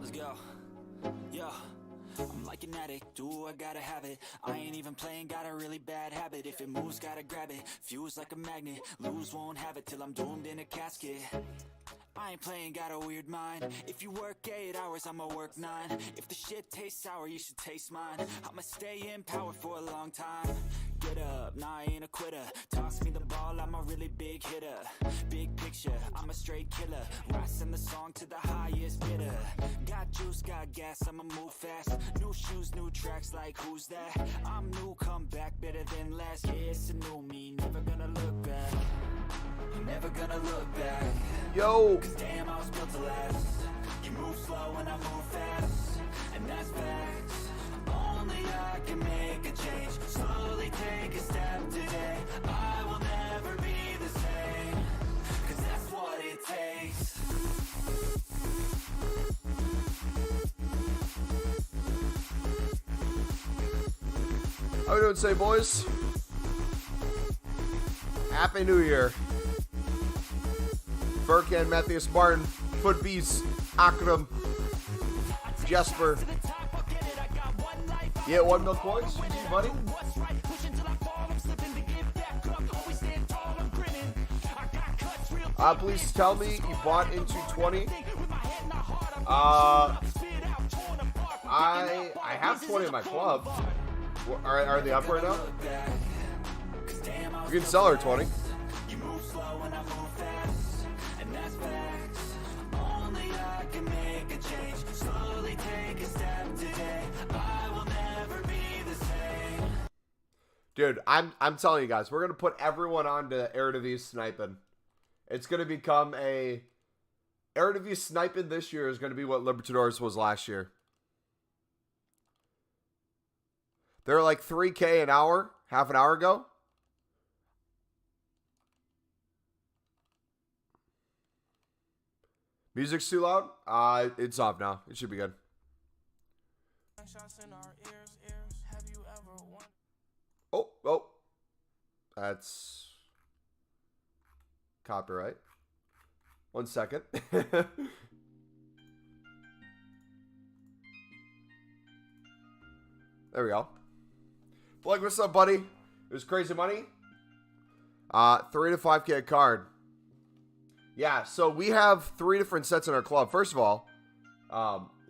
Let's go. Yo, I'm like an addict, do I gotta have it. I ain't even playing, got a really bad habit. If it moves, gotta grab it, fuse like a magnet. Lose, won't have it till I'm doomed in a casket. I ain't playing, got a weird mind. If you work 8 hours, I'ma work 9. If the shit tastes sour, you should taste mine. I'ma stay in power for a long time. Get up, nah, I ain't a quitter. Toss me the ball, I'm a really big hitter. Big picture, I'm a straight killer. Rising the song to the highest bidder. Got juice, got gas, I'ma move fast. New shoes, new tracks, like who's that? I'm new, come back, better than last. Yeah, it's a new me, never gonna look back. Never gonna look back. Yo. Cause damn, I was built to last. You move slow and I move fast, and that's facts. Only I can make a change. Slowly take a step today. I will never be the same. Cause that's what it takes. How we doing today, boys? Happy New Year. Furkan, Matthias, Martin, Foot Beast, Akram, Jesper. Yeah, 1 mil coins. GG, buddy. Please tell me you bought into 20. I have 20 in my club. Are they up right now? You can sell her 20. Dude, I'm telling you guys, we're gonna put everyone on to Eredivisie sniping. It's gonna become a Eredivisie sniping this year is gonna be what Libertadores was last year. They're like 3K an hour, half an hour ago. Music's too loud? It's off now. It should be good. Oh. That's copyright. 1 second. There we go. Blake, what's up, buddy? It was crazy money. 3 to 5K a card. Yeah, so we have 3 different sets in our club. First of all,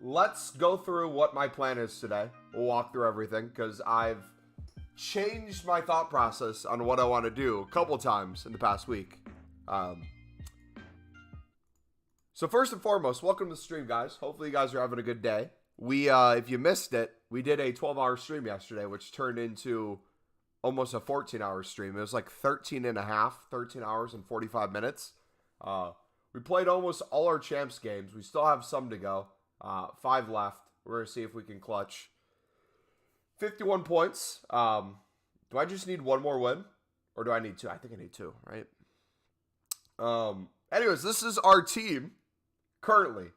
let's go through what my plan is today. We'll walk through everything because I've changed my thought process on what I want to do a couple times in the past week. So first and foremost, welcome to the stream, guys. Hopefully you guys are having a good day. We, if you missed it, we did a 12-hour stream yesterday, which turned into almost a 14-hour stream. It was like 13 hours and 45 minutes. We played almost all our champs games. We still have some to go. 5 left. We're going to see if we can clutch 51 points. Do I just need 1 more win? Or do I need 2? I think I need 2, right? Anyways, this is our team currently.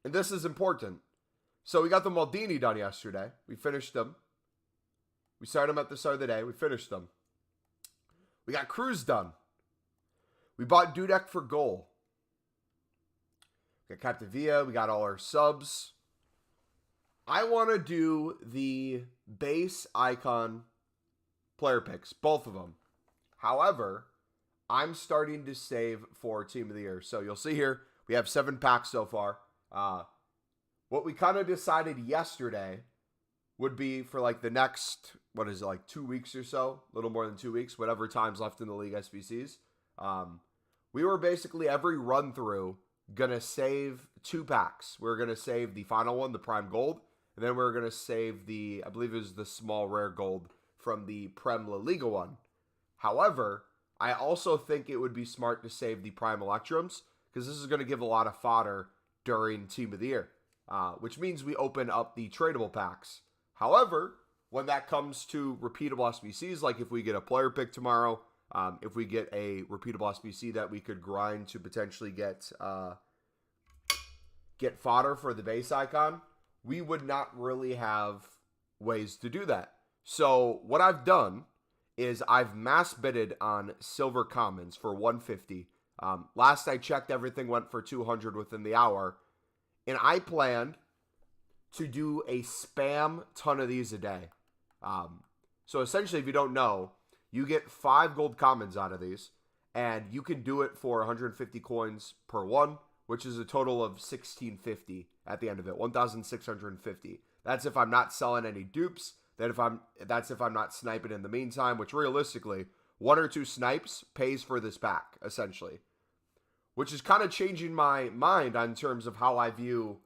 And this is important. So we got the Maldini done yesterday. We finished them. We started them at the start of the day. We finished them. We got Cruz done. We bought Dudek for goal. We got Capdevia. We got all our subs. I want to do the base icon player picks, both of them. However, I'm starting to save for Team of the Year. So you'll see here, we have 7 packs so far. What we kind of decided yesterday would be for like the next, 2 weeks or so, a little more than 2 weeks, whatever time's left in the league SBCs. We were basically every run through going to save 2 packs. We're going to save the final one, the Prime Gold, and then we're going to save the, I believe it was the small rare gold from the Prem La Liga one. However, I also think it would be smart to save the Prime Electrums because this is going to give a lot of fodder during Team of the Year, which means we open up the tradable packs. However, when that comes to repeatable SBCs, like if we get a player pick tomorrow, if we get a repeatable SBC that we could grind to potentially get fodder for the base icon, we would not really have ways to do that. So what I've done is I've mass bidded on silver commons for 150. Last I checked, everything went for 200 within the hour. And I planned to do a spam ton of these a day. So essentially, if you don't know, you get 5 gold commons out of these, and you can do it for 150 coins per one, which is a total of 1650 at the end of it, 1,650. That's if I'm not selling any dupes. That's if I'm not sniping in the meantime, which realistically, 1 or 2 snipes pays for this pack, essentially. Which is kind of changing my mind on terms of how I view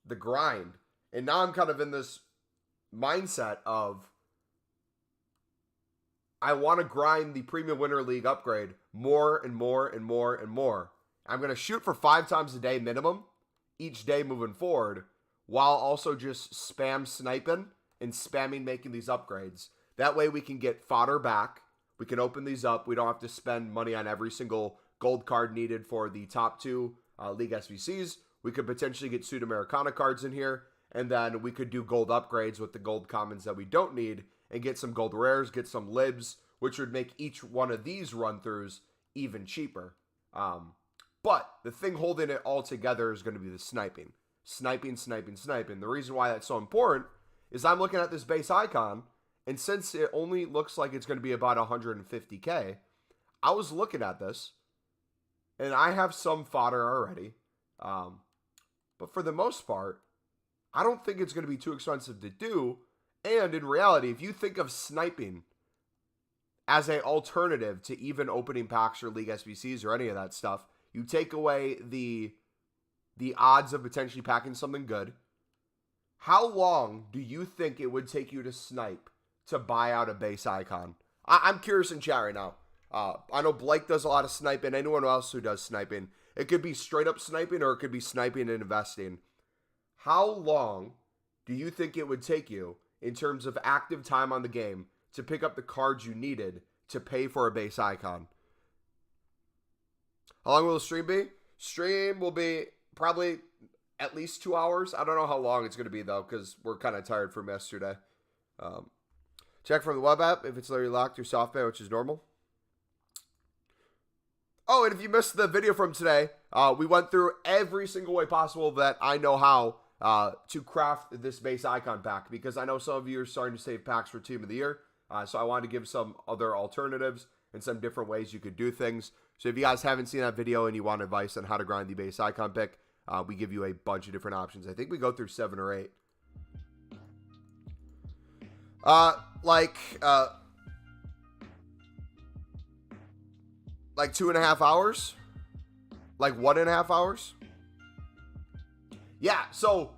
the grind. And now I'm kind of in this mindset of I want to grind the Premium Winter League upgrade more and more and more and more. I'm going to shoot for 5 times a day minimum each day moving forward, while also just spam sniping and spamming making these upgrades. That way we can get fodder back. We can open these up. We don't have to spend money on every single gold card needed for the top 2 League SBCs. We could potentially get Sudamericana cards in here, and then we could do gold upgrades with the gold commons that we don't need and get some gold rares, get some libs, which would make each one of these run-throughs even cheaper. But the thing holding it all together is going to be the sniping. Sniping. The reason why that's so important is I'm looking at this base icon, and since it only looks like it's going to be about 150k, I was looking at this, and I have some fodder already. But for the most part, I don't think it's going to be too expensive to do. And in reality, if you think of sniping as an alternative to even opening packs or League SBCs or any of that stuff, you take away the odds of potentially packing something good. How long do you think it would take you to snipe to buy out a base icon? I'm curious in chat right now. I know Blake does a lot of sniping. Anyone else who does sniping. It could be straight up sniping or it could be sniping and investing. How long do you think it would take you in terms of active time on the game to pick up the cards you needed to pay for a base icon? How long will the stream be? Stream will be probably at least 2 hours. I don't know how long it's going to be, though, because we're kind of tired from yesterday. Check from the web app if it's literally locked through SoftBank, which is normal. Oh, and if you missed the video from today, we went through every single way possible that I know how to craft this base icon pack, because I know some of you are starting to save packs for Team of the Year. So I wanted to give some other alternatives and some different ways you could do things. So if you guys haven't seen that video and you want advice on how to grind the base icon pick, we give you a bunch of different options. I think we go through 7 or 8. Like 2.5 hours? Like 1.5 hours? Yeah, so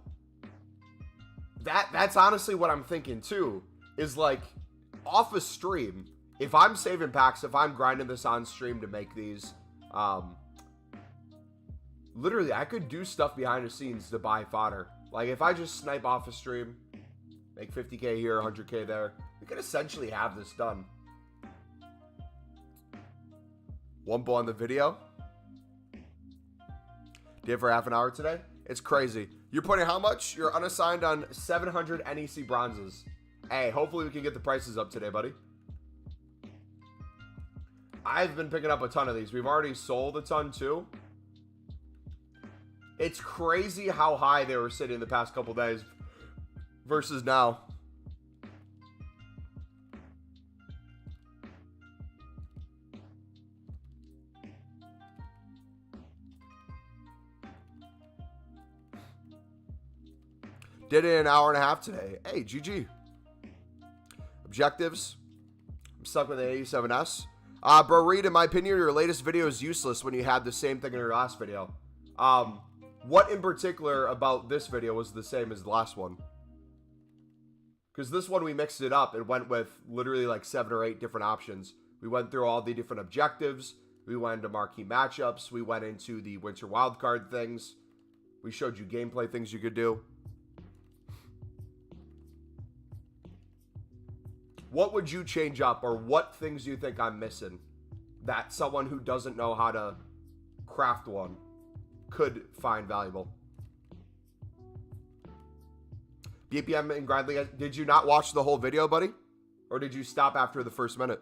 that's honestly what I'm thinking too, is like off a stream, if I'm saving packs, if I'm grinding this on stream to make these, literally I could do stuff behind the scenes to buy fodder. Like if I just snipe off a stream, make 50k here, 100k there, we could essentially have this done. Wumbo on the video. Did for half an hour today? It's crazy. You're putting how much? You're unassigned on 700 NEC bronzes. Hey, hopefully we can get the prices up today, buddy. I've been picking up a ton of these. We've already sold a ton too. It's crazy how high they were sitting the past couple days versus now. Did it in an hour and a half today. Hey, GG. Objectives. I'm stuck with the 87S. Bro, Reed, in my opinion, your latest video is useless when you had the same thing in your last video. What in particular about this video was the same as the last one? Because this one we mixed it up and went with literally like 7 or 8 different options. We went through all the different objectives. We went into marquee matchups. We went into the winter wildcard things. We showed you gameplay things you could do. What would you change up, or what things do you think I'm missing that someone who doesn't know how to craft one could find valuable? BPM and Grindley, did you not watch the whole video, buddy? Or did you stop after the first minute?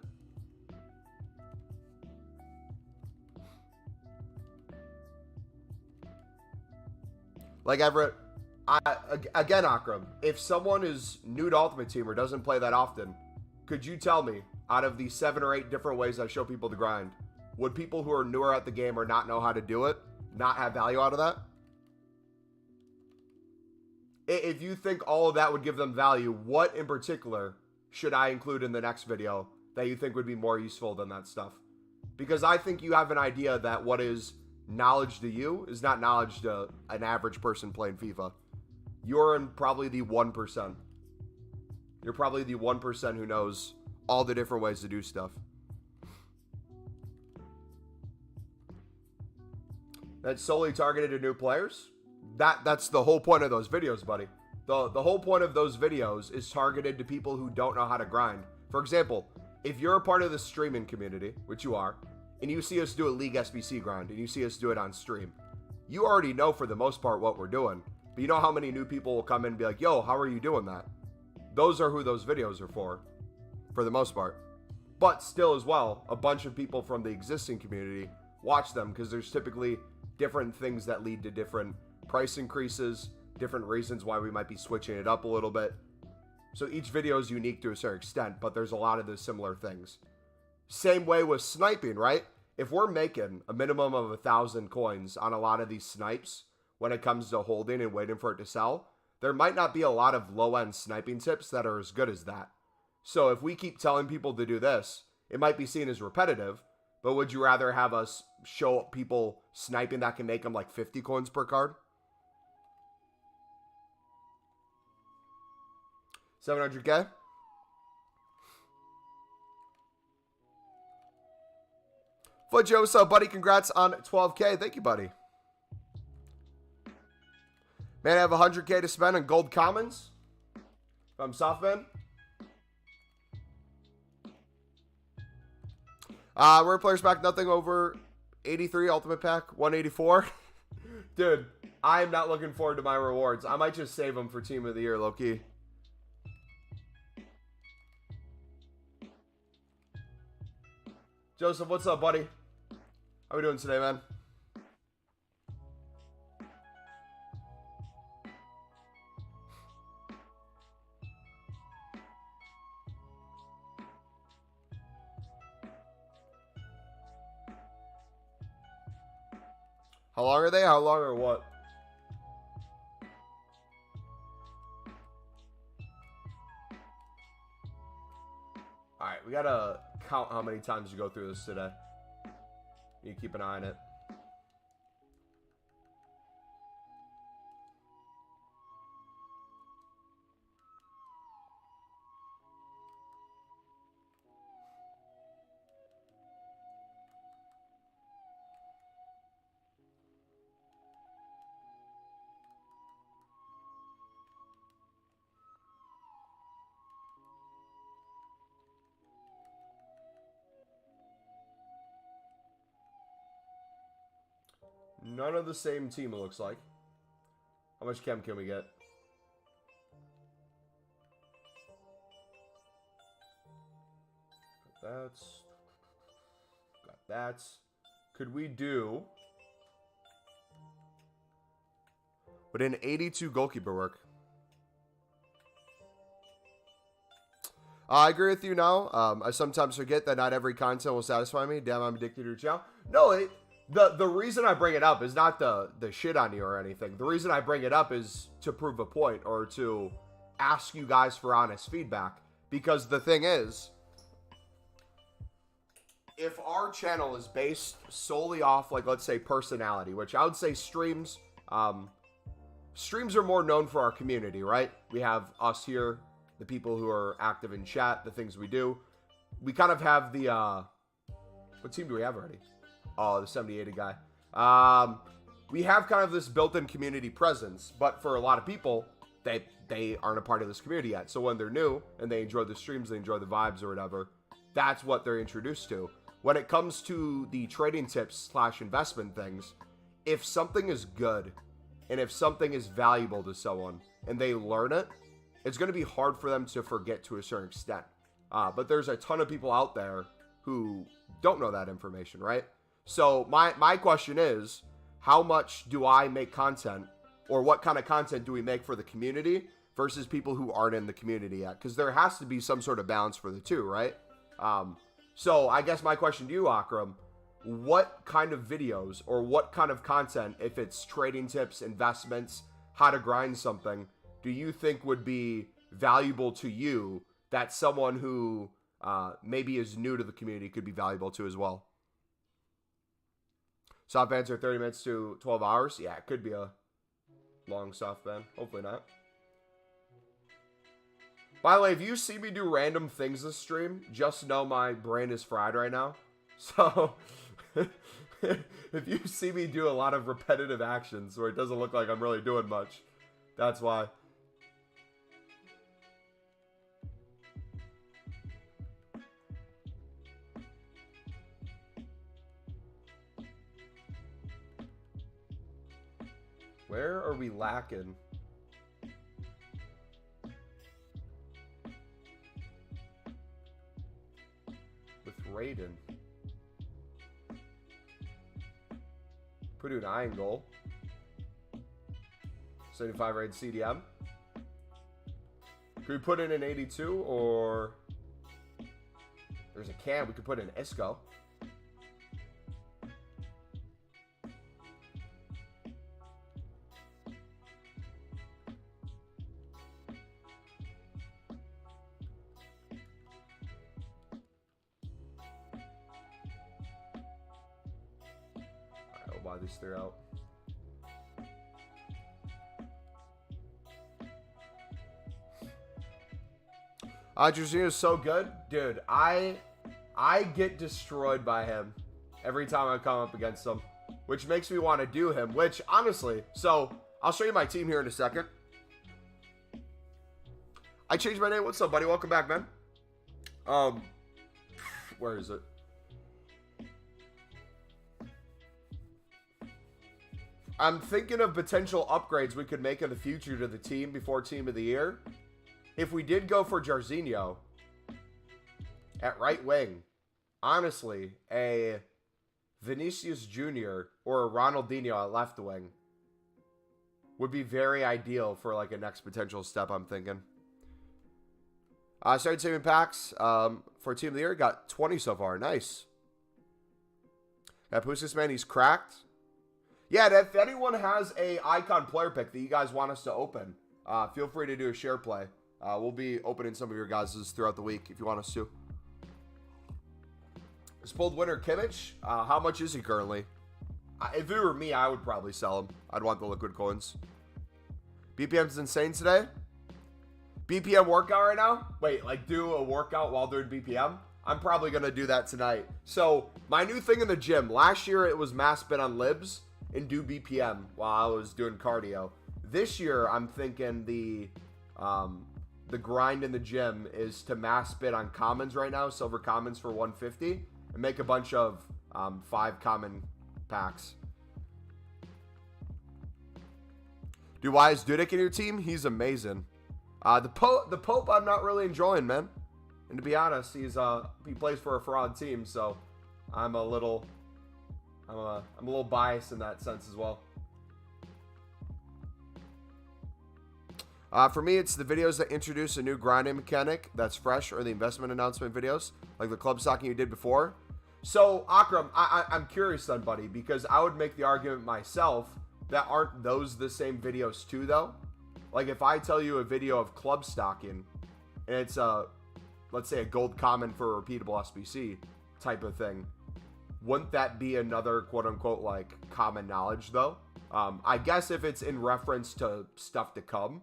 Like Everett, again, Akram, if someone is new to Ultimate Team or doesn't play that often, could you tell me, out of the 7 or 8 different ways I show people to grind, would people who are newer at the game or not know how to do it not have value out of that? If you think all of that would give them value, what in particular should I include in the next video that you think would be more useful than that stuff? Because I think you have an idea that what is knowledge to you is not knowledge to an average person playing FIFA. You're in probably the 1%. You're probably the 1% who knows all the different ways to do stuff. That's solely targeted to new players. That's the whole point of those videos, buddy. The whole point of those videos is targeted to people who don't know how to grind. For example, if you're a part of the streaming community, which you are, and you see us do a League SBC grind, and you see us do it on stream, you already know for the most part what we're doing. But you know how many new people will come in and be like, yo, how are you doing that? Those are who those videos are for the most part. But still as well, a bunch of people from the existing community watch them because there's typically different things that lead to different price increases, different reasons why we might be switching it up a little bit. So each video is unique to a certain extent, but there's a lot of the similar things. Same way with sniping, right? If we're making a minimum of 1,000 coins on a lot of these snipes when it comes to holding and waiting for it to sell, there might not be a lot of low-end sniping tips that are as good as that. So if we keep telling people to do this, it might be seen as repetitive, but would you rather have us show people sniping that can make them like 50 coins per card? 700K? Foot Joe, what's up, buddy? Congrats on 12K. Thank you, buddy. Man, I have 100K to spend on gold commons from Softman. Rare players pack, nothing over 83, ultimate pack 184. Dude, I am not looking forward to my rewards. I might just save them for team of the year, low-key. Joseph, what's up, buddy? How we doing today, man? How long are they? How long or what? Alright, we gotta count how many times you go through this today. You keep an eye on it. None of the same team, it looks like. How much chem can we get? Got that. Could we do... Would an 82 goalkeeper work? I agree with you now. I sometimes forget that not every content will satisfy me. Damn, I'm addicted to your channel. No, the reason I bring it up is not the shit on you or anything. The reason I bring it up is to prove a point or to ask you guys for honest feedback. Because the thing is, if our channel is based solely off, like, let's say personality, which I would say streams, streams are more known for our community, right? We have us here, the people who are active in chat, the things we do. We kind of have the, what team do we have already? Oh, the 70-80 guy. We have kind of this built-in community presence, but for a lot of people, they aren't a part of this community yet. So when they're new and they enjoy the streams, they enjoy the vibes or whatever, that's what they're introduced to. When it comes to the trading tips / investment things, if something is good and if something is valuable to someone and they learn it, it's going to be hard for them to forget to a certain extent. But there's a ton of people out there who don't know that information, right? So my question is, how much do I make content or what kind of content do we make for the community versus people who aren't in the community yet? Because there has to be some sort of balance for the two, right? So I guess my question to you, Akram, what kind of videos or what kind of content, if it's trading tips, investments, how to grind something, do you think would be valuable to you that someone who maybe is new to the community could be valuable to as well? Soft answer, 30 minutes to 12 hours. Yeah, it could be a long soft ban. Hopefully not. By the way, if you see me do random things this stream, just know my brain is fried right now. So, if you see me do a lot of repetitive actions where it doesn't look like I'm really doing much, that's why. Where are we lacking? With Raiden. Purdue 9 goal. 75 rated CDM. Could we put in an 82 or there's a can we could put in Isco. Alright, I'll buy these three out. Jorginho is so good. Dude, I get destroyed by him every time I come up against him, which makes me want to do him, which, honestly, so I'll show you my team here in a second. I changed my name. What's up, buddy? Welcome back, man. Where is it? I'm thinking of potential upgrades we could make in the future to the team before Team of the Year. If we did go for Jorginho at right wing, honestly, a Vinicius Jr. or a Ronaldinho at left wing would be very ideal for like a next potential step, I'm thinking. Started saving packs for Team of the Year. Got 20 so far. Nice. Got Puskas, man. He's cracked. Yeah, if anyone has a icon player pick that you guys want us to open, feel free to do a share play. We'll be opening some of your guys' throughout the week if you want us to. Spoiled winner Kimmich. How much is he currently? If it were me, I would probably sell him. I'd want the liquid coins. BPM's insane today. BPM workout right now? Wait, like do a workout while doing BPM? I'm probably going to do that tonight. So, my new thing in the gym. Last year, it was mass spin on libs and do BPM while I was doing cardio. This year, I'm thinking the grind in the gym is to mass spit on commons right now, silver commons for 150, and make a bunch of 5 common packs. Dude, why is Dudek in your team? He's amazing. The Pope I'm not really enjoying, man. And to be honest, he plays for a fraud team, so I'm a little biased in that sense as well. For me, it's the videos that introduce a new grinding mechanic that's fresh, or the investment announcement videos, like the club stocking you did before. So, Akram, I'm curious then, buddy, because I would make the argument myself that aren't those the same videos too, though? Like, if I tell you a video of club stocking, and it's let's say a gold common for a repeatable SBC type of thing, wouldn't that be another quote-unquote, like, common knowledge, though? I guess if it's in reference to stuff to come,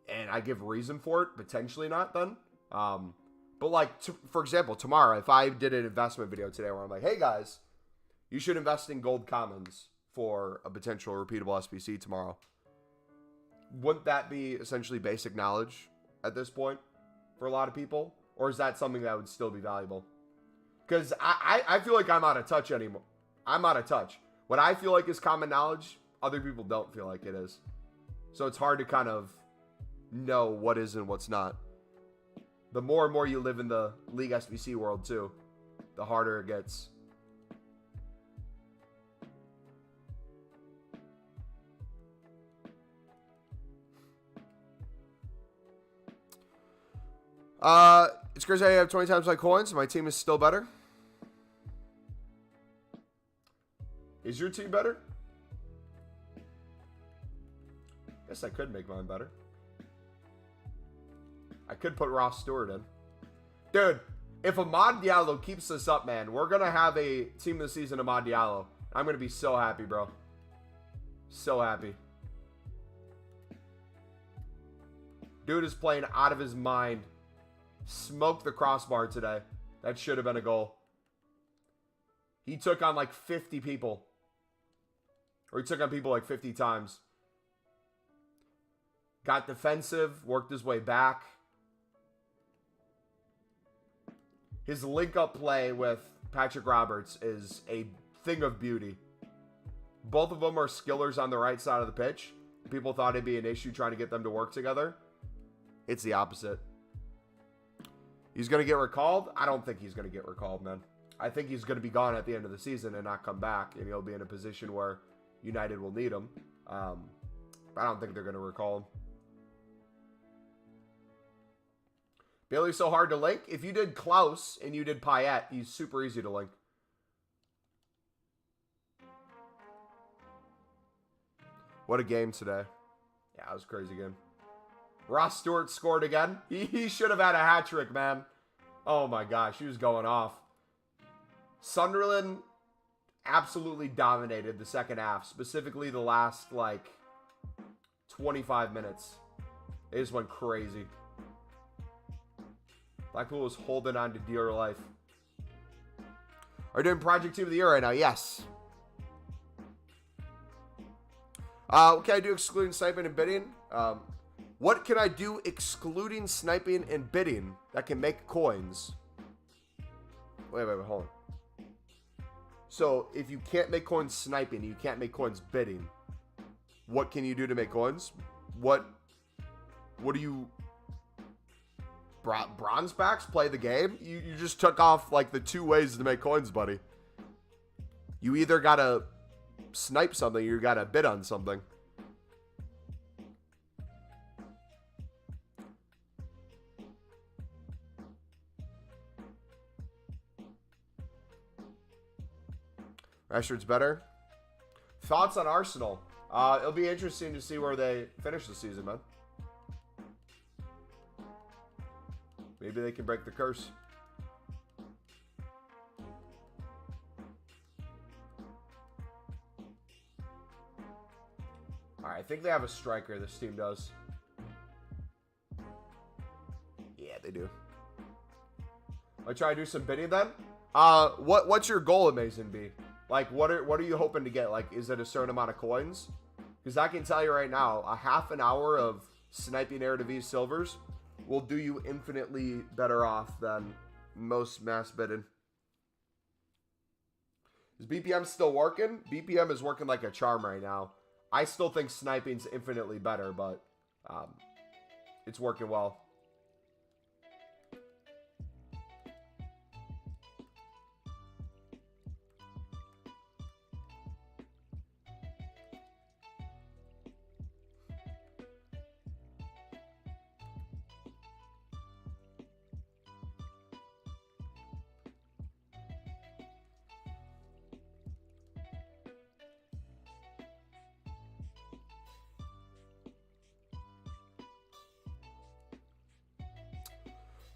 and I give reason for it, potentially not then. But like, for example, tomorrow, if I did an investment video today where I'm like, hey guys, you should invest in gold commons for a potential repeatable SBC tomorrow. Wouldn't that be essentially basic knowledge at this point for a lot of people? Or is that something that would still be valuable? Because I feel like I'm out of touch anymore. I'm out of touch. What I feel like is common knowledge, other people don't feel like it is. So it's hard to kind of know what is and what's not. The more and more you live in the League SBC world too, the harder it gets. It's crazy how you have 20 times my coins. My team is still better. Is your team better? Guess I could make mine better. I could put Ross Stewart in. Dude, if Amad Diallo keeps this up, man, we're going to have a team of the season Amad Diallo. I'm going to be so happy, bro. So happy. Dude is playing out of his mind. Smoked the crossbar today. That should have been a goal. He took on like 50 people. Or he took on people like 50 times. Got defensive. Worked his way back. His link-up play with Patrick Roberts is a thing of beauty. Both of them are skillers on the right side of the pitch. People thought it'd be an issue trying to get them to work together. It's the opposite. He's going to get recalled? I don't think he's going to get recalled, man. I think he's going to be gone at the end of the season and not come back. And he'll be in a position where United will need him. I don't think they're going to recall him. Bailey's so hard to link. If you did Klaus and you did Payet, he's super easy to link. What a game today. Yeah, it was a crazy game. Ross Stewart scored again. He should have had a hat trick, man. Oh my gosh, he was going off. Sunderland absolutely dominated the second half, specifically the last, like, 25 minutes. They just went crazy. Blackpool was holding on to dear life. Are you doing Project Team of the Year right now? Yes. What can I do excluding sniping and bidding? What can I do excluding sniping and bidding that can make coins? Wait, hold on. So, if you can't make coins sniping, you can't make coins bidding. What can you do to make coins? What do you... Bronze packs play the game? You just took off, like, the two ways to make coins, buddy. You either gotta snipe something or you gotta bid on something. Rashford's better. Thoughts on Arsenal? It'll be interesting to see where they finish the season, man. Maybe they can break the curse. Alright, I think they have a striker, this team does. Yeah, they do. I'll try to do some bidding then. What's your goal, Amazing B? Like, what are you hoping to get? Like, is it a certain amount of coins? Because I can tell you right now, a half an hour of sniping Eredivisie silvers will do you infinitely better off than most mass bidding. Is BPM still working? BPM is working like a charm right now. I still think sniping's infinitely better, but it's working well.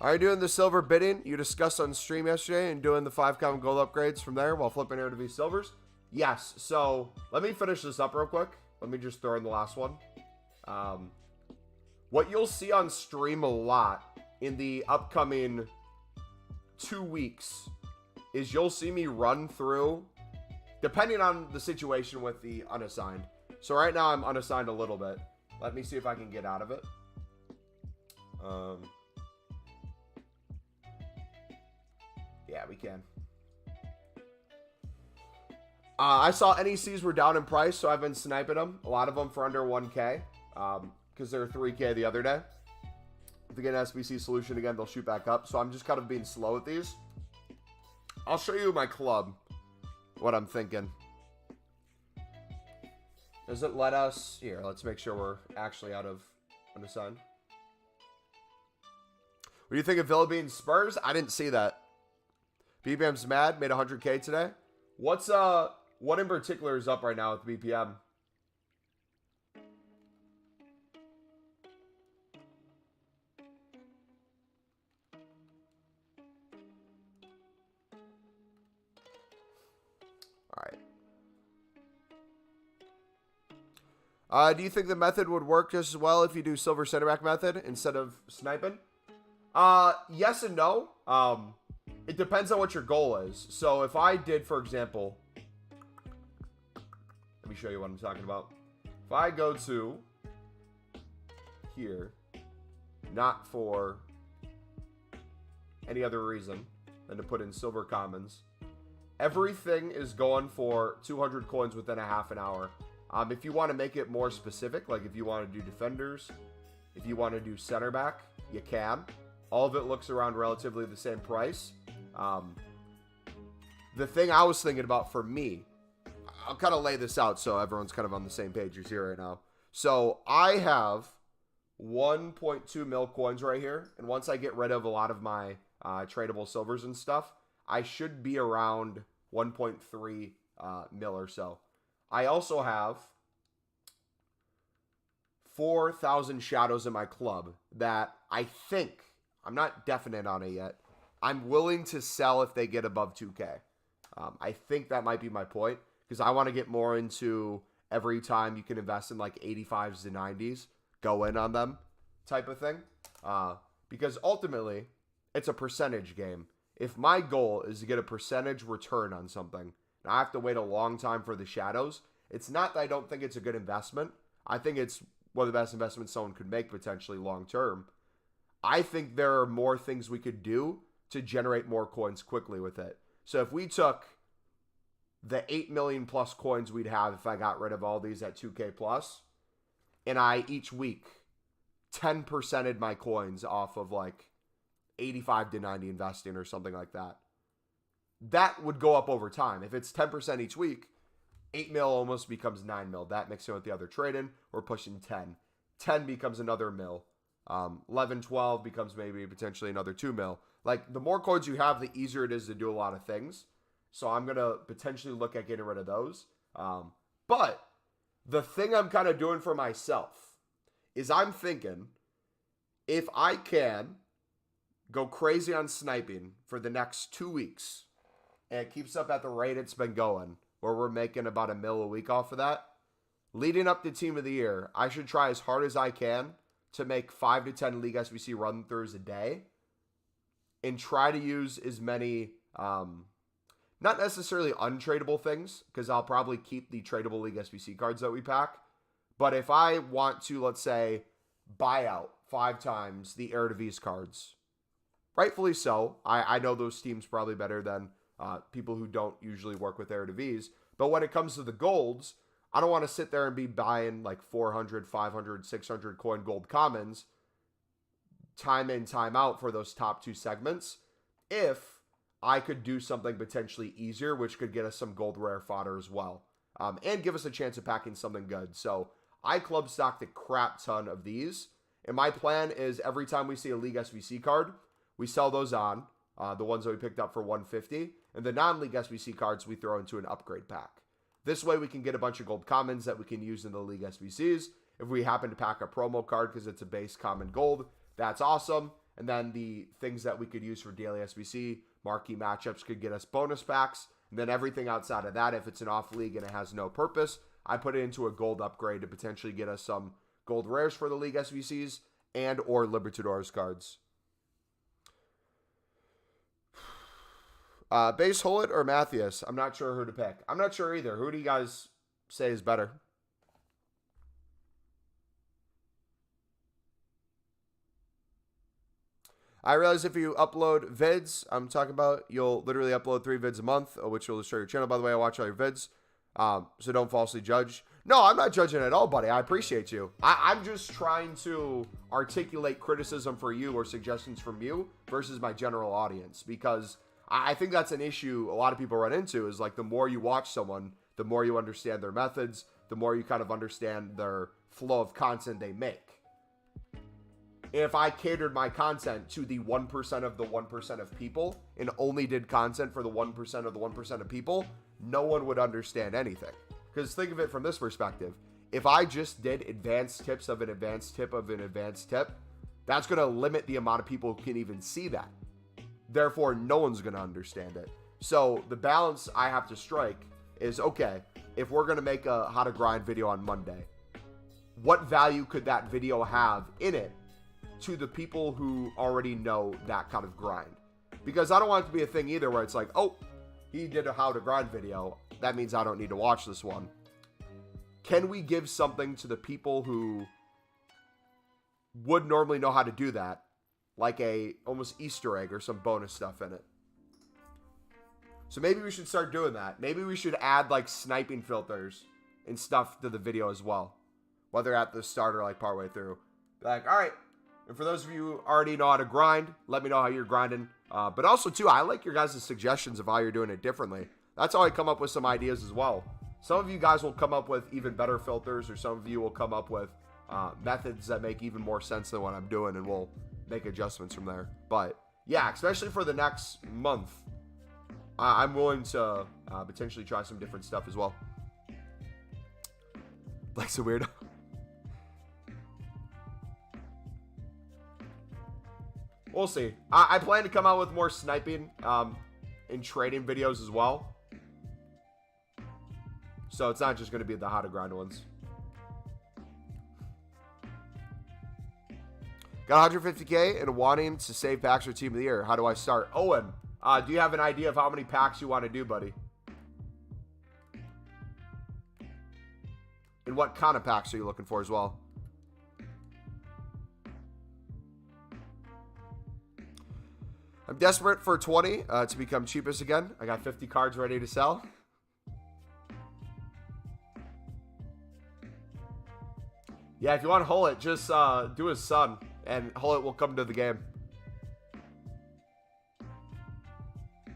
Are you doing the silver bidding you discussed on stream yesterday and doing the 5 common gold upgrades from there while flipping Eredivisie silvers? Yes. So let me finish this up real quick. Let me just throw in the last one. What you'll see on stream a lot in the upcoming 2 weeks is you'll see me run through, depending on the situation with the unassigned. So right now I'm unassigned a little bit. Let me see if I can get out of it. Yeah, we can. I saw NECs were down in price, so I've been sniping them. A lot of them for under 1K. Because they were 3K the other day. If we get an SBC solution again, they'll shoot back up. So I'm just kind of being slow with these. I'll show you my club. What I'm thinking. Does it let us... Here, let's make sure we're actually out of unassigned. What do you think of Villa being Spurs? I didn't see that. BPM's mad, made 100K today. What in particular is up right now with BPM? All right. Do you think the method would work just as well if you do silver center back method instead of sniping? Yes and no. It depends on what your goal is. So if I did, for example, let me show you what I'm talking about. If I go to here, not for any other reason than to put in silver commons, everything is going for 200 coins within a half an hour. If you want to make it more specific, like if you want to do defenders, if you want to do center back, you can. All of it looks around relatively the same price. The thing I was thinking about for me, I'll kind of lay this out so everyone's kind of on the same page as here right now. So I have 1.2 mil coins right here. And once I get rid of a lot of my tradable silvers and stuff, I should be around 1.3 mil or so. I also have 4,000 shadows in my club that I think, I'm not definite on it yet, I'm willing to sell if they get above 2K. I think that might be my point, because I want to get more into every time you can invest in like 85s to 90s, go in on them type of thing. Because ultimately, it's a percentage game. If my goal is to get a percentage return on something, and I have to wait a long time for the shadows, it's not that I don't think it's a good investment. I think it's one of the best investments someone could make potentially long term. I think there are more things we could do to generate more coins quickly with it. So if we took the 8 million plus coins we'd have if I got rid of all these at 2K plus, and I each week 10%ed my coins off of like 85 to 90 investing or something like that, that would go up over time. If it's 10% each week, 8 mil almost becomes 9 mil. That mixed in with the other trade-in, we're pushing 10. 10 becomes another mil. 11, 12 becomes maybe potentially another 2 mil. Like, the more coins you have, the easier it is to do a lot of things. So I'm going to potentially look at getting rid of those. But the thing I'm kind of doing for myself is I'm thinking, if I can go crazy on sniping for the next 2 weeks, and it keeps up at the rate it's been going, where we're making about $1 million a week off of that, leading up to Team of the Year, I should try as hard as I can to make 5 to 10 League SBC run-throughs a day, and try to use as many, not necessarily untradeable things, because I'll probably keep the tradable League SBC cards that we pack, but if I want to, let's say, buy out 5 times the Eredivisie cards, rightfully so, I know those teams probably better than people who don't usually work with Eredivisie, but when it comes to the golds, I don't want to sit there and be buying like 400, 500, 600 coin gold commons time in, time out for those top 2 segments. If I could do something potentially easier, which could get us some gold rare fodder as well, and give us a chance of packing something good. So I club stocked a crap ton of these, and my plan is every time we see a League SBC card, we sell those on, the ones that we picked up for 150, and the non-League SBC cards we throw into an upgrade pack. This way we can get a bunch of gold commons that we can use in the League SBCs. If we happen to pack a promo card because it's a base common gold, that's awesome. And then the things that we could use for daily SBC, marquee matchups, could get us bonus packs. And then everything outside of that, if it's an off league and it has no purpose, I put it into a gold upgrade to potentially get us some gold rares for the League SBCs and or Libertadores cards. Base Hullet or Matthias? I'm not sure who to pick. I'm not sure either. Who do you guys say is better? I realize if you upload vids, I'm talking about, you'll literally upload 3 vids a month, which will destroy your channel. By the way, I watch all your vids, so don't falsely judge. No, I'm not judging at all, buddy. I appreciate you. I'm just trying to articulate criticism for you or suggestions from you versus my general audience, because I think that's an issue a lot of people run into, is like the more you watch someone, the more you understand their methods, the more you kind of understand their flow of content they make. if I catered my content to the 1% of the 1% of people and only did content for the 1% of the 1% of people, no one would understand anything. Because think of it from this perspective. If I just did advanced tips of an advanced tip of an advanced tip, that's going to limit the amount of people who can even see that. Therefore, no one's going to understand it. So the balance I have to strike is, okay, if we're going to make a how to grind video on Monday, what value could that video have in it to the people who already know that kind of grind? Because I don't want it to be a thing either where it's like, oh, he did a how to grind video, that means I don't need to watch this one. Can we give something to the people who would normally know how to do that, like a almost Easter egg or some bonus stuff in it? So maybe we should start doing that. Maybe we should add like sniping filters and stuff to the video as well, whether at the start or like partway through. Like, all right, and for those of you who already know how to grind, let me know how you're grinding. But also too, I like your guys' suggestions of how you're doing it differently. That's how I come up with some ideas as well. Some of you guys will come up with even better filters, or some of you will come up with methods that make even more sense than what I'm doing, and we'll make adjustments from there. But yeah, especially for the next month, I'm willing to potentially try some different stuff as well. Like some weirdo. We'll see. I plan to come out with more sniping and trading videos as well. So it's not just going to be the how to grind ones. Got 150K and wanting to save packs for Team of the Year. How do I start? Owen, do you have an idea of how many packs you want to do, buddy? And what kind of packs are you looking for as well? I'm desperate for 20 to become cheapest again. I got 50 cards ready to sell. Yeah, if you want to hold it, just do his son, and hold it will come to the game.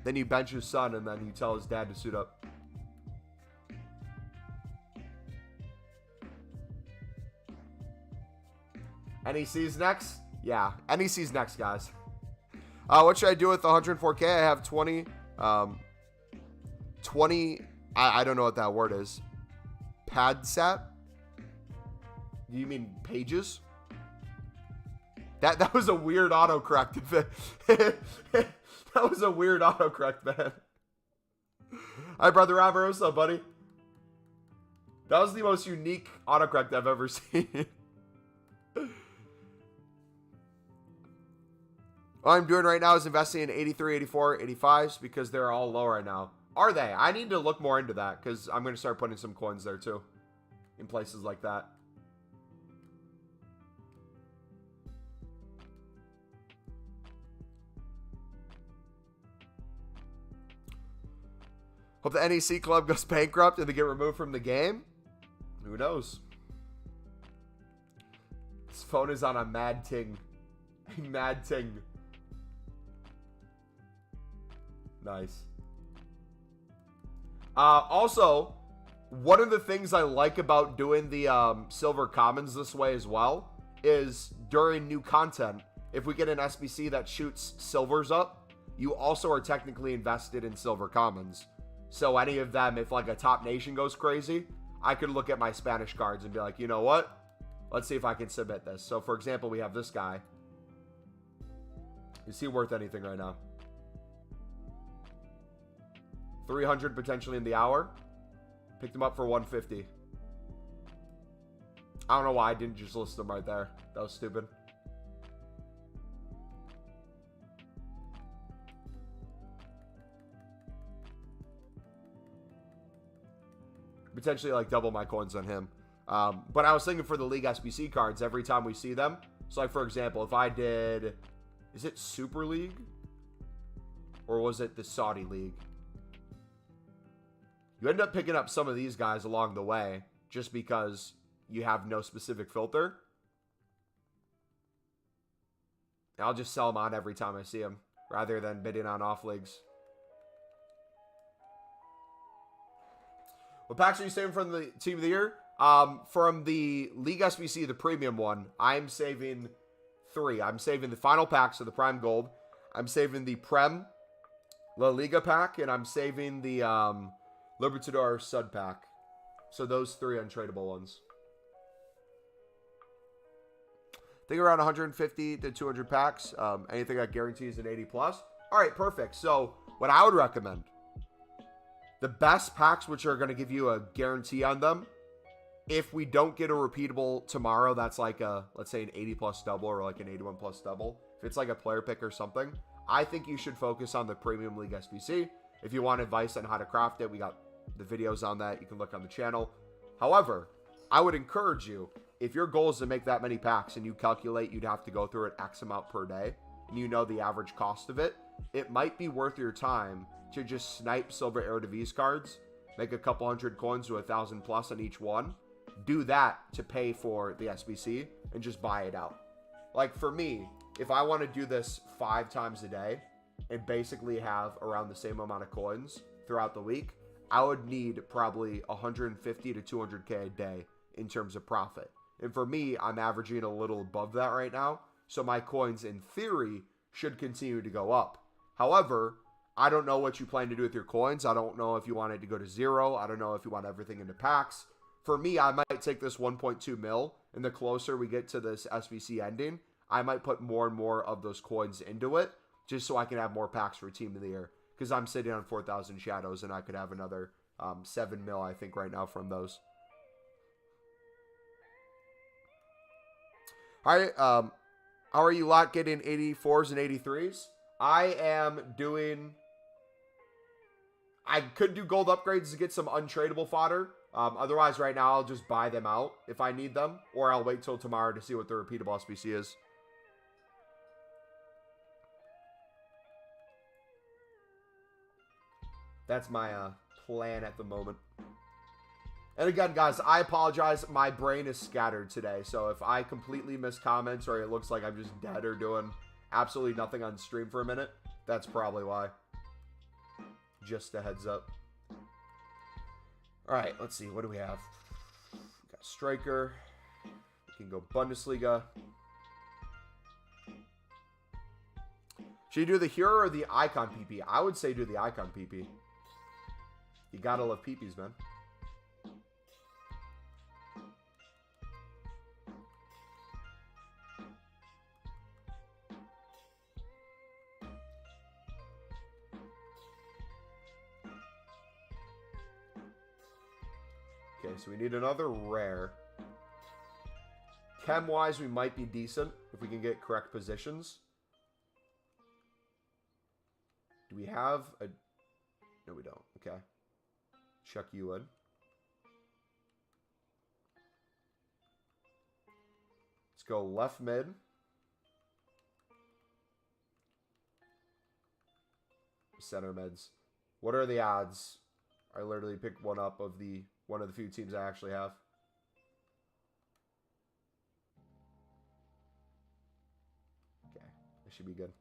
Then you bench his son, and then you tell his dad to suit up. NEC's next? Yeah, NEC's next, guys. What should I do with the 104K? I have 20, I don't know what that word is. Padsat? Do you mean pages? That was a weird autocorrect. That was a weird autocorrect, man. Hi, Brother Robert. What's up, buddy? That was the most unique autocorrect I've ever seen. What I'm doing right now is investing in 83, 84, 85s because they're all low right now. Are they? I need to look more into that because I'm going to start putting some coins there too. In places like that. Hope the NEC club goes bankrupt and they get removed from the game. Who knows? His phone is on a mad ting. A mad ting. Nice. Also, one of the things I like about doing the silver commons this way as well is during new content, if we get an SBC that shoots silvers up, you also are technically invested in silver commons. So any of them, if like a top nation goes crazy, I could look at my Spanish cards and be like, you know what? Let's see if I can submit this. So for example, we have this guy. Is he worth anything right now? 300 potentially in the hour. Picked him up for 150. I don't know why I didn't just list him right there. That was stupid. Potentially like double my coins on him. But I was thinking for the League SBC cards, every time we see them. So like for example, if I did, is it Super League? Or was it the Saudi League? You end up picking up some of these guys along the way just because you have no specific filter. And I'll just sell them on every time I see them rather than bidding on off leagues. What packs are you saving from the Team of the Year? From the League SBC, the premium one, I'm saving three. I'm saving the final packs of the Prime Gold. I'm saving the Prem La Liga pack, and I'm saving the Libertador Sud pack. So those three untradeable ones. I think around 150 to 200 packs. Anything that guarantees an 80 plus. All right, perfect. So what I would recommend, the best packs which are going to give you a guarantee on them, if we don't get a repeatable tomorrow, that's like a, let's say an 80 plus double or like an 81 plus double. If it's like a player pick or something, I think you should focus on the Premium League SBC. If you want advice on how to craft it, we got the videos on that. You can look on the channel. However, I would encourage you, if your goal is to make that many packs and you calculate you'd have to go through it X amount per day, and you know the average cost of it, it might be worth your time to just snipe Silver Eredivisie cards, make a couple hundred coins to 1,000 plus on each one, do that to pay for the SBC, and just buy it out. Like for me, if I want to do this 5 times a day and basically have around the same amount of coins throughout the week, I would need probably 150 to 200k a day in terms of profit. And for me, I'm averaging a little above that right now. So my coins, in theory, should continue to go up. However, I don't know what you plan to do with your coins. I don't know if you want it to go to 0. I don't know if you want everything into packs. For me, I might take this 1.2 mil, and the closer we get to this SBC ending, I might put more and more of those coins into it, just so I can have more packs for Team of the Year. Because I'm sitting on 4,000 shadows, and I could have another 7 mil, I think, right now from those. All right, how are you lot getting 84s and 83s? I am doing... I could do gold upgrades to get some untradeable fodder. Otherwise, right now, I'll just buy them out if I need them. Or I'll wait till tomorrow to see what the repeatable SBC is. That's my plan at the moment. And again, guys, I apologize. My brain is scattered today. So if I completely miss comments or it looks like I'm just dead or doing absolutely nothing on stream for a minute, that's probably why. Just a heads up. All right, let's see. What do we have? We got striker. We can go Bundesliga. Should you do the hero or the icon PP? I would say do the icon PP. You gotta love PPs, man. Okay, so we need another rare. Chem-wise, we might be decent if we can get correct positions. Do we have a... No, we don't. Okay. Chuck you in. Let's go left mid. Center mids. What are the odds? I literally picked one up of the... one of the few teams I actually have. Okay, this should be good.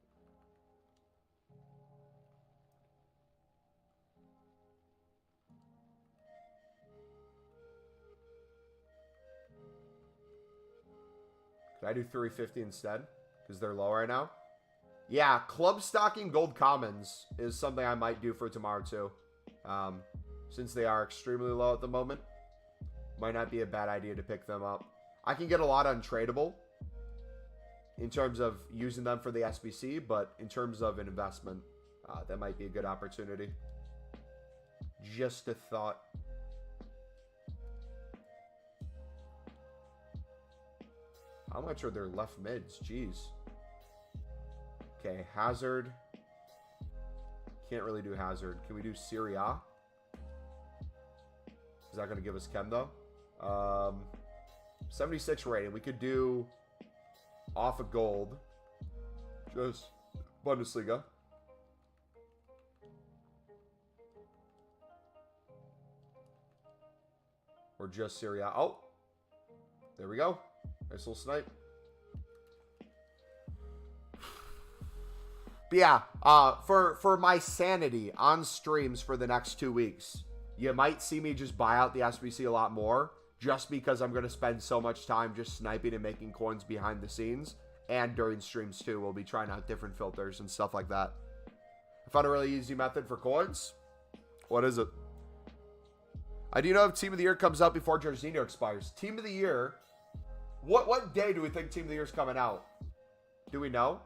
Could I do 350 instead? Because they're low right now. Yeah, club stocking gold commons is something I might do for tomorrow too. Since they are extremely low at the moment, might not be a bad idea to pick them up. I can get a lot untradeable in terms of using them for the SBC, but in terms of an investment, that might be a good opportunity. Just a thought. How much are their left mids? Jeez. Okay, Hazard. Can't really do Hazard. Can we do Syria? Is that going to give us Chem, though? 76 rating. We could do off of gold. Just Bundesliga. Or just Syria. Oh. There we go. Nice little snipe. But yeah, for my sanity on streams for the next 2 weeks, you might see me just buy out the SBC a lot more, just because I'm going to spend so much time just sniping and making coins behind the scenes, And during streams too, we'll be trying out different filters and stuff like that. I found a really easy method for coins. What is it? I do know if Team of the Year comes out before Jorginho expires. Team of the Year. What day do we think Team of the Year is coming out? Do we know?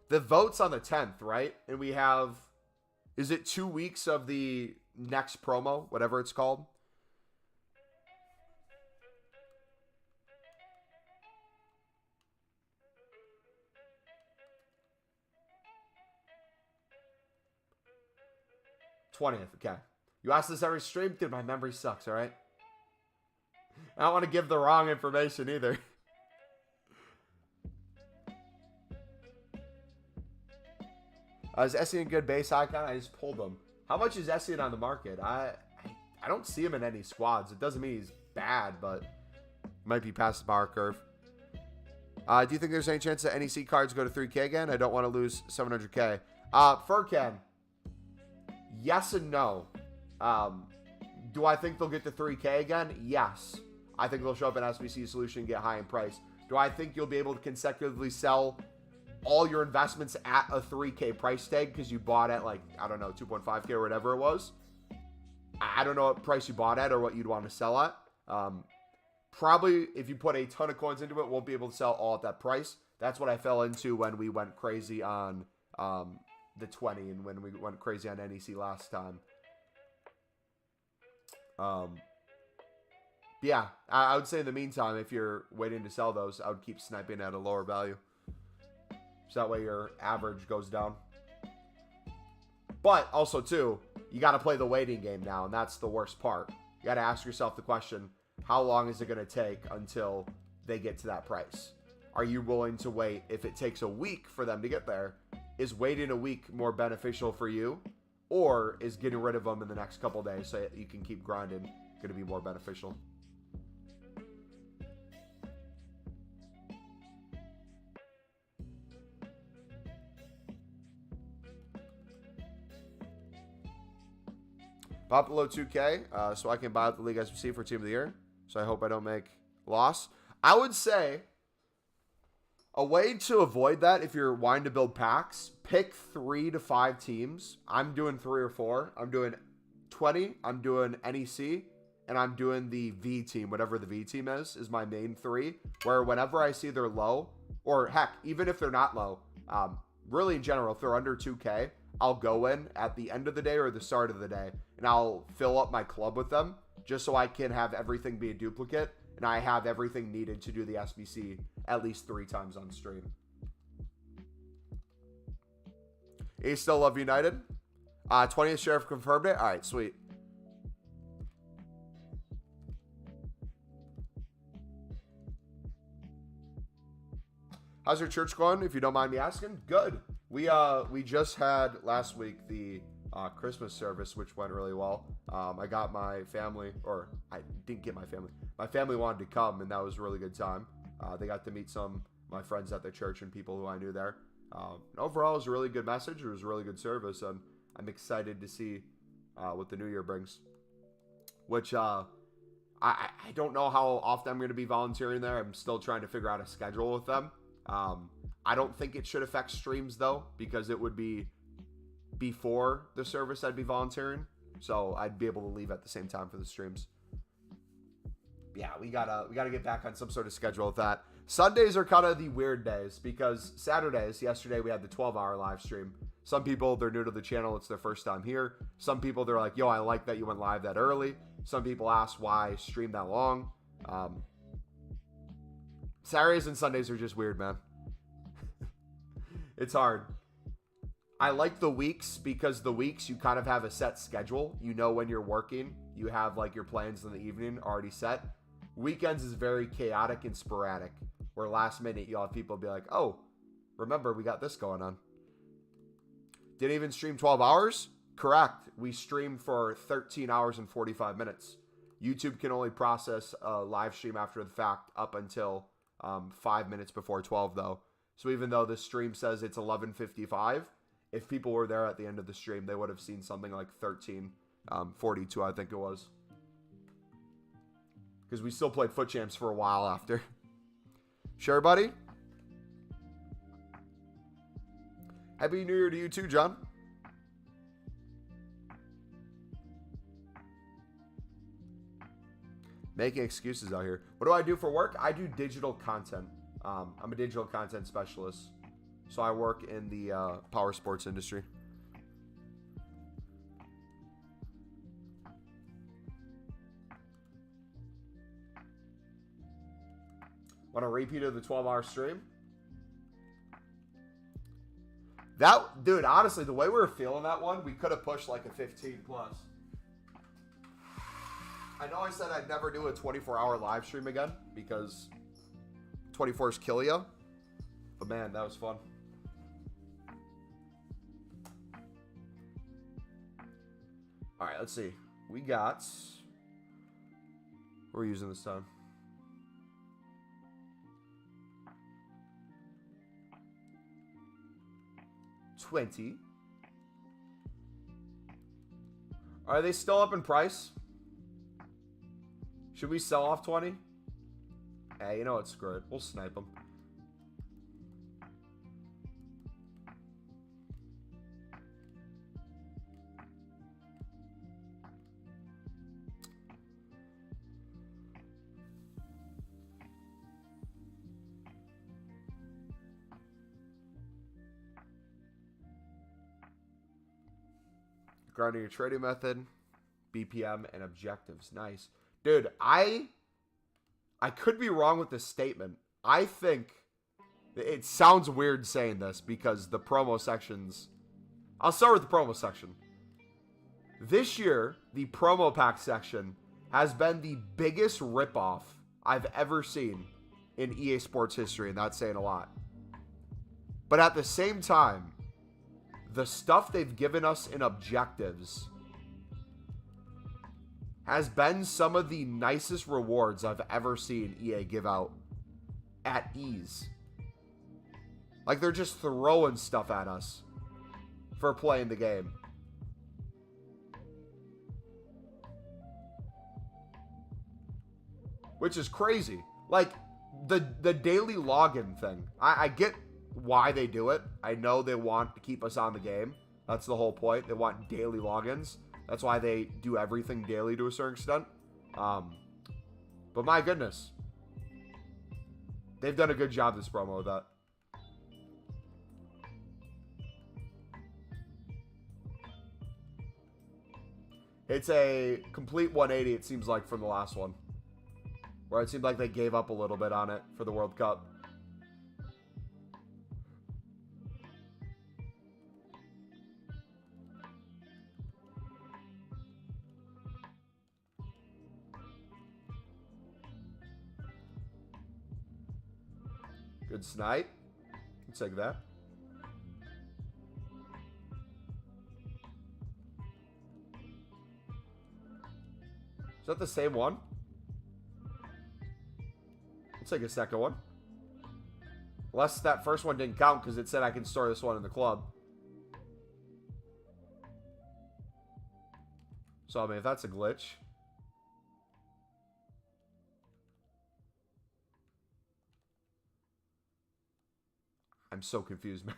The vote's on the 10th, right? And we have, is it 2 weeks of the next promo, whatever it's called? '20th, okay. You ask this every stream? Dude, my memory sucks, alright? I don't want to give the wrong information either. Is Essien a good base icon? I just pulled him. How much is Essien on the market? I don't see him in any squads. It doesn't mean he's bad, but might be past the bar curve. Do you think there's any chance that NEC cards go to 3K again? I don't want to lose 700K. Furcan. Yes and no. Do I think they'll get to 3K again? Yes. I think they'll show up in SBC Solution and get high in price. Do I think you'll be able to consecutively sell all your investments at a 3K price tag because you bought at, like, I don't know, 2.5K or whatever it was? I don't know what price you bought at or what you'd want to sell at. Probably, if you put a ton of coins into it, won't be able to sell all at that price. That's what I fell into when we went crazy on the 20 and when we went crazy on NEC last time. Yeah, I would say in the meantime, if you're waiting to sell those, I would keep sniping at a lower value. So that way your average goes down. But also, too, you got to play the waiting game now, and that's the worst part. You got to ask yourself the question, how long is it going to take until they get to that price? Are you willing to wait? If it takes a week for them to get there, is waiting a week more beneficial for you? Or is getting rid of them in the next couple days so you can keep grinding going to be more beneficial? Pop below 2K so I can buy out the League SBC for Team of the Year. So I hope I don't make loss. I would say a way to avoid that if you're wanting to build packs, pick 3 to 5 teams. I'm doing 3 or 4. I'm doing 20. I'm doing NEC. And I'm doing the V team, whatever the V team is my main 3. Where whenever I see they're low, or heck, even if they're not low, really in general, if they're under 2K, I'll go in at the end of the day or the start of the day, and I'll fill up my club with them just so I can have everything be a duplicate, and I have everything needed to do the SBC at least 3 times on stream. You still love United? 20th Sheriff confirmed it? All right, sweet. How's your church going, if you don't mind me asking? Good. We just had last week the Christmas service, which went really well. I got my family, or I didn't get my family. My family wanted to come, and that was a really good time. They got to meet some of my friends at the church and people who I knew there. Overall, it was a really good message. It was a really good service, and I'm excited to see what the new year brings. Which I don't know how often I'm going to be volunteering there. I'm still trying to figure out a schedule with them. I don't think it should affect streams, though, because it would be before the service I'd be volunteering. So I'd be able to leave at the same time for the streams. Yeah, we gotta get back on some sort of schedule with that. Sundays are kind of the weird days because Saturdays, yesterday we had the 12-hour live stream. Some people, they're new to the channel. It's their first time here. Some people, they're like, yo, I like that you went live that early. Some people ask why I stream that long. Saturdays and Sundays are just weird, man. It's hard. I like the weeks because the weeks you kind of have a set schedule. You know when you're working. You have like your plans in the evening already set. Weekends is very chaotic and sporadic. Where last minute you'll have people be like, oh, remember we got this going on. Didn't even stream 12 hours? Correct. We streamed for 13 hours and 45 minutes. YouTube can only process a live stream after the fact up until 5 minutes before 12 though. So even though the stream says it's 11:55, if people were there at the end of the stream, they would have seen something like 13:42, I think it was. Because we still played Foot Champs for a while after. Sure, buddy. Happy New Year to you too, John. Making excuses out here. What do I do for work? I do digital content. I'm a digital content specialist. So I work in the power sports industry. Want a repeat of the 12-hour stream? That, dude, honestly, the way we were feeling that one, we could have pushed like a 15 plus. I know I said I'd never do a 24-hour live stream again because 24s kill you. But man, that was fun. All right, let's see. We got... What are we using this time? $20. Are they still up in price? Should we sell off 20? Hey, you know what? Screw it. We'll snipe them. Grounding your trading method, BPM, and objectives. Nice. Dude, I could be wrong with this statement. I think it sounds weird saying this because the promo sections... I'll start with the promo section. This year, the promo pack section has been the biggest ripoff I've ever seen in EA Sports history, and that's saying a lot. But at the same time, the stuff they've given us in objectives has been some of the nicest rewards I've ever seen EA give out at ease. Like, they're just throwing stuff at us for playing the game. Which is crazy. Like, the daily login thing. I get why they do it. I know they want to keep us on the game. That's the whole point. They want daily logins. That's why they do everything daily to a certain extent. But my goodness. They've done a good job this promo with that. It's a complete 180, it seems like, from the last one. Where it seemed like they gave up a little bit on it for the World Cup. Good snipe. Let's take that. Is that the same one? Let's take a second one. Unless that first one didn't count because it said I can store this one in the club. So, I mean, if that's a glitch. I'm so confused, man.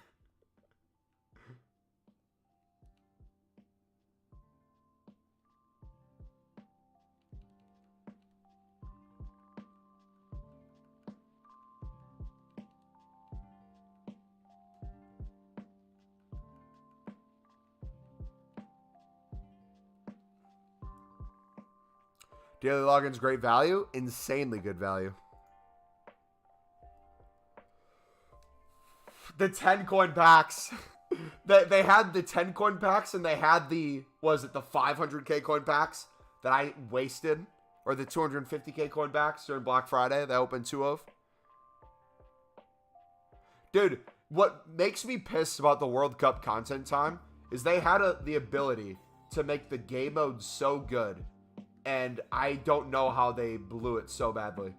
Daily login's great value. Insanely good value. The 10 coin packs. They had the 10 coin packs and they had the, was it the 500k coin packs that I wasted? Or the 250k coin packs during Black Friday that I opened 2 of? Dude, what makes me pissed about the World Cup content time is they had the ability to make the game mode so good. And I don't know how they blew it so badly.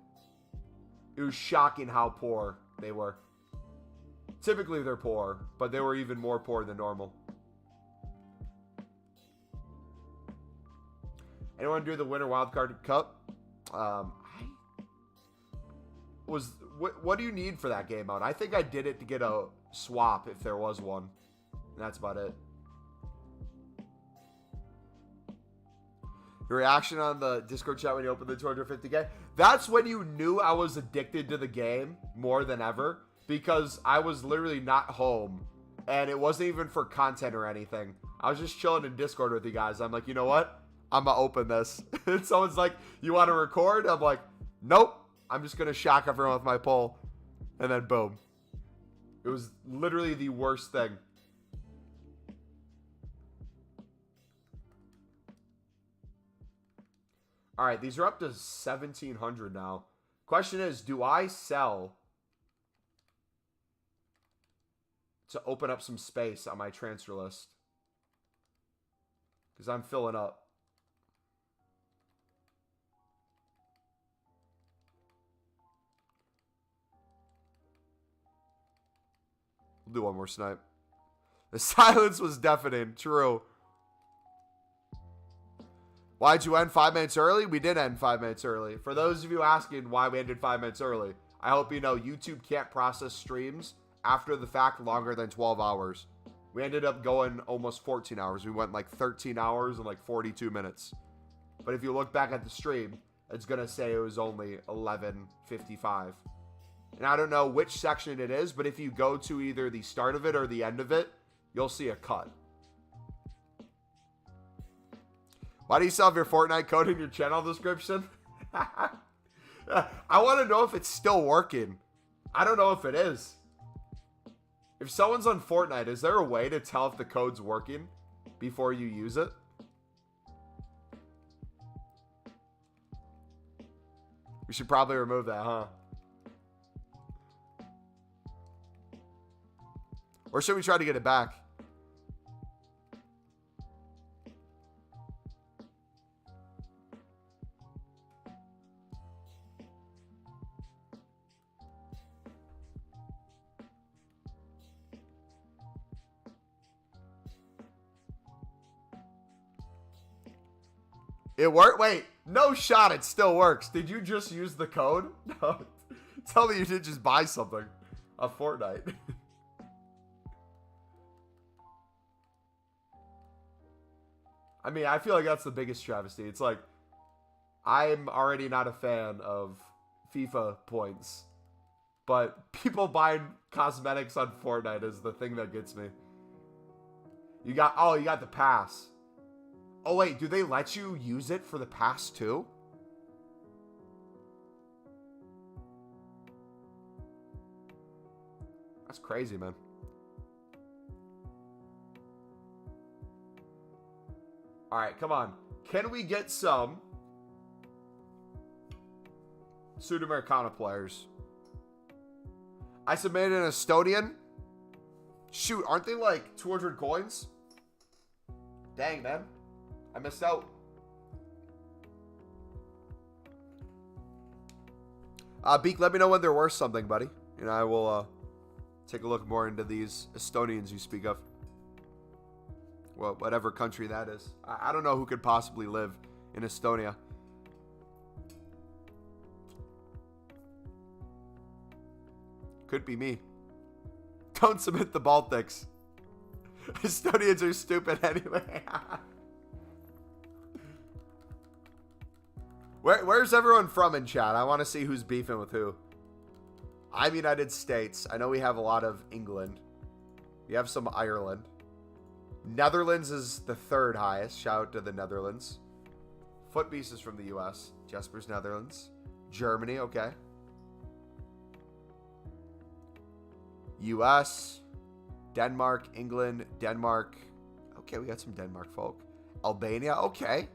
It was shocking how poor they were. Typically they're poor, but they were even more poor than normal. Anyone do the Winter Wildcard Cup? Was what do you need for that game mode? I think I did it to get a swap if there was one. And that's about it. Your reaction on the Discord chat when you opened the 250K? That's when you knew I was addicted to the game more than ever. Because I was literally not home. And it wasn't even for content or anything. I was just chilling in Discord with you guys. I'm like, you know what? I'm going to open this. And someone's like, you want to record? I'm like, nope. I'm just going to shock everyone with my poll. And then boom. It was literally the worst thing. All right, these are up to 1,700 now. Question is, do I sell to open up some space on my transfer list? Because I'm filling up. We'll do one more snipe. The silence was deafening. True. Why'd you end 5 minutes early? We did end 5 minutes early. For those of you asking why we ended 5 minutes early, I hope you know YouTube can't process streams after the fact longer than 12 hours. We ended up going almost 14 hours. We went like 13 hours and like 42 minutes. But if you look back at the stream, it's going to say it was only 11:55. And I don't know which section it is, but if you go to either the start of it or the end of it, you'll see a cut. Why do you still have your Fortnite code in your channel description? I want to know if it's still working. I don't know if it is. If someone's on Fortnite, is there a way to tell if the code's working before you use it? We should probably remove that, huh? Or should we try to get it back? It worked? Wait, no shot, it still works. Did you just use the code? No. Tell me you didn't just buy something on Fortnite. I mean, I feel like that's the biggest travesty. It's like, I'm already not a fan of FIFA points, but people buying cosmetics on Fortnite is the thing that gets me. You got the pass. Oh, wait, do they let you use it for the pass, too? That's crazy, man. All right, come on. Can we get some Sudamericana players? I submitted an Estonian. Shoot, aren't they like 200 coins? Dang, man. I missed out. Beak, let me know when they're worth something, buddy. And I will take a look more into these Estonians you speak of. Well, whatever country that is. I don't know who could possibly live in Estonia. Could be me. Don't submit the Baltics. Estonians are stupid anyway. Where's everyone from in chat? I want to see who's beefing with who. I'm United States. I know we have a lot of England. We have some Ireland. Netherlands is the third highest. Shout out to the Netherlands. Footbeast is from the U.S. Jesper's Netherlands. Germany, okay. U.S. Denmark, England, Denmark. Okay, we got some Denmark folk. Albania, okay.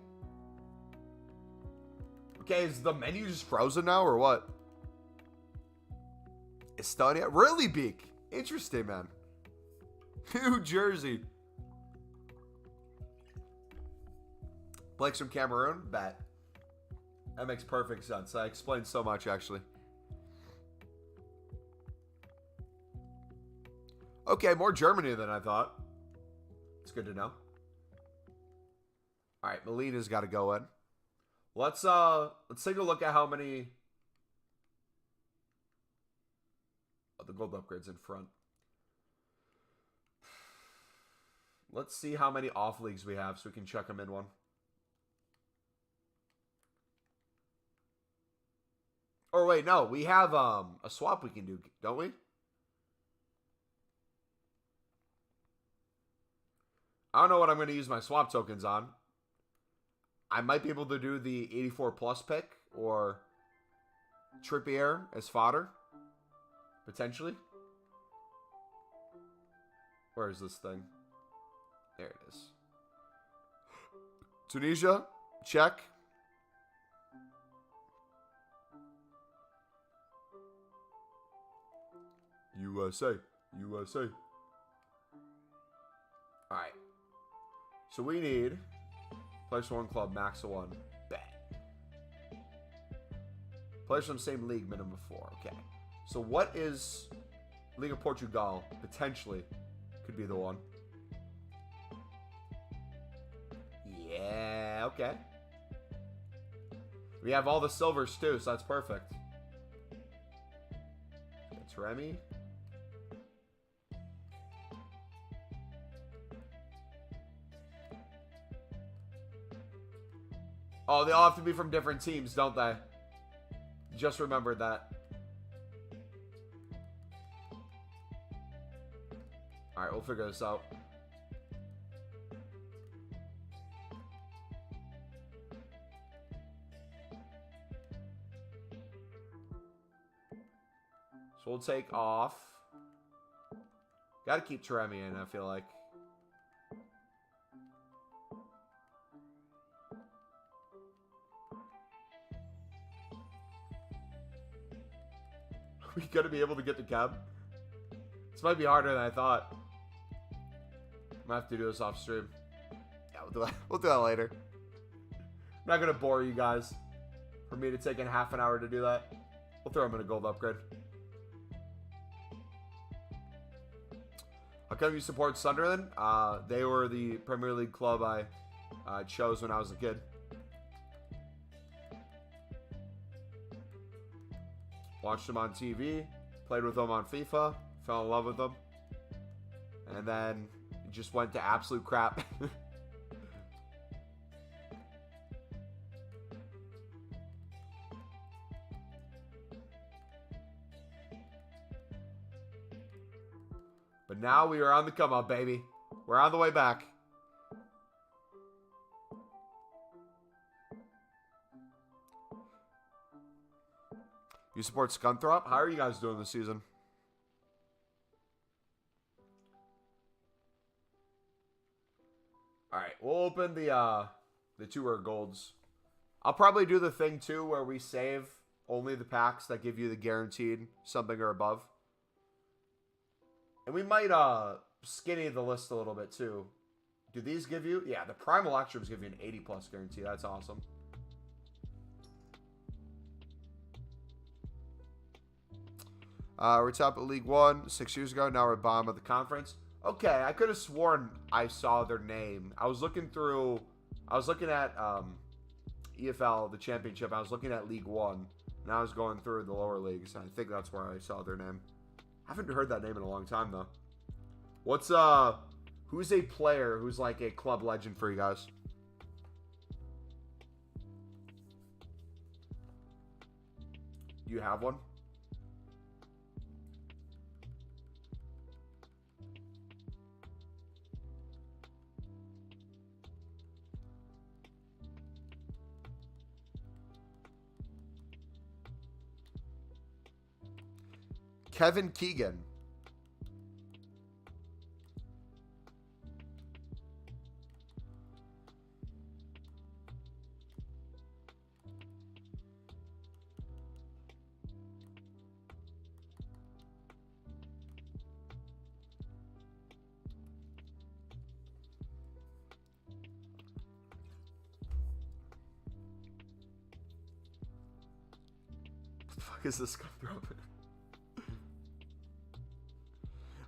Okay, is the menu just frozen now or what? Estonia? Really, Beak? Interesting, man. New Jersey. Blake's from Cameroon? Bet. That makes perfect sense. I explained so much, actually. Okay, more Germany than I thought. It's good to know. All right, Melina's got to go in. Let's take a look at how many Oh, the gold upgrade's in front. Let's see how many off leagues we have so we can check them in one. Or wait, no, we have a swap we can do, don't we? I don't know what I'm going to use my swap tokens on. I might be able to do the 84 plus pick or Trippier as fodder, potentially. Where is this thing? There it is. Tunisia, check. USA, USA. All right. So we need players from one club, max of 1. Bet. Players from the same league, minimum of 4. Okay. So what is League of Portugal? Potentially could be the one. Yeah, okay. We have all the silvers too, so that's perfect. It's Remy. Oh, they all have to be from different teams, don't they? Just remembered that. Alright, we'll figure this out. So we'll take off. Gotta keep Taremi in, I feel like. We gotta be able to get the cab. This might be harder than I thought. I might have to do this off stream. Yeah, we'll do that later. I'm not gonna bore you guys. For me to take in half an hour to do that. We'll throw him in a gold upgrade. How come you support Sunderland? They were the Premier League club I chose when I was a kid. Watched them on TV, played with them on FIFA, fell in love with them, and then it just went to absolute crap. But now we are on the come up, baby. We're on the way back. You support Scunthorpe? How are you guys doing this season? Alright, we'll open the 2 rare golds. I'll probably do the thing too where we save only the packs that give you the guaranteed something or above. And we might skinny the list a little bit too. Do these give you? Yeah, the Primal Extras give you an 80 plus guarantee. That's awesome. We're top of League One 6 years ago. Now we're bottom of the conference. Okay, I could have sworn I saw their name. I was looking through. I was looking at EFL, the championship. I was looking at League One, and I was going through the lower leagues. I think that's where I saw their name. I haven't heard that name in a long time though. What's who's a player who's like a club legend for you guys? You have one? Kevin Keegan. What the fuck is this coming from?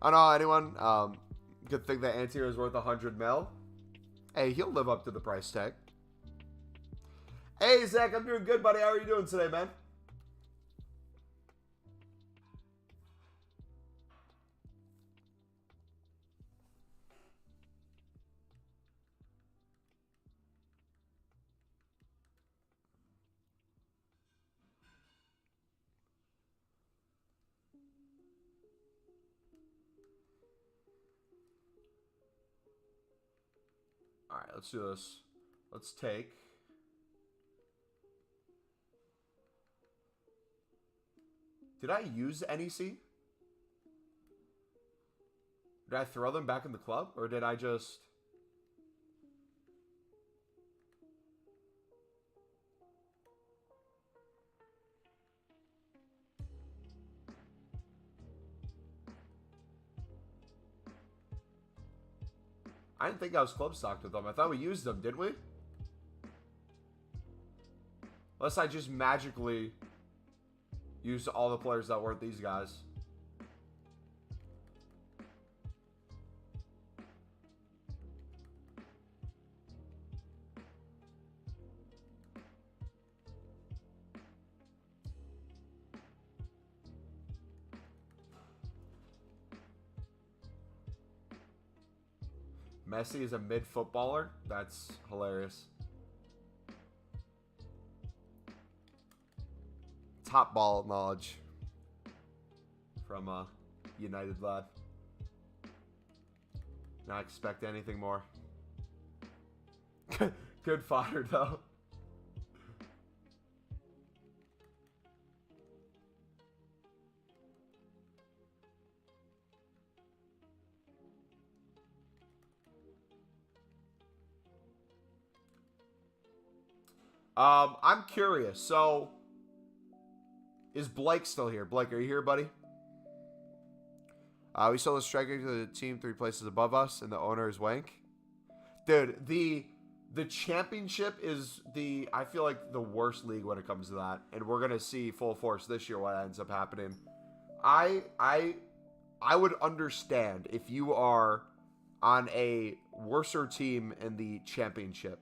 I don't know anyone could think that Antier is worth 100 mil. Hey, he'll live up to the price tag. Hey, Zach, I'm doing good, buddy. How are you doing today, man? let's do this. Let's take... Did I use NEC? Did I throw them back in the club? Or did I just... I didn't think I was club stocked with them. I thought we used them, didn't we? Unless I just magically used all the players that weren't these guys. Messi is a mid-footballer? That's hilarious. Top ball knowledge from United lad. Not expect anything more. Good fodder, though. I'm curious. So, is Blake still here? Blake, are you here, buddy? We sold a striker to the team 3 places above us, and the owner is Wank. Dude, the championship is I feel like the worst league when it comes to that, and we're gonna see full force this year what ends up happening. I would understand if you are on a worser team in the championship,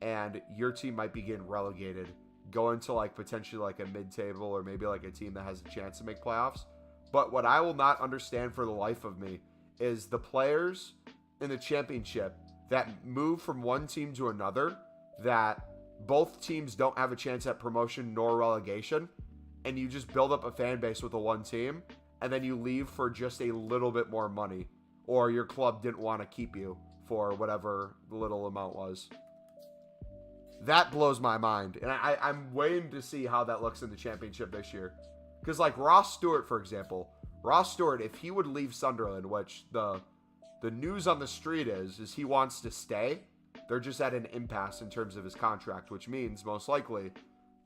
and your team might be getting relegated, going to like potentially like a mid-table or maybe like a team that has a chance to make playoffs. But what I will not understand for the life of me is the players in the championship that move from one team to another, that both teams don't have a chance at promotion nor relegation, and you just build up a fan base with the one team, and then you leave for just a little bit more money, or your club didn't want to keep you for whatever the little amount was. That blows my mind, and I'm waiting to see how that looks in the championship this year. Because, like, Ross Stewart, for example. Ross Stewart, if he would leave Sunderland, which the news on the street is he wants to stay. They're just at an impasse in terms of his contract, which means, most likely,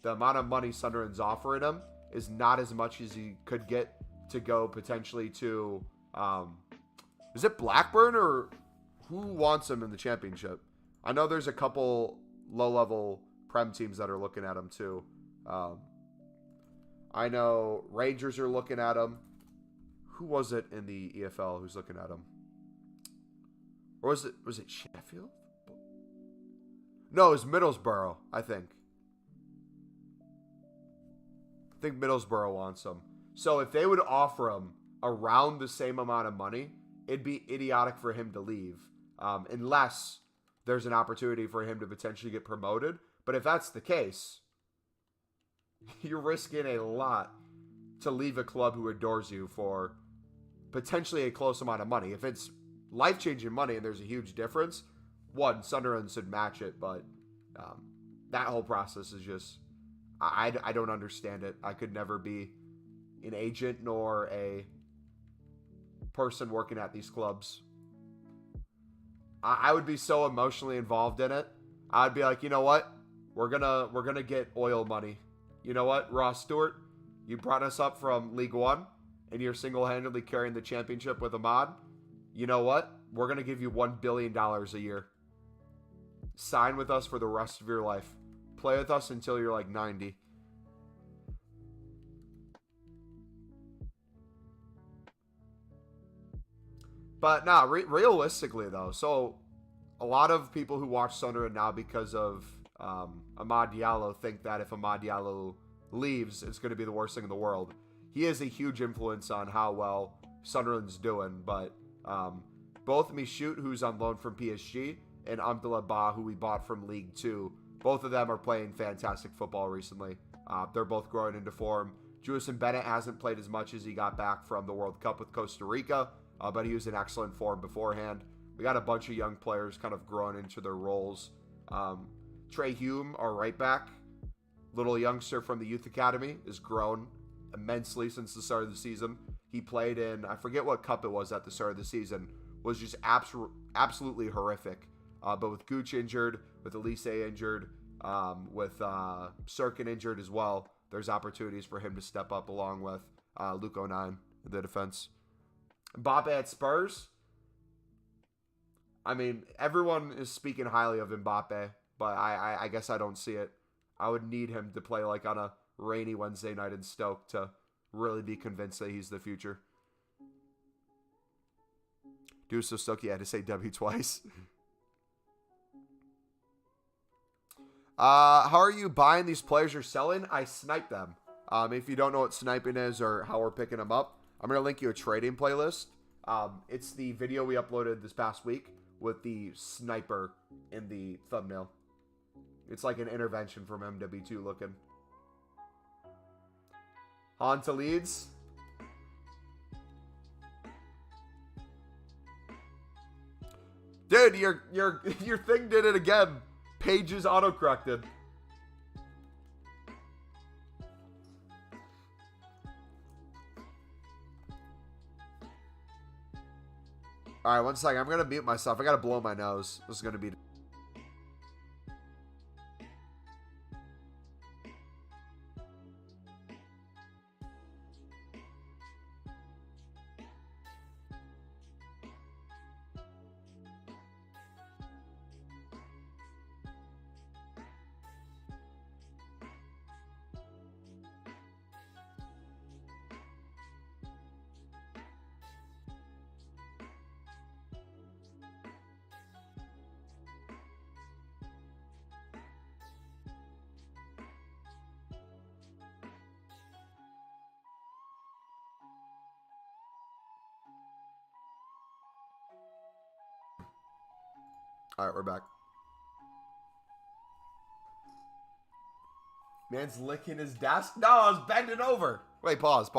the amount of money Sunderland's offering him is not as much as he could get to go potentially to... is it Blackburn, or who wants him in the championship? I know there's a couple low-level Prem teams that are looking at him too. I know Rangers are looking at him. Who was it in the EFL who's looking at him? Or was it Sheffield? No, it was Middlesbrough, I think. I think Middlesbrough wants him. So if they would offer him around the same amount of money, it'd be idiotic for him to leave. Unless there's an opportunity for him to potentially get promoted. But if that's the case, you're risking a lot to leave a club who adores you for potentially a close amount of money. If it's life-changing money and there's a huge difference, Sunderland should match it. But that whole process is just... I don't understand it. I could never be an agent nor a person working at these clubs. I would be so emotionally involved in it. I'd be like, you know what? We're gonna get oil money. You know what, Ross Stewart? You brought us up from League One, and you're single-handedly carrying the championship with Ahmad. You know what? We're gonna give you $1 billion a year. Sign with us for the rest of your life. Play with us until you're like 90. But nah, realistically though, so a lot of people who watch Sunderland now because of Amad Diallo think that if Amad Diallo leaves, it's going to be the worst thing in the world. He has a huge influence on how well Sunderland's doing, but both Michoud, who's on loan from PSG, and Abdullah Ba, who we bought from League 2, both of them are playing fantastic football recently. They're both growing into form. Jewison Bennett hasn't played as much as he got back from the World Cup with Costa Rica, but he was in excellent form beforehand. We got a bunch of young players kind of growing into their roles. Trey Hume, our right back, little youngster from the youth academy, has grown immensely since the start of the season. He played in, I forget what cup it was at the start of the season, was just absolutely horrific. But with Gooch injured, with Elise injured, with Sirkin injured as well, there's opportunities for him to step up along with Luke 09 in the defense. Mbappe at Spurs. I mean, everyone is speaking highly of Mbappe, but I guess I don't see it. I would need him to play like on a rainy Wednesday night in Stoke to really be convinced that he's the future. Dude, so Stoke, you had to say W twice. How are you buying these players you're selling? I snipe them. If you don't know what sniping is or how we're picking them up, I'm going to link you a trading playlist. It's the video we uploaded this past week with the sniper in the thumbnail. It's like an intervention from MW2 looking. On to Leeds. Dude, your thing did it again. Pages autocorrected. Alright, one second. I'm going to mute myself. I got to blow my nose. This is going to be... Alright, we're back. Man's licking his desk. No, I was bending over. Wait, pause.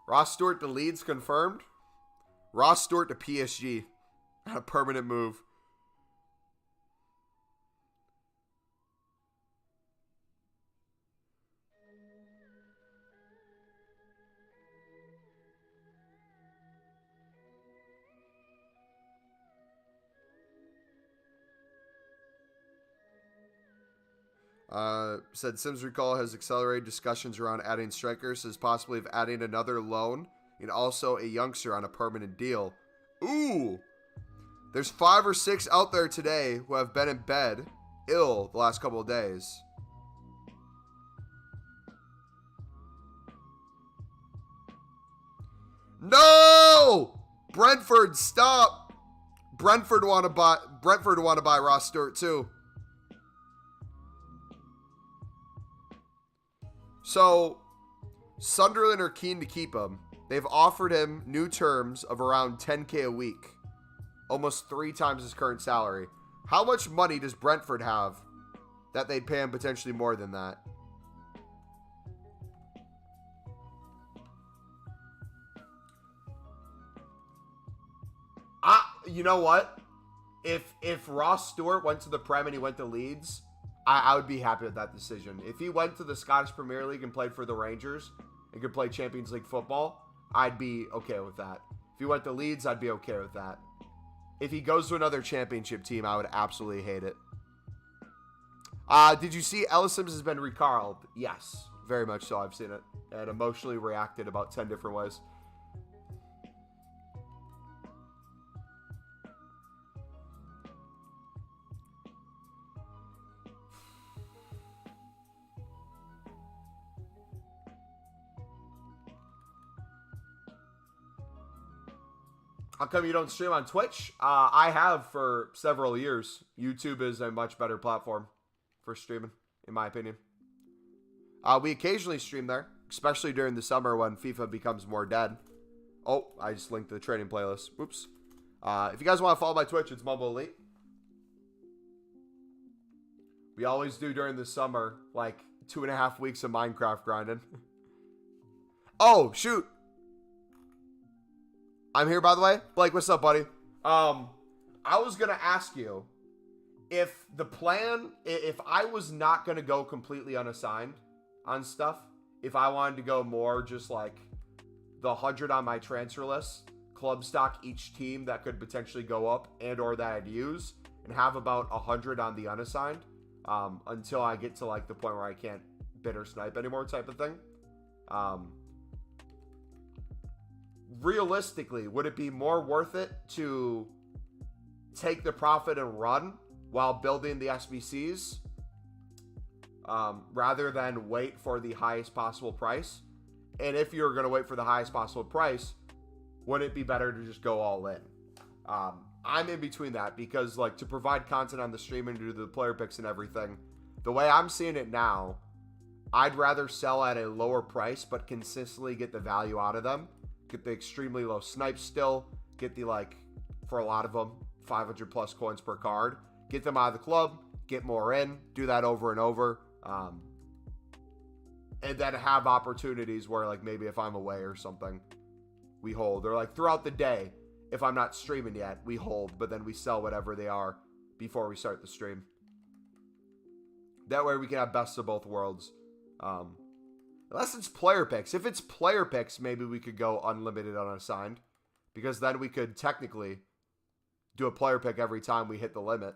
Ross Stewart to Leeds confirmed. Ross Stewart to PSG. A permanent move. Said Sims Recall has accelerated discussions around adding strikers, as possibly of adding another loan and also a youngster on a permanent deal. Ooh! There's 5 or 6 out there today who have been in bed ill the last couple of days. No! Brentford, stop! Brentford want to buy Ross Stewart too. So, Sunderland are keen to keep him. They've offered him new terms of around 10K a week. Almost 3 times his current salary. How much money does Brentford have that they'd pay him potentially more than that? You know what? If Ross Stewart went to the Prem and he went to Leeds, I would be happy with that decision. If he went to the Scottish Premier League and played for the Rangers and could play Champions League football, I'd be okay with that. If he went to Leeds, I'd be okay with that. If he goes to another championship team, I would absolutely hate it. Did you see Ellis Sims has been recalled? Yes, very much so. I've seen it and emotionally reacted about 10 different ways. How come you don't stream on Twitch? I have for several years. YouTube is a much better platform for streaming, in my opinion. We occasionally stream there, especially during the summer when FIFA becomes more dead. Oh, I just linked the trading playlist. Oops. If you guys want to follow my Twitch, it's Mumbo Elite. We always do during the summer, like 2.5 weeks of Minecraft grinding. Oh, shoot. I'm here, by the way. Blake, what's up, buddy? I was going to ask you if the plan, if I was not going to go completely unassigned on stuff, if I wanted to go more just like the 100 on my transfer list, club stock each team that could potentially go up and or that I'd use, and have about 100 on the unassigned until I get to like the point where I can't bid or snipe anymore type of thing. Realistically, would it be more worth it to take the profit and run while building the SBCs rather than wait for the highest possible price? And if you're going to wait for the highest possible price, wouldn't it be better to just go all in? I'm in between that because, like, to provide content on the stream and do the player picks and everything, the way I'm seeing it now, I'd rather sell at a lower price but consistently get the value out of them. Get the extremely low snipes still. Get the, like, for a lot of them, 500 plus coins per card. Get them out of the club. Get more in. Do that over and over. And then have opportunities where, like, maybe if I'm away or something, we hold. Or, like, throughout the day, if I'm not streaming yet, we hold. But then we sell whatever they are before we start the stream. That way we can have best of both worlds. Unless it's player picks. If it's player picks, maybe we could go unlimited unassigned. Because then we could technically do a player pick every time we hit the limit.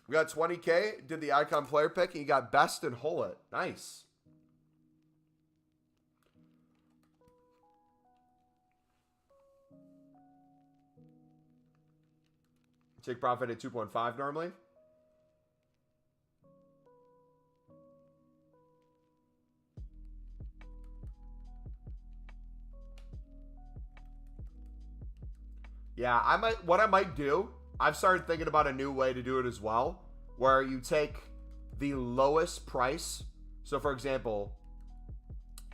We got 20K, did the icon player pick, and you got best and hole it. Nice. Take profit at 2.5 normally. Yeah, what I might do, I've started thinking about a new way to do it as well, where you take the lowest price. So for example,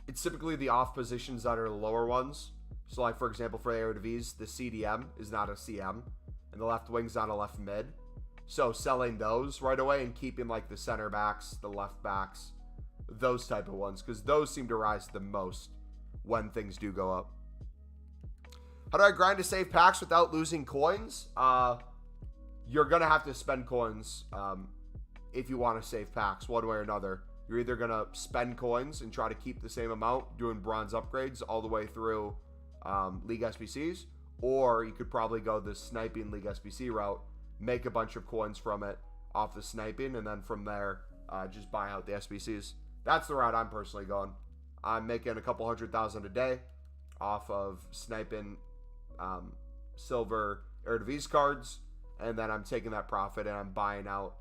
it's typically the off positions that are the lower ones. So like for example, for Eredivisie, the CDM is not a CM, and the left wing's not a left mid. So selling those right away and keeping like the center backs, the left backs, those type of ones, because those seem to rise the most when things do go up. How do I grind to save packs without losing coins? You're going to have to spend coins if you want to save packs one way or another. You're either going to spend coins and try to keep the same amount doing bronze upgrades all the way through League SBCs, or you could probably go the sniping League SBC route, make a bunch of coins from it off the sniping, and then from there, just buy out the SBCs. That's the route I'm personally going. I'm making a couple 100,000 a day off of sniping silver Eredivisie cards, and then I'm taking that profit and I'm buying out.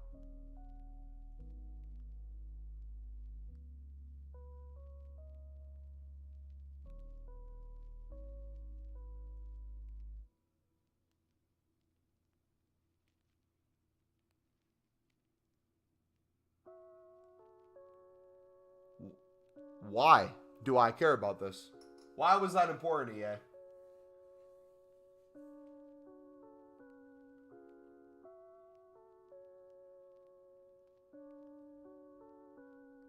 Why do I care about this? Why was that important, EA?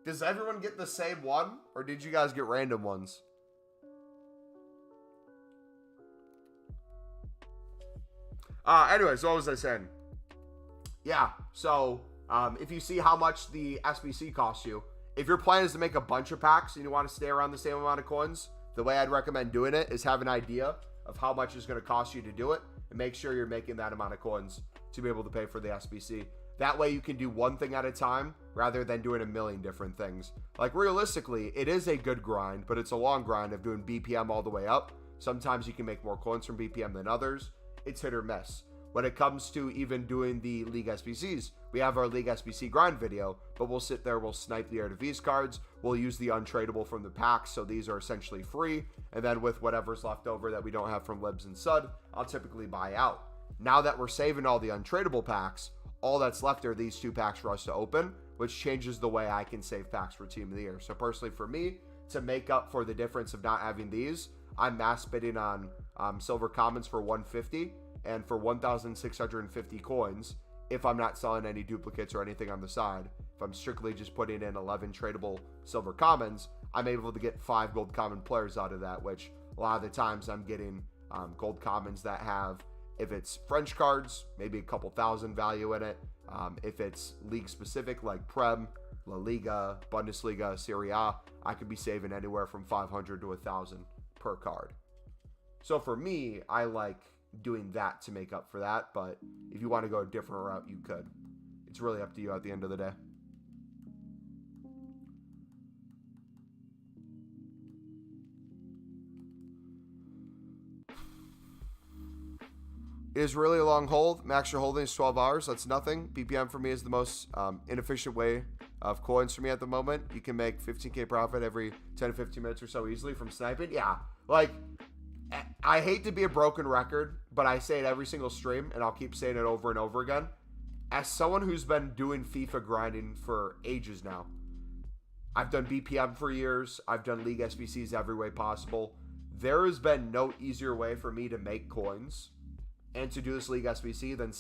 Does everyone get the same one? Or did you guys get random ones? Anyways, what was I saying? Yeah, so if you see how much the SBC costs you, if your plan is to make a bunch of packs and you want to stay around the same amount of coins, the way I'd recommend doing it is have an idea of how much it's going to cost you to do it and make sure you're making that amount of coins to be able to pay for the SBC. That way you can do one thing at a time rather than doing a million different things. Like realistically, it is a good grind, but it's a long grind of doing BPM all the way up. Sometimes you can make more coins from BPM than others. It's hit or miss. When it comes to even doing the League SBCs, we have our League SBC grind video, but we'll sit there, we'll snipe the Eredivisie cards, we'll use the untradeable from the packs, so these are essentially free, and then with whatever's left over that we don't have from Libs and Sud, I'll typically buy out. Now that we're saving all the untradeable packs, all that's left are these two packs for us to open, which changes the way I can save packs for Team of the Year. So personally for me, to make up for the difference of not having these, I'm mass bidding on silver commons for 150 and for 1,650 coins if I'm not selling any duplicates or anything on the side. If if I'm strictly just putting in 11 tradable silver commons, I'm able to get 5 gold common players out of that, which a lot of the times I'm getting gold commons that have, if it's French cards, maybe a couple thousand value in it. If it's league specific like Prem, La Liga, Bundesliga, Serie A, I could be saving anywhere from 500 to 1,000 per card. So for me, I like doing that to make up for that, but if you want to go a different route, you could. It's really up to you at the end of the day. It is really a long hold. Max your holding is 12 hours. That's nothing. BPM for me is the most inefficient way of coins for me at the moment. You can make 15K profit every 10 to 15 minutes or so easily from sniping. Yeah, like, I hate to be a broken record, but I say it every single stream, and I'll keep saying it over and over again. As someone who's been doing FIFA grinding for ages now, I've done BPM for years. I've done League SBCs every way possible. There has been no easier way for me to make coins and to do this League SBC than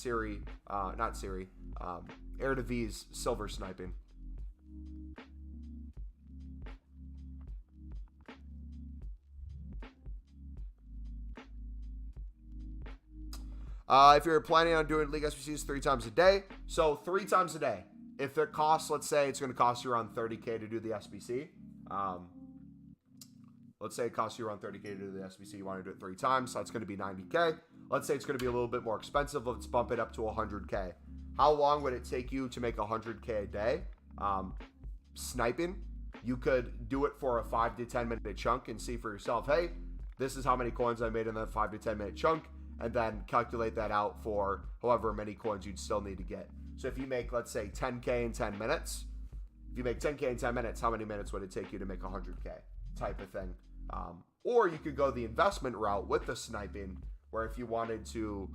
Eredivisie silver sniping. If you're planning on doing League SBCs 3 times a day, so 3 times a day. If it costs, let's say it's going to cost you around 30K to do the SBC. Let's say it costs you around 30K to do the SBC. You want to do it 3 times, so that's going to be 90K. Let's say it's going to be a little bit more expensive. Let's bump it up to 100K. How long would it take you to make 100K a day? Sniping, you could do it for a 5 to 10 minute chunk and see for yourself, hey, this is how many coins I made in that 5 to 10 minute chunk, and then calculate that out for however many coins you'd still need to get. So if you make, let's say, 10K in 10 minutes, if you make 10K in 10 minutes, how many minutes would it take you to make 100K type of thing? Or you could go the investment route with the sniping, where if you wanted to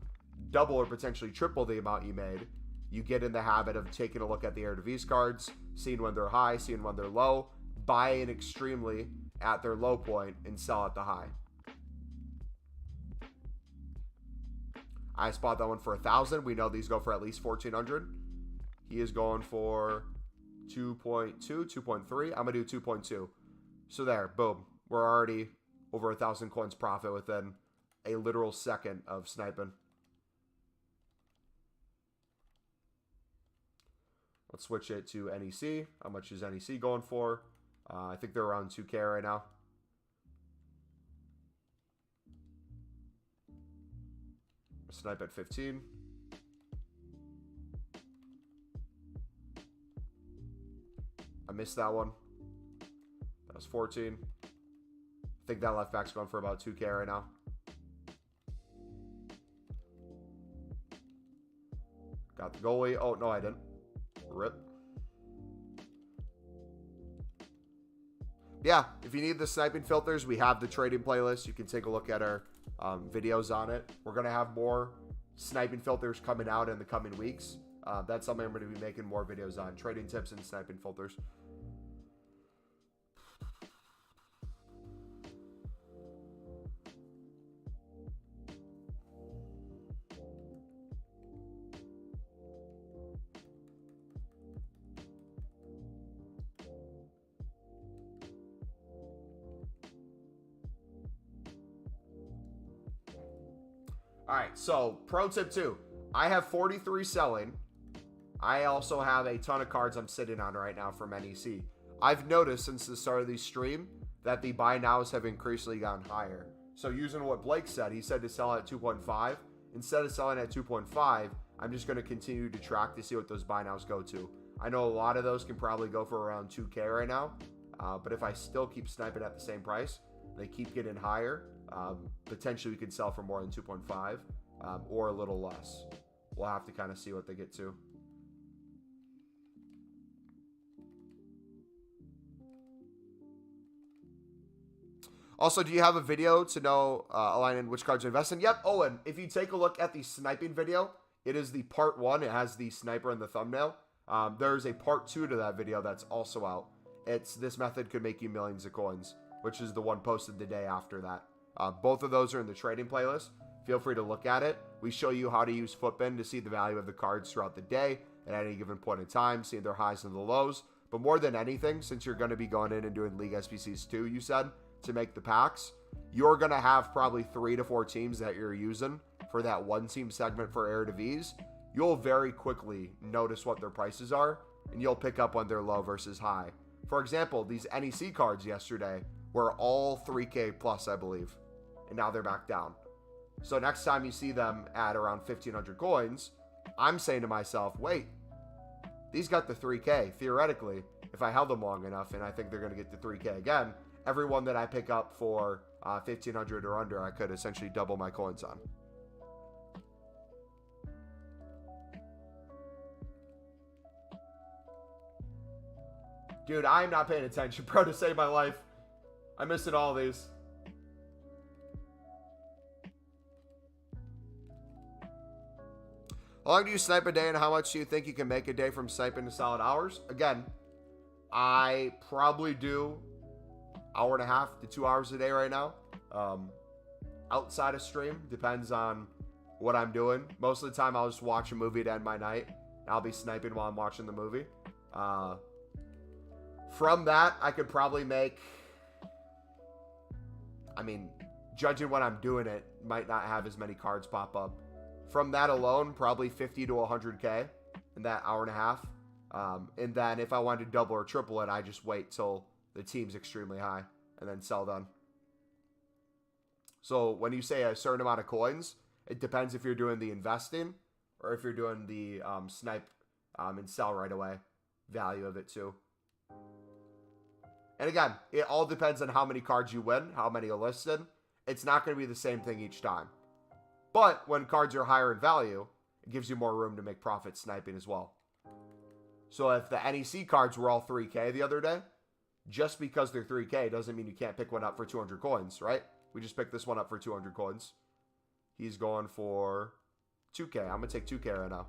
double or potentially triple the amount you made, you get in the habit of taking a look at the Eredivisie cards, seeing when they're high, seeing when they're low, buying extremely at their low point and sell at the high. I spot that one for 1,000. We know these go for at least 1,400. He is going for 2.2, 2.3. I'm going to do 2.2. So there, boom. We're already over 1,000 coins profit within a literal second of sniping. Let's switch it to NEC. How much is NEC going for? I think they're around 2K right now. Snipe at 15. I missed that one. That was 14. I think that left back's going for about 2K right now. Got the goalie. Oh, no, I didn't. Rip. Yeah, if you need the sniping filters, we have the trading playlist. You can take a look at our videos on it. We're going to have more sniping filters coming out in the coming weeks. That's something I'm going to be making more videos on. Trading tips and sniping filters. All right, so pro tip 2. I have 43 selling. I also have a ton of cards I'm sitting on right now from NEC. I've noticed since the start of the stream that the buy nows have increasingly gone higher. So using what Blake said, he said to sell at 2.5. Instead of selling at 2.5, I'm just going to continue to track to see what those buy nows go to. I know a lot of those can probably go for around 2K right now. But if I still keep sniping at the same price, they keep getting higher. Potentially we could sell for more than 2.5 or a little less. We'll have to kind of see what they get to. Also, do you have a video to know aligning which cards to invest in? Yep. Oh, and if you take a look at the sniping video, it is the part 1. It has the sniper in the thumbnail. There's a part 2 to that video that's also out. It's this method could make you millions of coins, which is the one posted the day after that. Both of those are in the trading playlist. Feel free to look at it. We show you how to use Footbin to see the value of the cards throughout the day, at any given point in time, seeing their highs and the lows. But more than anything, since you're going to be going in and doing League SBCs too, you said, to make the packs, you're going to have probably 3 to 4 teams that you're using for that one team segment for Eredivisie. You'll very quickly notice what their prices are, and you'll pick up when they're low versus high. For example, these NEC cards yesterday were all 3K plus, I believe, and now they're back down. So next time you see them at around 1,500 coins, I'm saying to myself, wait, these got the 3K. Theoretically, if I held them long enough, and I think they're going to get the 3K again, everyone that I pick up for 1,500 or under, I could essentially double my coins on. Dude, I'm not paying attention, bro, to save my life. I'm missing all these. How long do you snipe a day, and how much do you think you can make a day from sniping to solid hours? Again, I probably do 1.5 to 2 hours a day right now. Outside of stream, depends on what I'm doing. Most of the time, I'll just watch a movie to end my night. I'll be sniping while I'm watching the movie. From that, I could probably make, I mean, judging when I'm doing it, might not have as many cards pop up. From that alone, probably 50 to 100K in that 1.5 hours. And then if I wanted to double or triple it, I just wait till the team's extremely high and then sell them. So when you say a certain amount of coins, it depends if you're doing the investing or if you're doing the snipe and sell right away value of it too. And again, it all depends on how many cards you win, how many are listed. It's not going to be the same thing each time. But when cards are higher in value, it gives you more room to make profit sniping as well. So if the NEC cards were all 3K the other day, just because they're 3K doesn't mean you can't pick one up for 200 coins, right? We just picked this one up for 200 coins. He's going for 2K. I'm going to take 2K right now.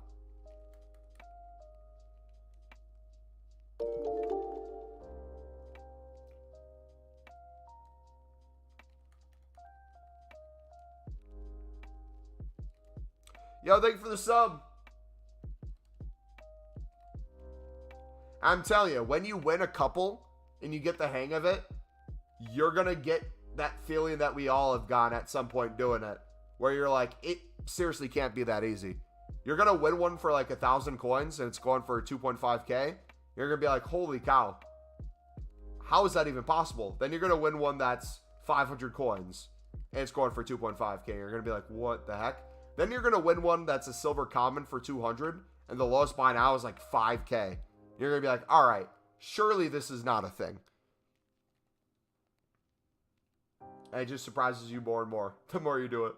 Yo, thank you for the sub. I'm telling you, when you win a couple and you get the hang of it, you're going to get that feeling that we all have gone at some point doing it, where you're like, it seriously can't be that easy. You're going to win one for like 1,000 coins and it's going for 2.5K. You're going to be like, holy cow. How is that even possible? Then you're going to win one that's 500 coins and it's going for 2.5K. You're going to be like, what the heck? Then you're going to win one that's a silver common for 200 and the lowest buy now is like 5K. You're going to be like, all right, surely this is not a thing. And it just surprises you more and more the more you do it.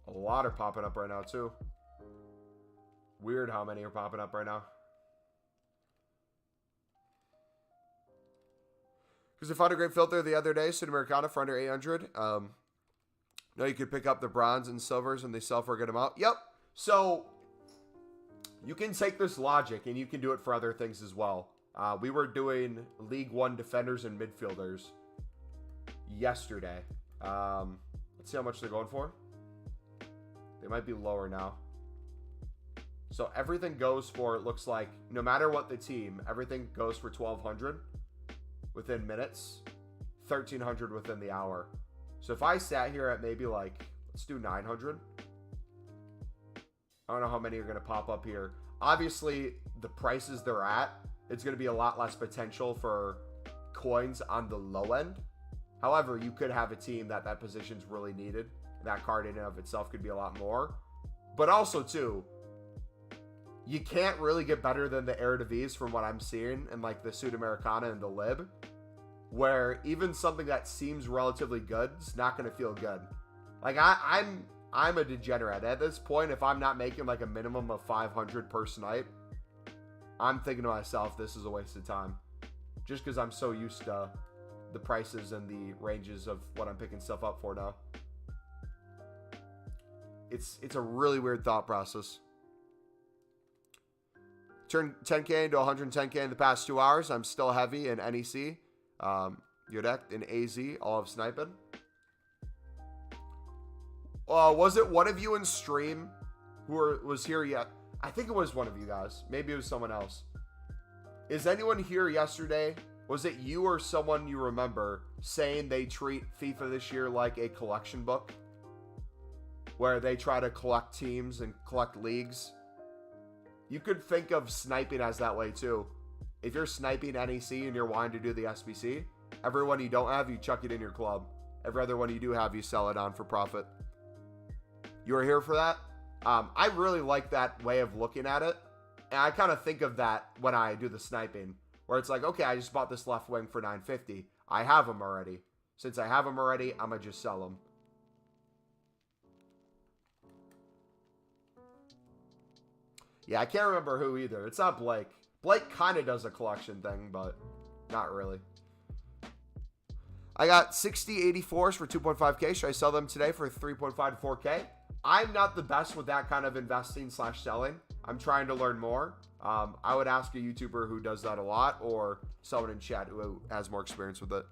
A lot are popping up right now, too. Weird how many are popping up right now. Because I found a great filter the other day, Sudamericana, for under 800. No, you could pick up the bronze and silvers and they sell for a good amount. Yep. So, you can take this logic and you can do it for other things as well. We were doing League One defenders and midfielders yesterday. Let's see how much they're going for. They might be lower now. So everything goes for, it looks like, no matter what the team, everything goes for 1,200 within minutes, 1,300 within the hour. So if I sat here at maybe like, let's do 900. I don't know how many are going to pop up here. Obviously, the prices they're at, it's going to be a lot less potential for coins on the low end. However, you could have a team that position's really needed. That card in and of itself could be a lot more. But also, too, you can't really get better than the Eredivisie from what I'm seeing in like the Sudamericana and the Lib, where even something that seems relatively good is not going to feel good. Like, I'm a degenerate. At this point, if I'm not making like a minimum of 500 per snipe, I'm thinking to myself, this is a waste of time. Just because I'm so used to the prices and the ranges of what I'm picking stuff up for now. It's a really weird thought process. Turned 10K into 110K in the past 2 hours. I'm still heavy in NEC. Yodek in AZ, all of sniping. Was it one of you in stream who was here yet? I think it was one of you guys. Maybe it was someone else. Is anyone here yesterday? Was it you or someone you remember saying they treat FIFA this year like a collection book? Where they try to collect teams and collect leagues? You could think of sniping as that way too. If you're sniping NEC and you're wanting to do the SBC, every one you don't have, you chuck it in your club. Every other one you do have, you sell it on for profit. You were here for that? I really like that way of looking at it. And I kind of think of that when I do the sniping. Where it's like, okay, I just bought this left wing for $950. I have them already. Since I have them already, I'm going to just sell them. Yeah, I can't remember who either. It's not Blake. Blake kind of does a collection thing, but not really. I got 60 84s for 2.5K. Should I sell them today for 3.5 to 4K? I'm not the best with that kind of investing / selling. I'm trying to learn more. I would ask a YouTuber who does that a lot or someone in chat who has more experience with it.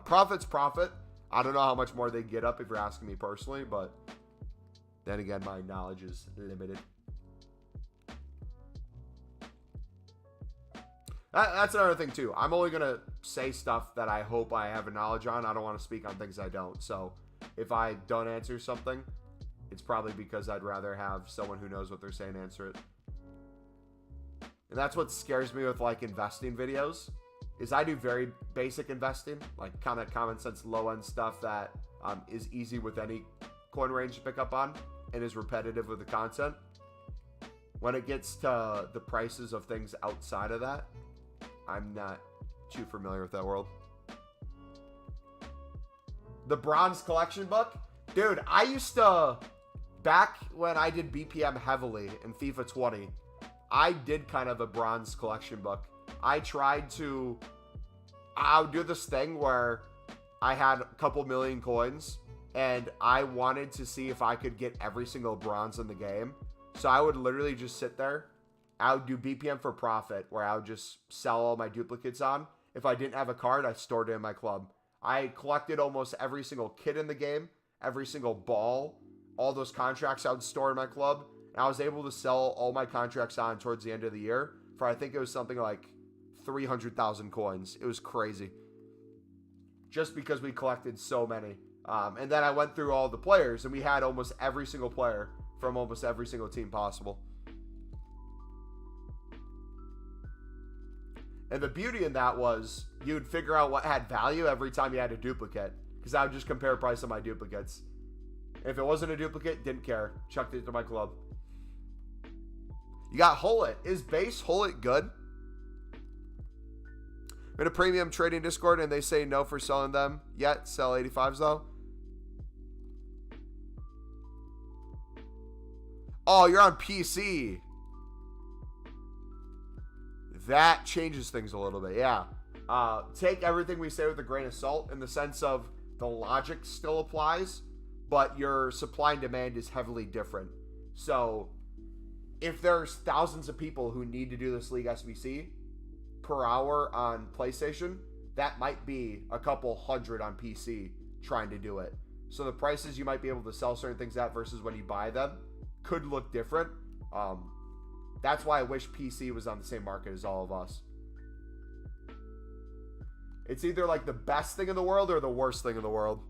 Profit's profit. I don't know how much more they get up if you're asking me personally, but then again, my knowledge is limited. That's another thing too. I'm only going to say stuff that I hope I have a knowledge on. I don't want to speak on things I don't. So if I don't answer something, it's probably because I'd rather have someone who knows what they're saying answer it. And that's what scares me with like investing videos, is I do very basic investing, like kind of common sense low end stuff that is easy with any coin range to pick up on and is repetitive with the content. When it gets to the prices of things outside of that, I'm not too familiar with that world. The bronze collection book? Dude, I used to, back when I did BPM heavily in FIFA 20, I did kind of a bronze collection book. I tried to, I would do this thing where I had a couple million coins and I wanted to see if I could get every single bronze in the game. So I would literally just sit there. I would do BPM for profit, where I would just sell all my duplicates on. If I didn't have a card, I stored it in my club. I collected almost every single kit in the game, every single ball, all those contracts I would store in my club. And I was able to sell all my contracts on towards the end of the year for, I think it was something like 300,000 coins. It was crazy. Just because we collected so many. And then I went through all the players, and we had almost every single player from almost every single team possible. And the beauty in that was you'd figure out what had value every time you had a duplicate, because I would just compare price of my duplicates. If it wasn't a duplicate, didn't care. Chucked it to my club. You got Hullet. Is base Hullet good? I'm in a premium trading Discord and they say no for selling them yet. Sell 85s though. Oh, you're on PC. That changes things a little bit, yeah. Take everything we say with a grain of salt in the sense of the logic still applies, but your supply and demand is heavily different. So if there's thousands of people who need to do this League SBC per hour on PlayStation, that might be a couple hundred on PC trying to do it. So the prices you might be able to sell certain things at versus when you buy them could look different. That's why I wish PC was on the same market as all of us. It's either like the best thing in the world or the worst thing in the world.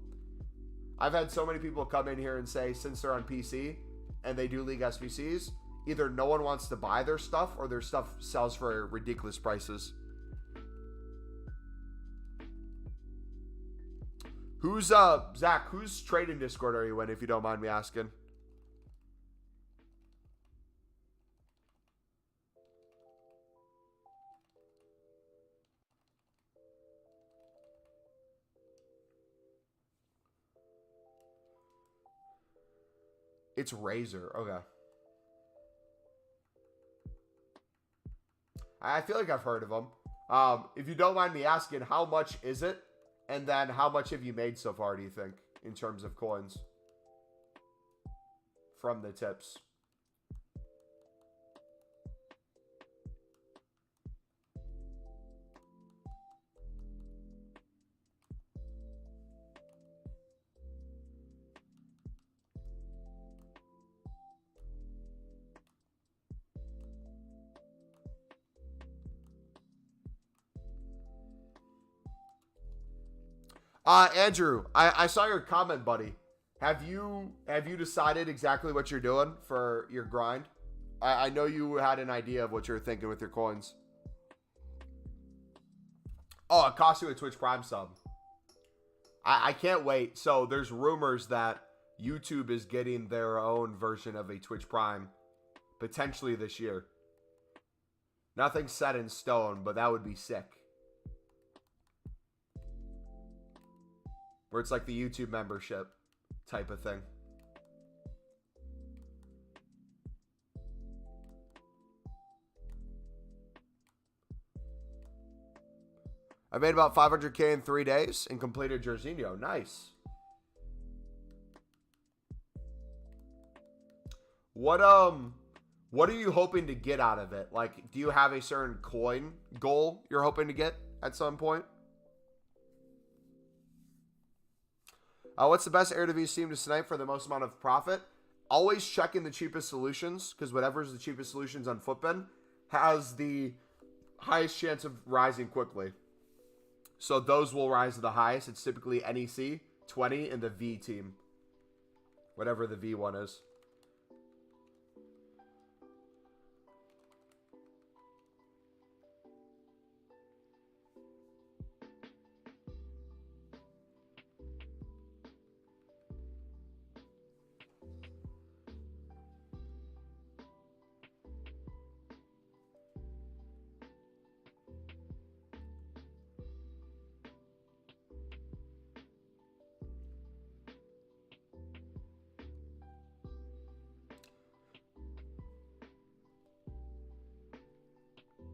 I've had so many people come in here and say, since they're on PC and they do League SBCs, either no one wants to buy their stuff or their stuff sells for ridiculous prices. Who's, Zach, whose trading Discord are you in, if you don't mind me asking? It's Razor. Okay. I feel like I've heard of them. If you don't mind me asking, how much is it? And then how much have you made so far, do you think, in terms of coins from the tips? Andrew, I saw your comment, buddy. Have you decided exactly what you're doing for your grind? I know you had an idea of what you were thinking with your coins. Oh, it cost you a Twitch Prime sub. I can't wait. So there's rumors that YouTube is getting their own version of a Twitch Prime potentially this year. Nothing's set in stone, but that would be sick. Where it's like the YouTube membership type of thing. I made about 500K in 3 days and completed Jorginho. Nice. What are you hoping to get out of it? Like, do you have a certain coin goal you're hoping to get at some point? What's the best Eredivisie team to snipe for the most amount of profit? Always checking the cheapest solutions, because whatever's the cheapest solutions on Footbin has the highest chance of rising quickly. So those will rise to the highest. It's typically NEC, 20, and the V team. Whatever the V one is.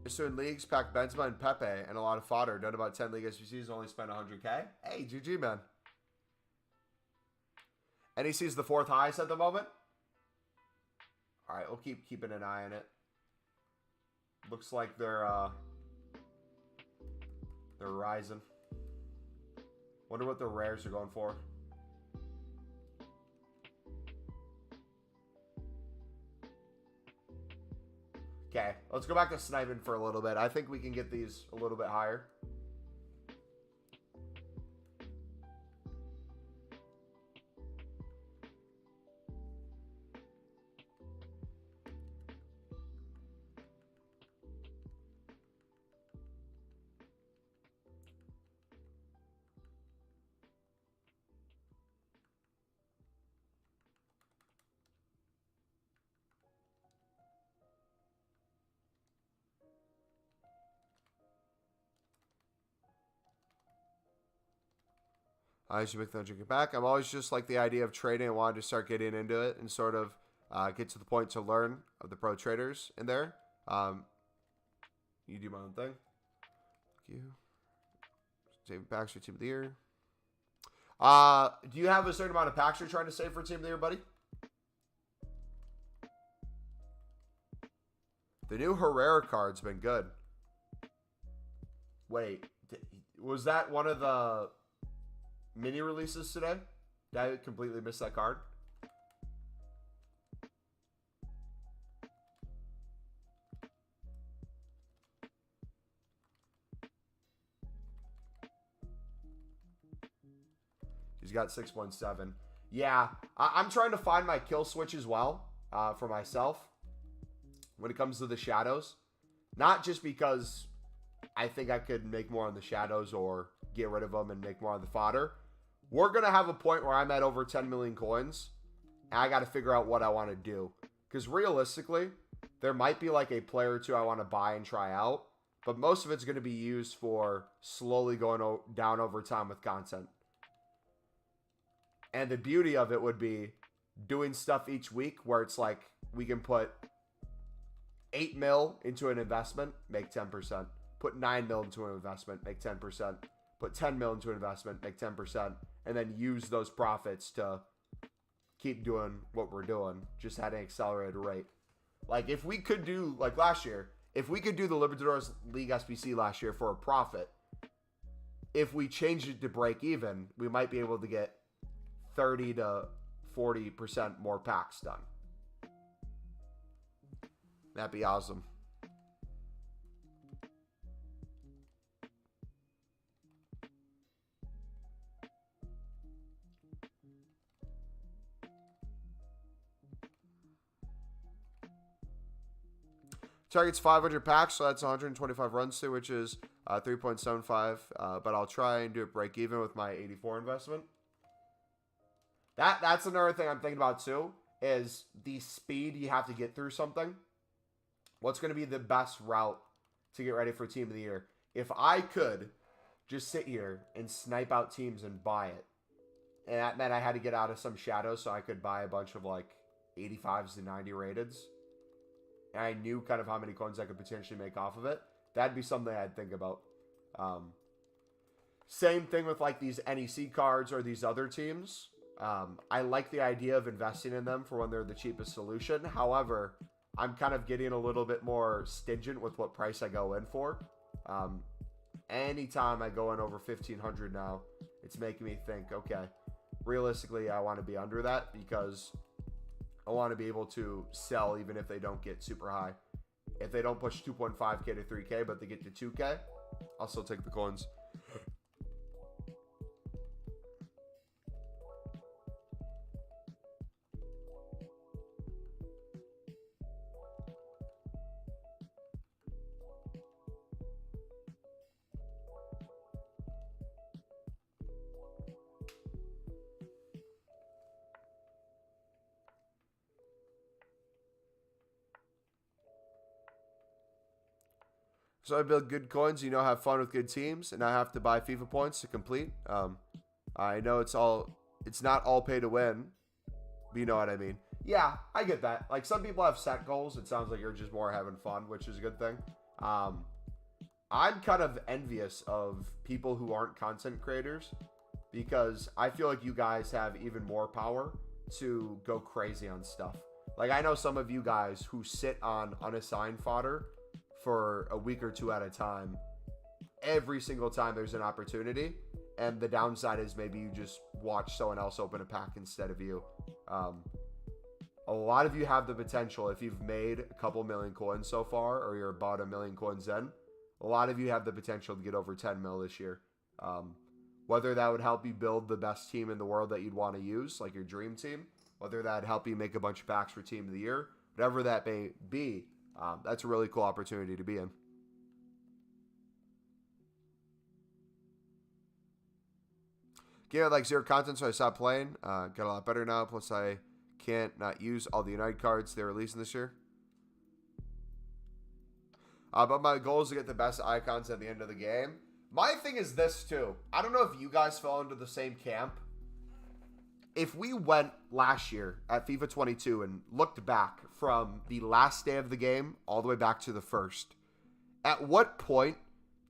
Certain leagues pack Benzema and Pepe and a lot of fodder. Done about 10 league SBCs, only spent 100K. Hey, GG, man. NEC's the 4th highest at the moment. All right, we'll keep keeping an eye on it. Looks like they're rising. Wonder what the rares are going for. Okay, let's go back to sniping for a little bit. I think we can get these a little bit higher. I should make the drink it back. I'm always just like the idea of trading. I wanted to start getting into it and sort of get to the point to learn of the pro traders in there. You do my own thing. Thank you. Save packs for Team of the Year. Do you have a certain amount of packs you're trying to save for Team of the Year, buddy? The new Herrera card's been good. Wait, was that one of the mini releases today? Did I completely miss that card? He's got 617. Yeah, I'm trying to find my kill switch as well for myself when it comes to the shadows. Not just because I think I could make more on the shadows or get rid of them and make more on the fodder. We're going to have a point where I'm at over 10 million coins. And I got to figure out what I want to do. Because realistically, there might be like a player or two I want to buy and try out. But most of it's going to be used for slowly going down over time with content. And the beauty of it would be doing stuff each week where it's like we can put 8 mil into an investment, make 10%. Put 9 mil into an investment, make 10%. put 10 mil into an investment, make 10%, and then use those profits to keep doing what we're doing, just at an accelerated rate. Like, if we could do, like last year, if we could do the Libertadores League SBC last year for a profit, if we changed it to break even, we might be able to get 30 to 40% more packs done. That'd be awesome. Target's 500 packs, so that's 125 runs to, which is 3.75. But I'll try and do it break even with my 84 investment. That's another thing I'm thinking about too, is the speed you have to get through something. What's going to be the best route to get ready for Team of the Year? If I could just sit here and snipe out teams and buy it, and that meant I had to get out of some shadows so I could buy a bunch of like 85s to 90 rateds, and I knew kind of how many coins I could potentially make off of it, that'd be something I'd think about. Same thing with like these NEC cards or these other teams. I like the idea of investing in them for when they're the cheapest solution. However, I'm kind of getting a little bit more stingent with what price I go in for. Anytime I go in over 1,500 now, it's making me think, okay, realistically, I want to be under that because I want to be able to sell even if they don't get super high. If they don't push 2.5K to 3K, but they get to 2K, I'll still take the coins. So I build good coins, have fun with good teams, and I have to buy FIFA points to complete. I know it's not all pay to win, but you know what I mean. Yeah, I get that. Like, some people have set goals. It sounds like you're just more having fun, which is a good thing. I'm kind of envious of people who aren't content creators because I feel like you guys have even more power to go crazy on stuff. Like, I know some of you guys who sit on unassigned fodder for a week or two at a time, every single time there's an opportunity, and the downside is maybe you just watch someone else open a pack instead of you. A lot of you have the potential, if you've made a couple million coins so far, or you're about 1 million coins in, a lot of you have the potential to get over 10 mil this year. Whether that would help you build the best team in the world that you'd want to use, like your dream team, whether that'd help you make a bunch of packs for Team of the Year, whatever that may be, that's a really cool opportunity to be in. Game had like 0 content, so I stopped playing. Got a lot better now. Plus, I can't not use all the United cards they're releasing this year. But my goal is to get the best icons at the end of the game. My thing is this, too. I don't know if you guys fell into the same camp. If we went last year at FIFA 22 and looked back from the last day of the game all the way back to the first, at what point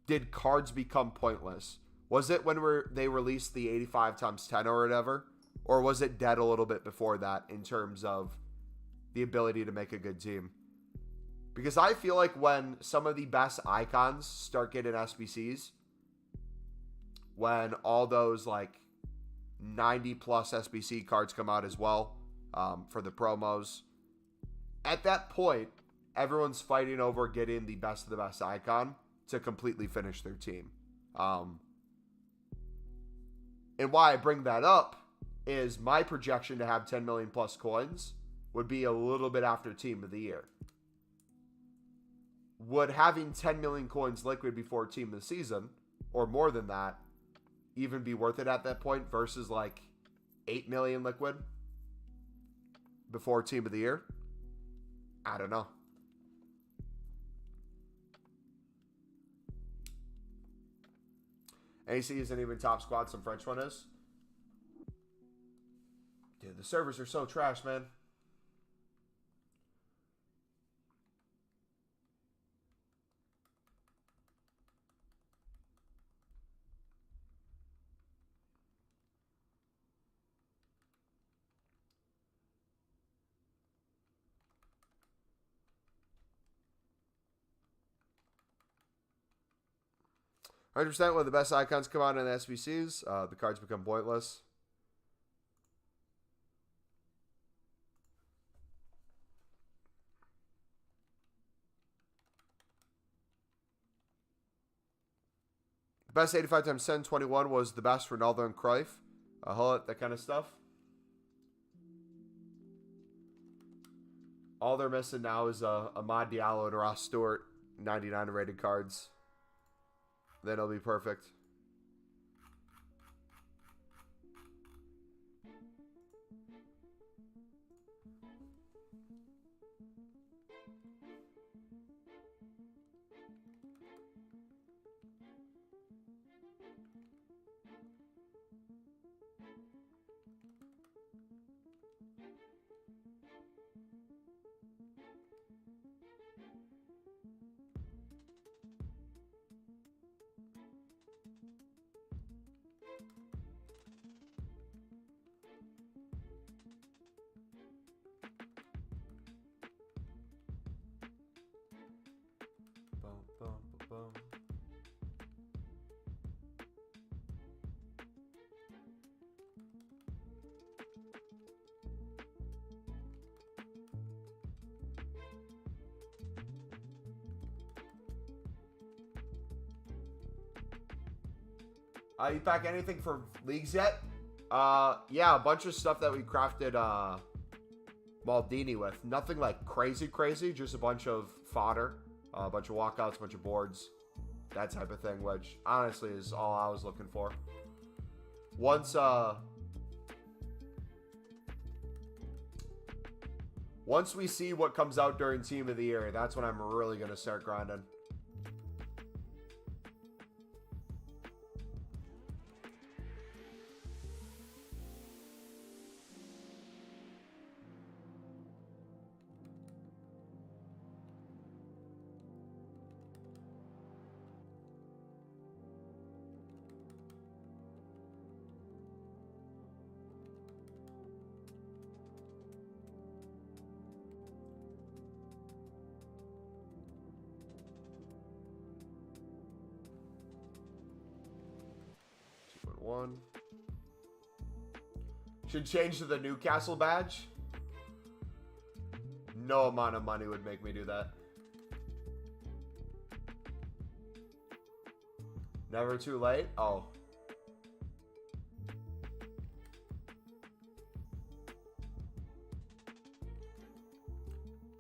did cards become pointless? Was it when they released the 85 times 10 or whatever? Or was it dead a little bit before that in terms of the ability to make a good team? Because I feel like when some of the best icons start getting SBCs, when all those like 90 plus SBC cards come out as well for the promos, at that point, everyone's fighting over getting the best of the best icon to completely finish their team. And why I bring that up is my projection to have 10 million plus coins would be a little bit after Team of the Year. Would having 10 million coins liquid before Team of the Season, or more than that, even be worth it at that point versus like 8 million liquid before Team of the Year? I don't know. AC isn't even top squad, some French one is. Dude, the servers are so trash, man. 100% when the best icons come out in the SBCs, the cards become pointless. The best 85 times 10, 21 was the best Ronaldo and Cruyff. Hullet, that kind of stuff. All they're missing now is Amad Diallo and Ross Stewart, 99 rated cards. Then it'll be perfect. You pack anything for leagues yet? Yeah, a bunch of stuff that we crafted Maldini with. Nothing like crazy, just a bunch of fodder, a bunch of walkouts, a bunch of boards, that type of thing, which honestly is all I was looking for. Once we see what comes out during Team of the Year, that's when I'm really going to start grinding. One. Should change to the Newcastle badge. No amount of money would make me do that. Never too late? Oh.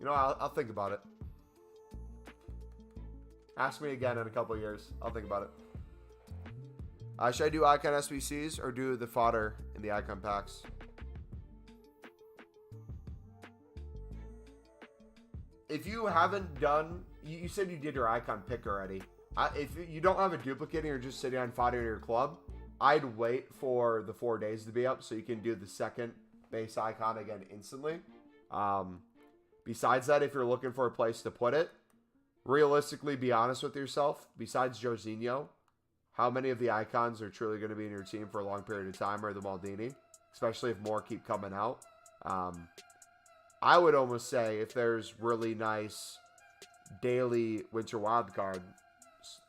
You know, I'll think about it. Ask me again in a couple of years. I'll think about it. Should I do icon SBCs or do the fodder in the icon packs? If you haven't done, you said you did your icon pick already. If you don't have a duplicate and you're just sitting on fodder in your club, I'd wait for the 4 days to be up so you can do the second base icon again instantly. Besides that, if you're looking for a place to put it, realistically be honest with yourself. Besides Jorginho, how many of the icons are truly going to be in your team for a long period of time are the Maldini, especially if more keep coming out. I would almost say if there's really nice daily winter wildcard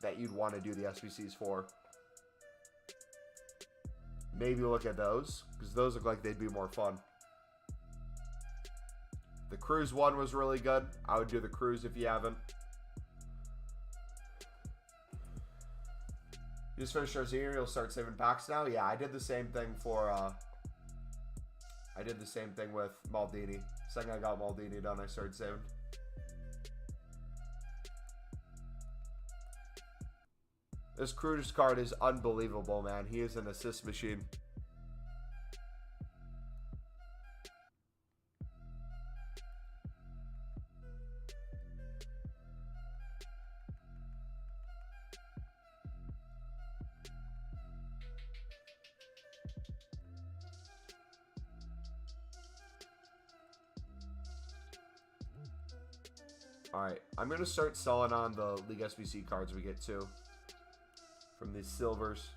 that you'd want to do the SBCs for, maybe look at those, because those look like they'd be more fun. The Cruise one was really good. I would do the Cruise if you haven't. You just finished our senior, you'll start saving packs now? Yeah, I did the same thing for, I did the same thing with Maldini. Second I got Maldini done, I started saving. This Cruz card is unbelievable, man. He is an assist machine. Alright, I'm going to start selling on the League SBC cards we get too. From these silvers.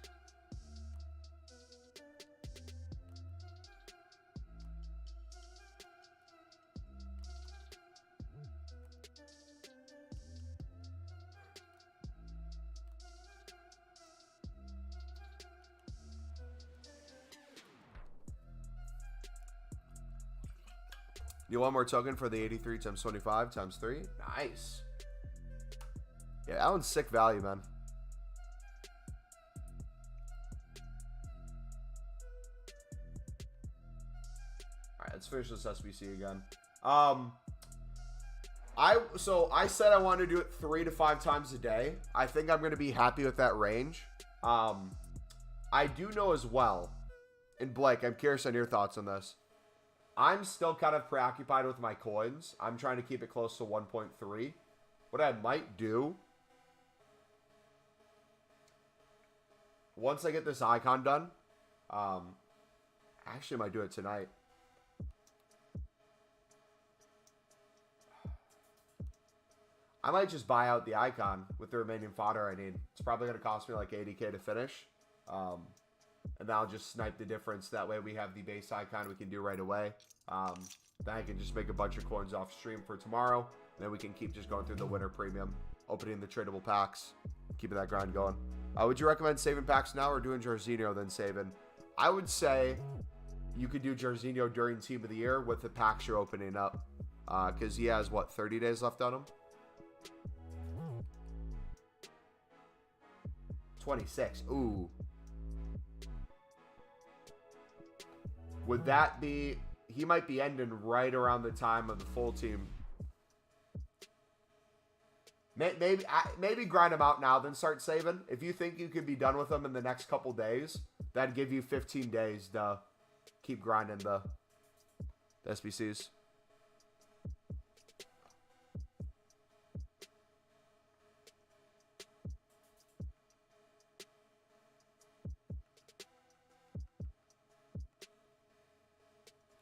You want more token for the 83 times 25 times 3? Nice. Yeah, that one's sick value, man. Alright, let's finish this SBC again. I said I wanted to do it 3 to 5 times a day. I think I'm going to be happy with that range. I do know as well, and Blake, I'm curious on your thoughts on this. I'm still kind of preoccupied with my coins. I'm trying to keep it close to 1.3. What I might do, once I get this icon done, actually I might do it tonight. I might just buy out the icon with the remaining fodder I need. It's probably going to cost me like 80k to finish. And then I'll just snipe the difference. That way we have the base icon we can do right away. Then I can just make a bunch of coins off stream for tomorrow. And then we can keep just going through the winter premium, opening the tradable packs, keeping that grind going. Would you recommend saving packs now or doing Jorginho then saving? I would say you could do Jorginho during Team of the Year with the packs you're opening up. Because he has, what, 30 days left on him? 26. Ooh. Would that be... He might be ending right around the time of the full team. Maybe grind him out now, then start saving. If you think you could be done with them in the next couple days, that'd give you 15 days to keep grinding the SBCs.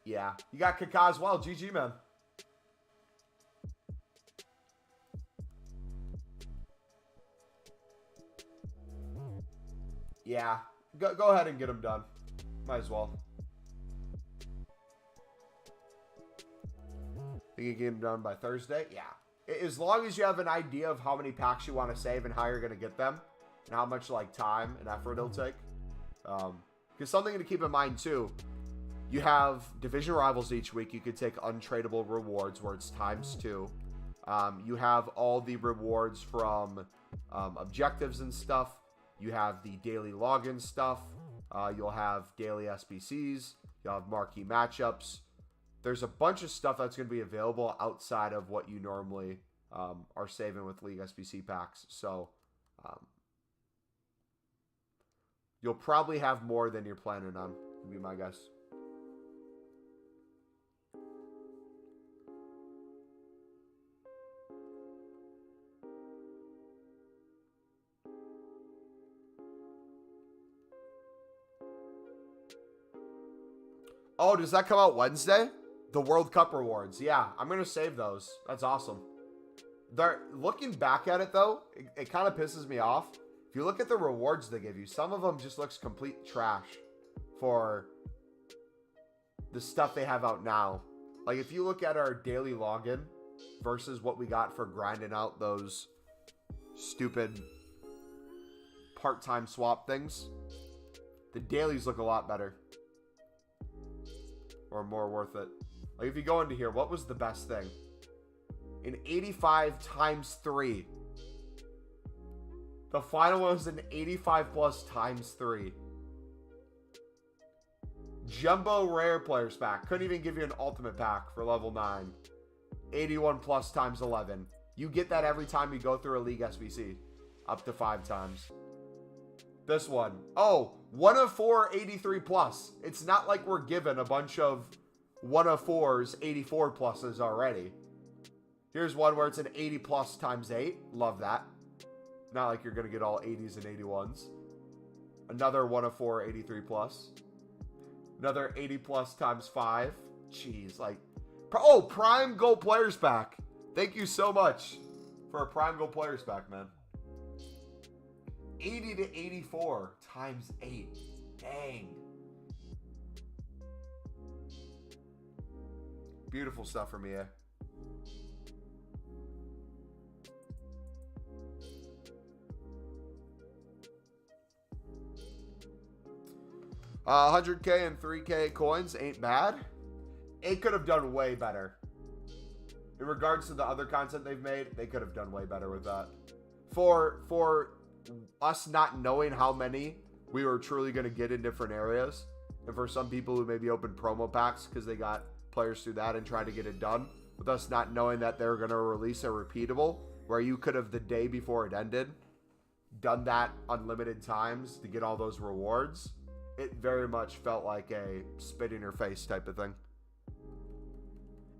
Yeah, you got Kaká as well. GG, man. Yeah, go ahead and get him done. Might as well. Think you can get him done by Thursday? Yeah. As long as you have an idea of how many packs you want to save and how you're going to get them, and how much like time and effort it'll take. Because something to keep in mind too. You have division rivals each week. You could take untradeable rewards where it's ×2. You have all the rewards from objectives and stuff. You have the daily login stuff. You'll have daily SBCs. You'll have marquee matchups. There's a bunch of stuff that's going to be available outside of what you normally are saving with League SBC packs. So you'll probably have more than you're planning on, would be my guess. Oh, does that come out Wednesday? The World Cup rewards. Yeah, I'm going to save those. That's awesome. Looking back at it, though, it kind of pisses me off. If you look at the rewards they give you, some of them just looks complete trash for the stuff they have out now. Like, if you look at our daily login versus what we got for grinding out those stupid part-time swap things, the dailies look a lot better. Or more worth it. Like, if you go into here, what was the best thing? An 85 ×3. The final one was an 85 plus ×3. Jumbo rare players pack. Couldn't even give you an ultimate pack for level 9. 81 plus ×11. You get that every time you go through a League SBC. Up to 5 times. This one. Oh, 1 of 4, 83 plus. It's not like we're given a bunch of 1 of 4s, 84 pluses already. Here's one where it's an 80 plus ×8. Love that. Not like you're going to get all 80s and 81s. Another 1 of 4, 83 plus. Another 80 plus ×5. Jeez, like... Oh, Prime Gold Players Pack. Thank you so much for a Prime Gold Players Pack, man. 80 to 84 ×8. Dang. Beautiful stuff from EA. $100K and 3K coins ain't bad. it could have done way better. In regards to the other content they've made, they could have done way better with that. For us not knowing how many we were truly going to get in different areas, and for some people who maybe opened promo packs because they got players through that and tried to get it done, with us not knowing that they were going to release a repeatable, where you could have the day before it ended, done that unlimited times to get all those rewards, it very much felt like a spit in your face type of thing.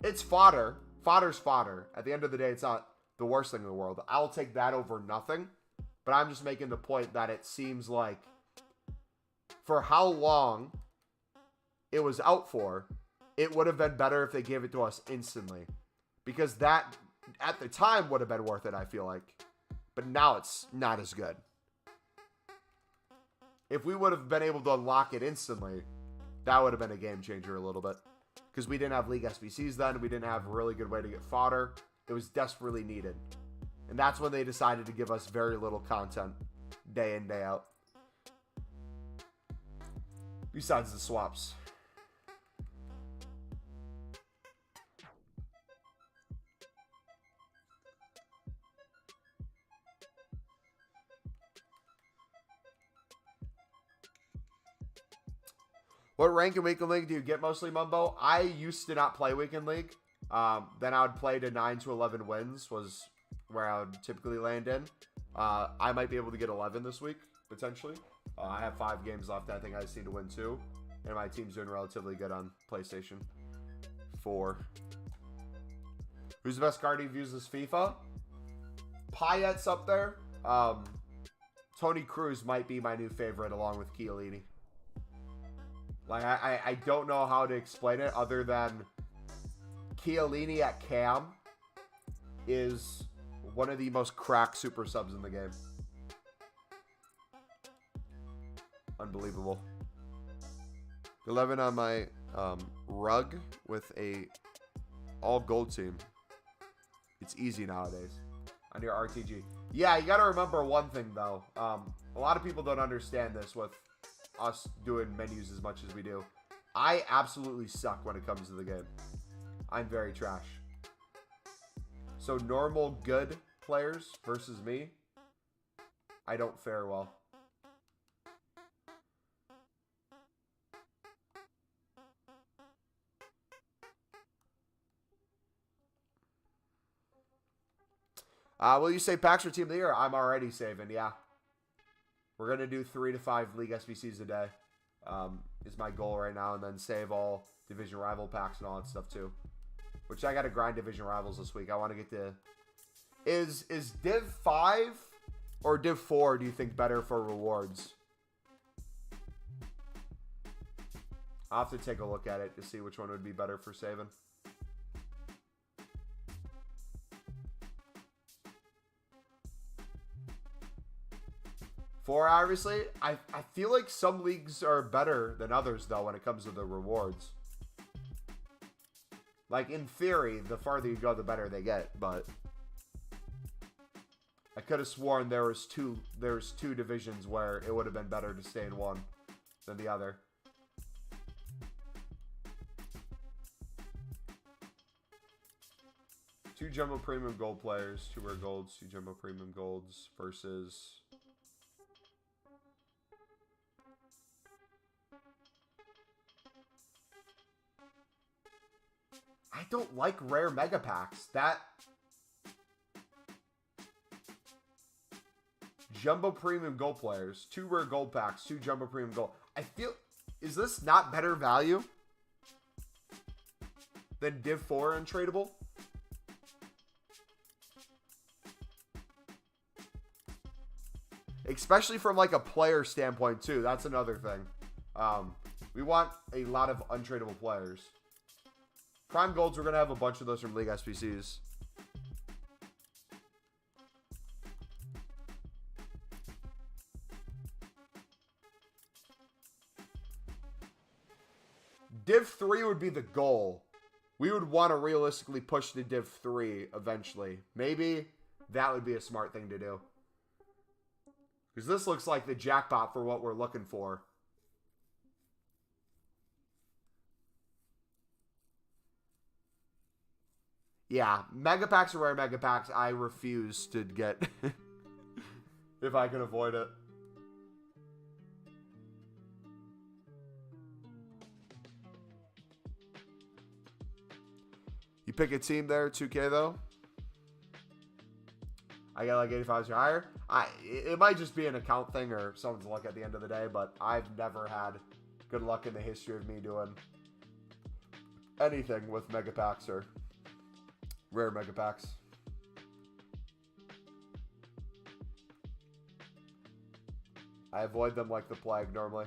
It's fodder. Fodder's fodder. At the end of the day, it's not the worst thing in the world. I'll take that over nothing. But I'm just making the point that it seems like for how long it was out for, it would have been better if they gave it to us instantly. Because that, at the time, would have been worth it, I feel like. But now it's not as good. If we would have been able to unlock it instantly, that would have been a game changer a little bit. Because we didn't have League SBCs then. We didn't have a really good way to get fodder. It was desperately needed. And that's when they decided to give us very little content day in, day out. Besides the swaps. What rank in Weekend League do you get mostly, Mumbo? I used to not play Weekend League. Then I would play to 9 to 11 wins was where I would typically land in. I might be able to get 11 this week, potentially. I have 5 games left. I think I just need to win 2. And my team's doing relatively good on PlayStation 4. Who's the best card you've used this FIFA? Payet's up there. Tony Cruz might be my new favorite along with Chiellini. Like, I don't know how to explain it other than Chiellini at cam is one of the most cracked super subs in the game. Unbelievable. 11 on my rug with a all gold team. It's easy nowadays on your RTG. Yeah, you got to remember one thing though. A lot of people don't understand this with us doing menus as much as we do. I absolutely suck when it comes to the game. I'm very trash. So normal good players versus me, I don't fare well. Will you say packs for Team of the Year? I'm already saving, yeah. We're going to do 3 to 5 League SBCs a day. Is my goal right now. And then save all Division Rival packs and all that stuff too. Which I got to grind Division Rivals this week. I want to get to... Is Div 5 or Div 4 do you think better for rewards? I'll have to take a look at it to see which one would be better for saving. Four, obviously. I feel like some leagues are better than others, though, when it comes to the rewards. Like, in theory, the farther you go, the better they get, but... I could have sworn there was two divisions where it would have been better to stay in one than the other. Two Jumbo Premium Gold players, 2 rare golds, 2 Jumbo Premium Golds versus... I don't like rare mega packs. That Jumbo Premium Gold players, 2 rare gold packs, 2 Jumbo Premium Gold. I feel, is this not better value than Div 4 untradeable? Especially from like a player standpoint too. That's another thing. We want a lot of untradeable players. Prime Golds, we're going to have a bunch of those from League SBCs. Div 3 would be the goal. We would want to realistically push to Div 3 eventually. Maybe that would be a smart thing to do. Because this looks like the jackpot for what we're looking for. Yeah, mega packs or rare mega packs, I refuse to get if I can avoid it. You pick a team there, 2K though. I got like 85s or higher. It might just be an account thing or someone's luck at the end of the day, but I've never had good luck in the history of me doing anything with mega packs or rare mega packs. I avoid them like the plague normally.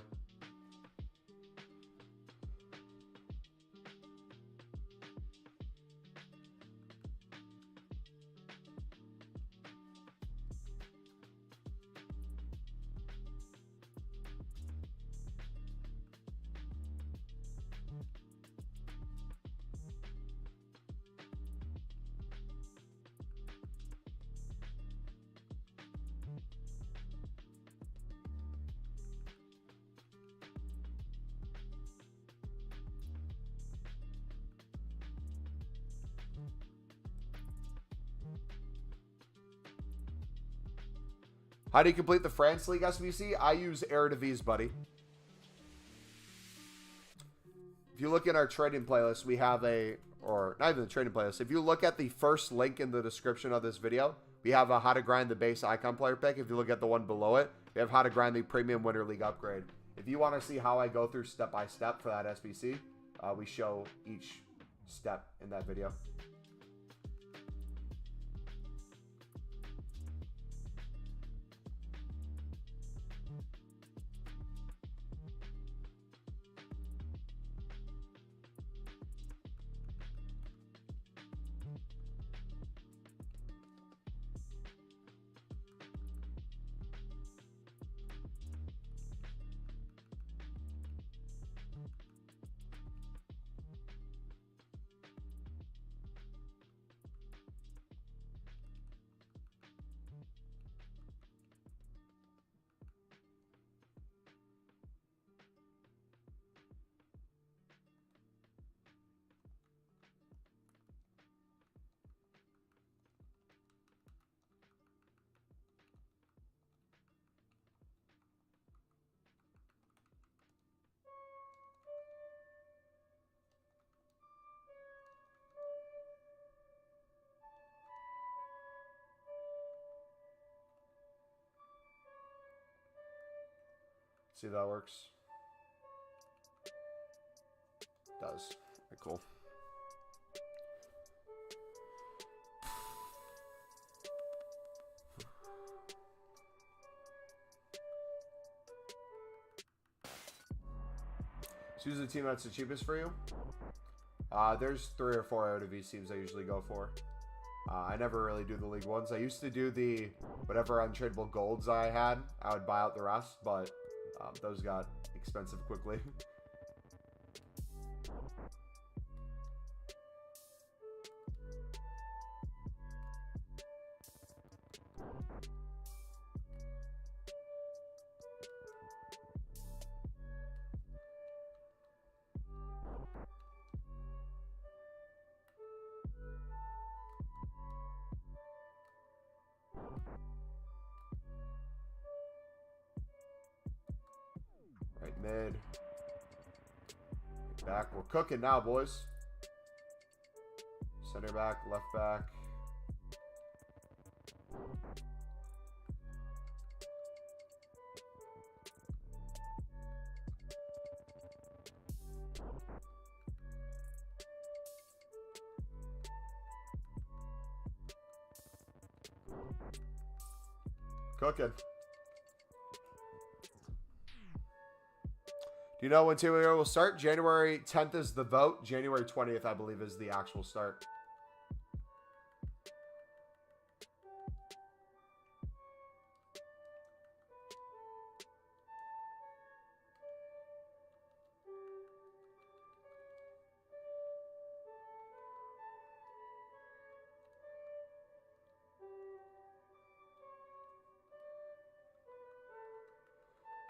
How do you complete the France League SBC? I use Eredivisie, buddy. If you look at our trading playlist, we have or not even the trading playlist. If you look at the first link in the description of this video, we have a how to grind the base icon player pick. If you look at the one below it, we have how to grind the premium winter league upgrade. If you want to see how I go through step by step for that SBC, we show each step in that video. See if that works. It does. Okay, cool. Choose the team that's the cheapest for you. There's 3 or 4 out of these teams I usually go for. I never really do the league ones. I used to do the whatever untradeable golds I had. I would buy out the rest, but those got expensive quickly. Right mid. Back. We're cooking now, boys. Center back, left back. Cooking. Do you know when Team will start? January 10th is the vote. January 20th, I believe, is the actual start.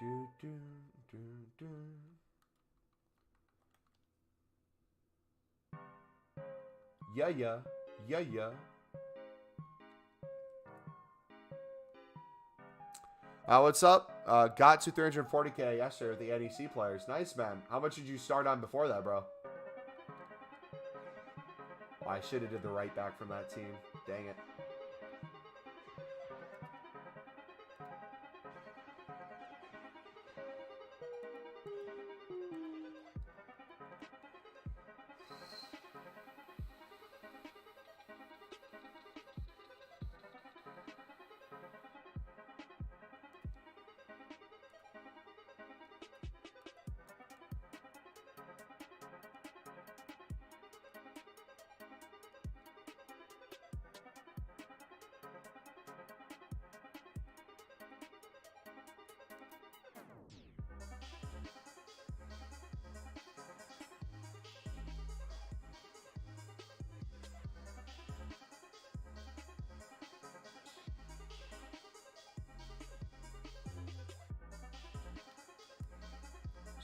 Do, do, do, do. Yeah, yeah. Yeah. What's up? Got to 340K yesterday with the NEC players. Nice, man. How much did you start on before that, bro? Oh, I should have did the right back from that team. Dang it.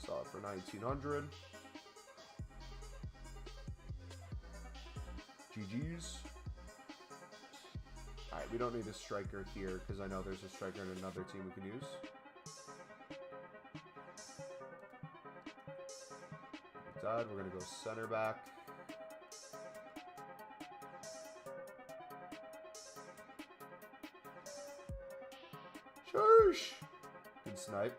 Saw it for 1900. GG's. Alright, we don't need a striker here because I know there's a striker in another team we can use. Done. We're going to go center back. Shush! Good snipe.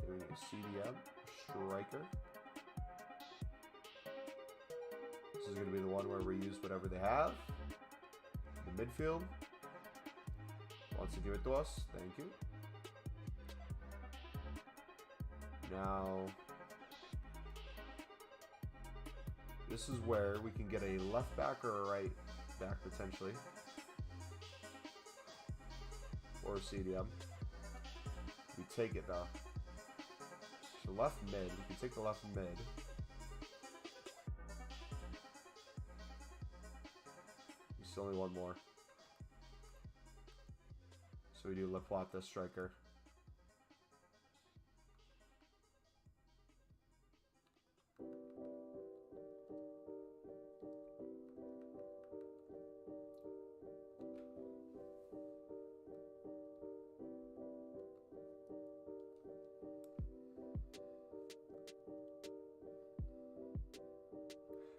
Okay, we need a CDM, striker. This is going to be the one where we use whatever they have. The midfield wants to give it to us. Thank you. Now, this is where we can get a left back or a right back potentially. Or a CDM. We take it though. So left mid. We can take the left mid. We still need one more. So we do flip flop this striker.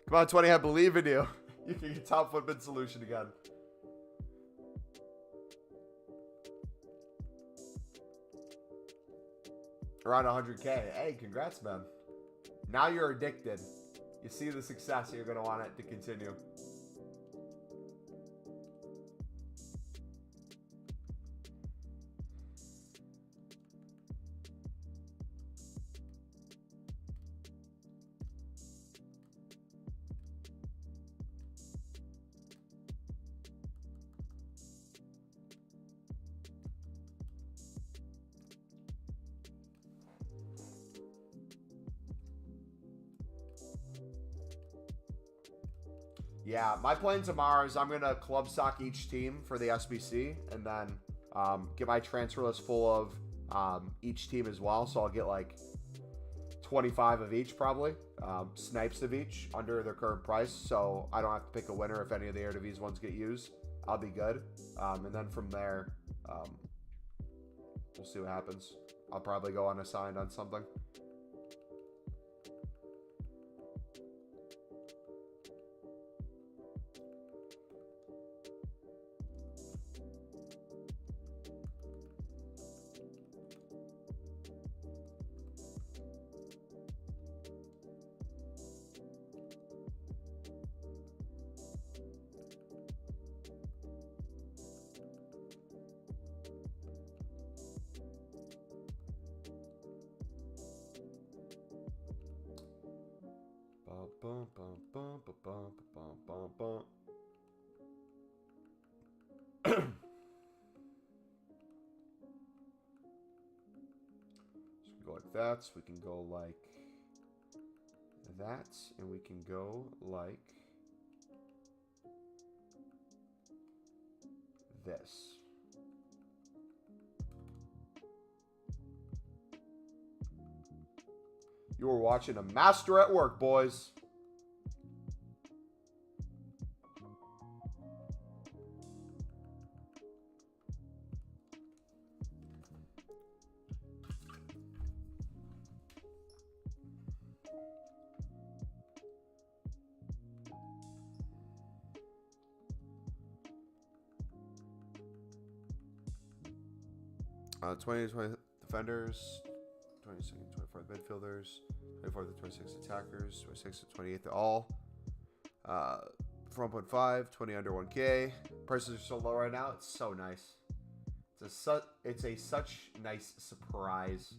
Come on, 20, I believe in you. You can get top foot mid solution again. Around 100K. Hey, congrats, man. Now you're addicted. You see the success, you're going to want it to continue. Yeah, my plan tomorrow is I'm going to club sock each team for the SBC and then get my transfer list full of each team as well. So I'll get like 25 of each probably, snipes of each under their current price. So I don't have to pick a winner if any of the Eredivisie ones get used. I'll be good. And then from there, we'll see what happens. I'll probably go unassigned on something. Bum, bum, bum, bum, bum, bum, bum, bum. So we go like that. So we can go like that, and we can go like this. You were watching a master at work, boys. 20 defenders, 22nd, 24th midfielders, 24th to 26th attackers, 26th to 28th to all. 4.5, 20 under 1K. Prices are so low right now. It's so nice. It's a such nice surprise.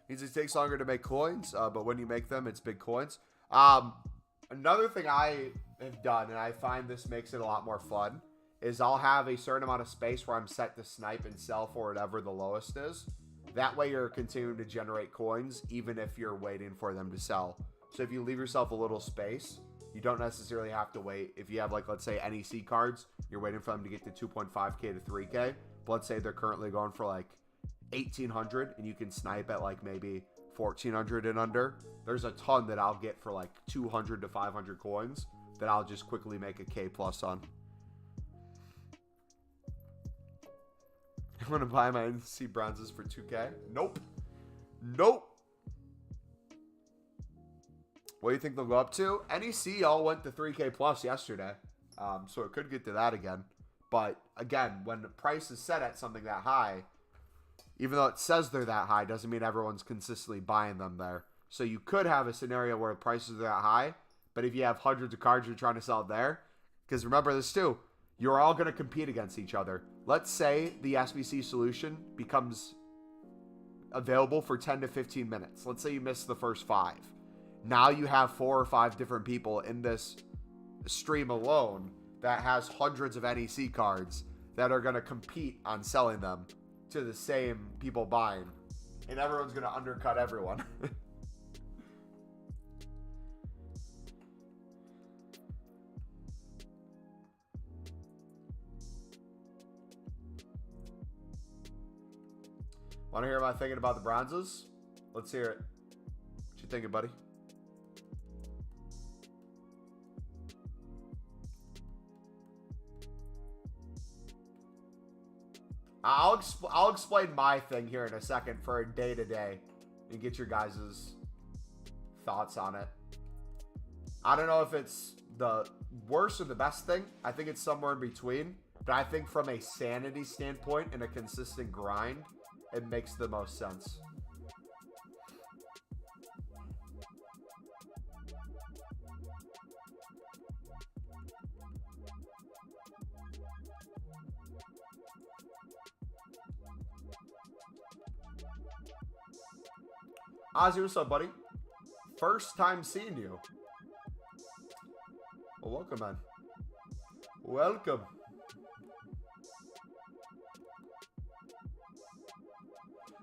Means it takes longer to make coins, but when you make them, it's big coins. Another thing I have done, and I find this makes it a lot more fun, is I'll have a certain amount of space where I'm set to snipe and sell for whatever the lowest is. That way you're continuing to generate coins, even if you're waiting for them to sell. So if you leave yourself a little space, you don't necessarily have to wait. If you have, like, let's say NEC cards, you're waiting for them to get to 2.5K to 3K. But let's say they're currently going for like 1,800 and you can snipe at like maybe 1,400 and under. There's a ton that I'll get for like 200 to 500 coins that I'll just quickly make a K plus on. I'm going to buy my NC bronzes for 2K. Nope. Nope. What do you think they'll go up to? NEC all went to 3K plus yesterday. So it could get to that again. But again, when the price is set at something that high, even though it says they're that high, doesn't mean everyone's consistently buying them there. So you could have a scenario where prices are that high, but if you have hundreds of cards you're trying to sell there, because remember this too, you're all going to compete against each other. Let's say the SBC solution becomes available for 10 to 15 minutes. Let's say you miss the first 5. Now you have 4 or 5 different people in this stream alone that has hundreds of NEC cards that are going to compete on selling them to the same people buying. And everyone's going to undercut everyone. Want to hear my thinking about the bronzes? Let's hear it. What you thinking, buddy? I'll explain my thing here in a second for a day-to-day and get your guys' thoughts on it. I don't know if it's the worst or the best thing. I think it's somewhere in between. But I think from a sanity standpoint and a consistent grind, it makes the most sense. Ozzy, what's up, buddy? First time seeing you. Well, welcome, man. Welcome.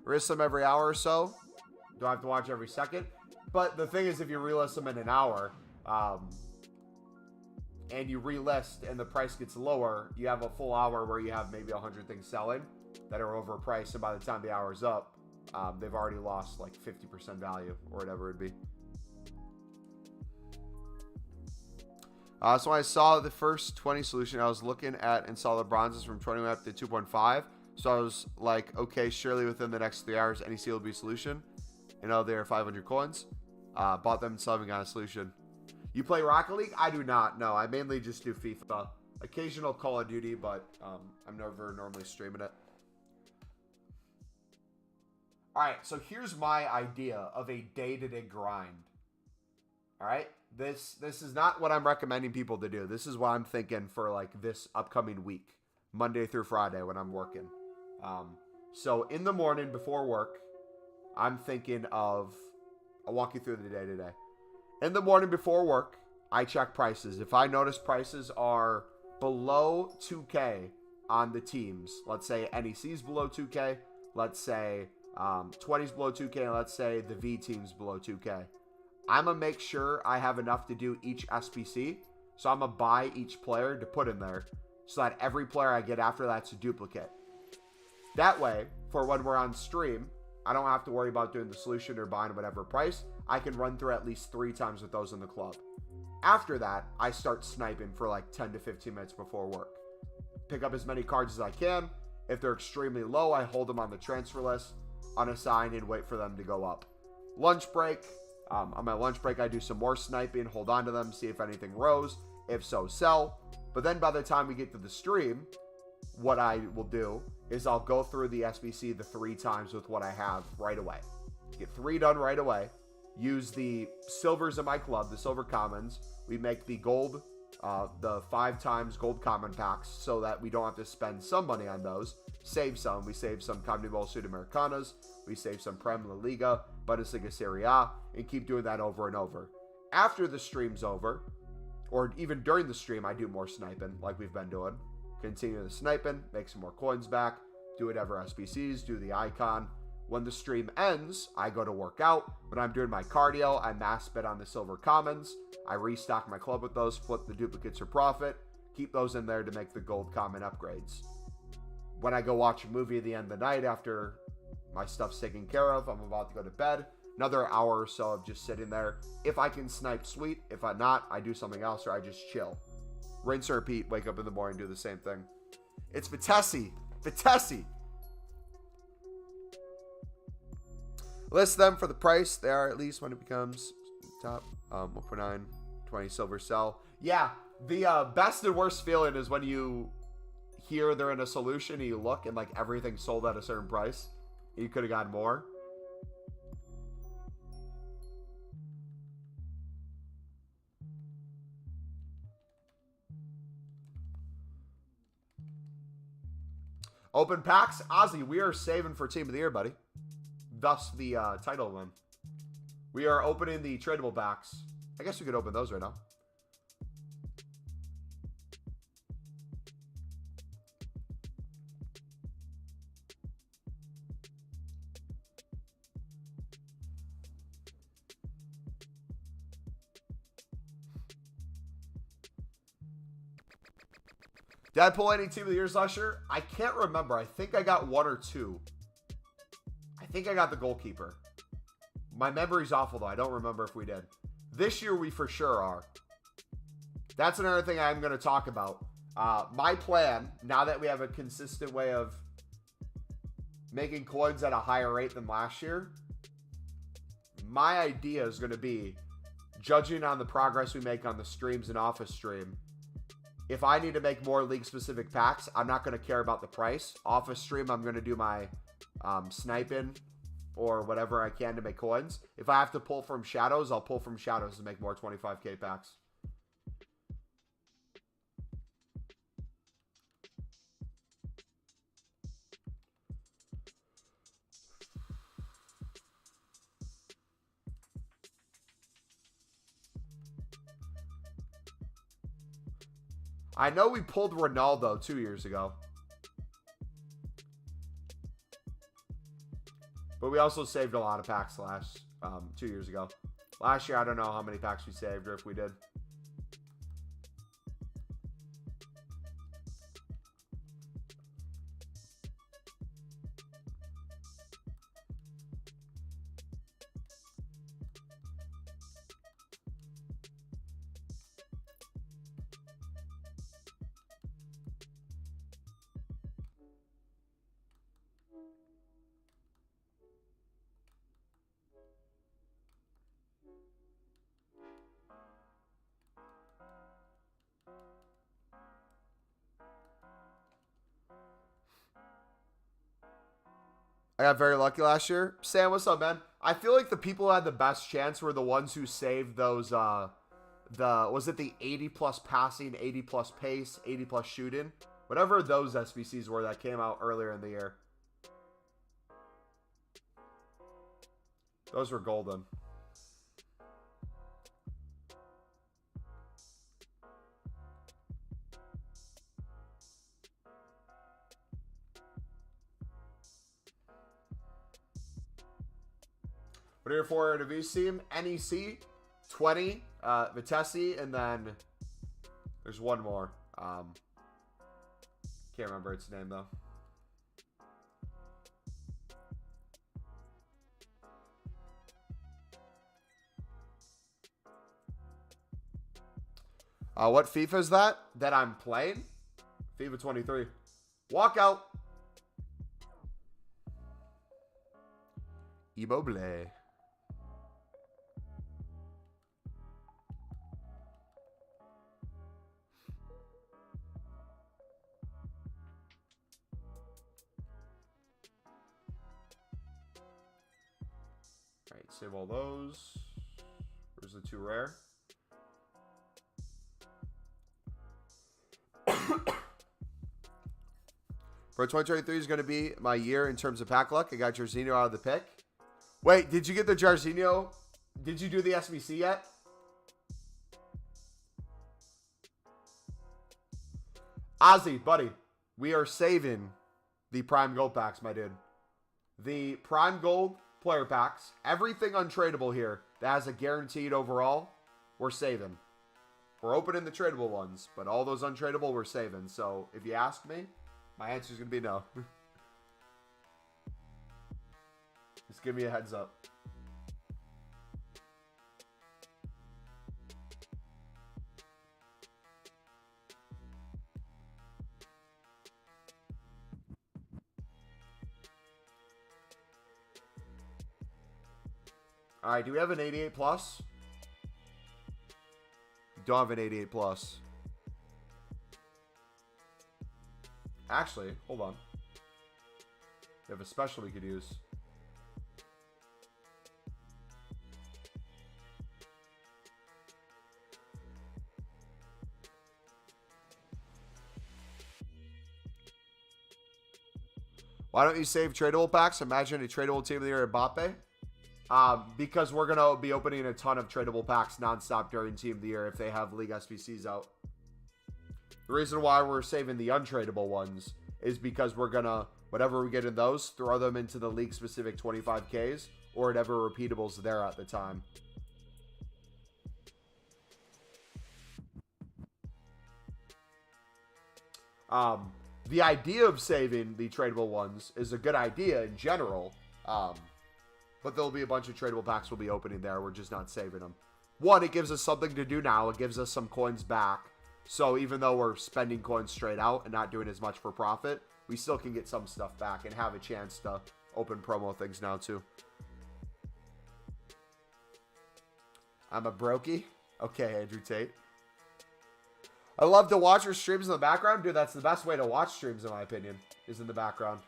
Relist them every hour or so. Don't have to watch every second. But the thing is, if you relist them in an hour, and you relist and the price gets lower, you have a full hour where you have maybe 100 things selling that are overpriced, and by the time the hour's up, they've already lost like 50% value or whatever it'd be. So when I saw the first 20 solution, I was looking at and saw the bronzes from 20 up to 2.5. So I was like, okay, surely within the next 3 hours, NEC will be a solution. You know, they're 500 coins. Bought them and selling on a solution. You play Rocket League? I do not. No, I mainly just do FIFA. Occasional Call of Duty, but I'm never normally streaming it. All right, so here's my idea of a day-to-day grind. All right, this is not what I'm recommending people to do. This is what I'm thinking for like this upcoming week, Monday through Friday when I'm working. So in the morning before work, I'm thinking of, I'll walk you through the day today. In the morning before work, I check prices. If I notice prices are below 2K on the teams, let's say NEC's below 2K, let's say 20's below 2K, and let's say the V team's below 2K. I'm going to make sure I have enough to do each SBC, so I'm going to buy each player to put in there so that every player I get after that's a duplicate. That way, for when we're on stream, I don't have to worry about doing the solution or buying whatever price. I can run through at least 3 times with those in the club. After that, I start sniping for like 10 to 15 minutes before work. Pick up as many cards as I can. If they're extremely low, I hold them on the transfer list, unassigned, and wait for them to go up. Lunch break. On my lunch break, I do some more sniping, hold on to them, see if anything rose. If so, sell. But then by the time we get to the stream, what I will do is I'll go through the SBC the 3 times with what I have right away. Get 3 done right away. Use the silvers in my club, the silver commons. We make the gold, the 5 times gold common packs so that we don't have to spend some money on those. Save some. We save some CONMEBOL Sudamericanas. We save some Prem La Liga, Bundesliga Serie A, and keep doing that over and over. After the stream's over, or even during the stream, I do more sniping like we've been doing. Continue the sniping, make some more coins back, do whatever SBCs, do the icon. When the stream ends, I go to work out. When I'm doing my cardio, I mass bet on the silver commons. I restock my club with those, flip the duplicates for profit, keep those in there to make the gold common upgrades. When I go watch a movie at the end of the night after my stuff's taken care of, I'm about to go to bed. Another hour or so of just sitting there. If I can snipe, sweet. If I'm not, I do something else or I just chill. Rinse and repeat, wake up in the morning, do the same thing. It's Vitesse. Vitesse. List them for the price. They are at least when it becomes top 1.9, 20 silver sell. Yeah, the best and worst feeling is when you hear they're in a solution and you look and like everything's sold at a certain price. You could have gotten more. Open packs. Ozzy, we are saving for Team of the Year, buddy. Thus the title win. We are opening the tradable packs. I guess we could open those right now. Did I pull any Team of the Years last year? I can't remember. I think I got 1 or 2. I think I got the goalkeeper. My memory's awful, though. I don't remember if we did. This year, we for sure are. That's another thing I'm going to talk about. My plan, now that we have a consistent way of making coins at a higher rate than last year, my idea is going to be, judging on the progress we make on the streams and office stream, if I need to make more league-specific packs, I'm not going to care about the price. Office stream, I'm going to do my sniping or whatever I can to make coins. If I have to pull from shadows, I'll pull from shadows to make more 25k packs. I know we pulled Ronaldo 2 years ago. But we also saved a lot of packs last 2 years ago. Last year, I don't know how many packs we saved or if we did. I got very lucky last year. Sam, what's up, man? I feel like the people who had the best chance were the ones who saved those, was it the 80 plus passing, 80 plus pace, 80 plus shooting? Whatever those SBCs were that came out earlier in the year. Those were golden. What are your 4 interviews team? NEC, 20, Vitesse, and then there's one more. Can't remember its name though. What FIFA is that I'm playing? FIFA 23. Walkout. Immobile. All right, save all those. Where's the 2 rare? For 2023 is going to be my year in terms of pack luck. I got Jarzinho out of the pick. Wait, did you get the Jarzinho? Did you do the SBC yet? Ozzy, buddy, we are saving the Prime Gold packs, my dude. The Prime Gold player packs, everything untradeable here that has a guaranteed overall, we're saving. We're opening the tradable ones, but all those untradeable we're saving. So if you ask me, my answer is going to be no. Just give me a heads up. All right, do we have an 88 plus? We don't have an 88 plus. Actually, hold on. We have a special we could use. Why don't you save tradable packs? Imagine a tradable team of the year at Mbappe. Because we're going to be opening a ton of tradable packs nonstop during Team of the Year if they have League SBCs out. The reason why we're saving the untradeable ones is because we're going to, whatever we get in those, throw them into the league-specific 25Ks or whatever repeatables there at the time. The idea of saving the tradable ones is a good idea in general. But there'll be a bunch of tradable packs we'll be opening there. We're just not saving them. One, it gives us something to do now. It gives us some coins back. So even though we're spending coins straight out and not doing as much for profit, we still can get some stuff back and have a chance to open promo things now too. I'm a brokey. Okay, Andrew Tate. I love to watch your streams in the background. Dude, that's the best way to watch streams in my opinion, is in the background.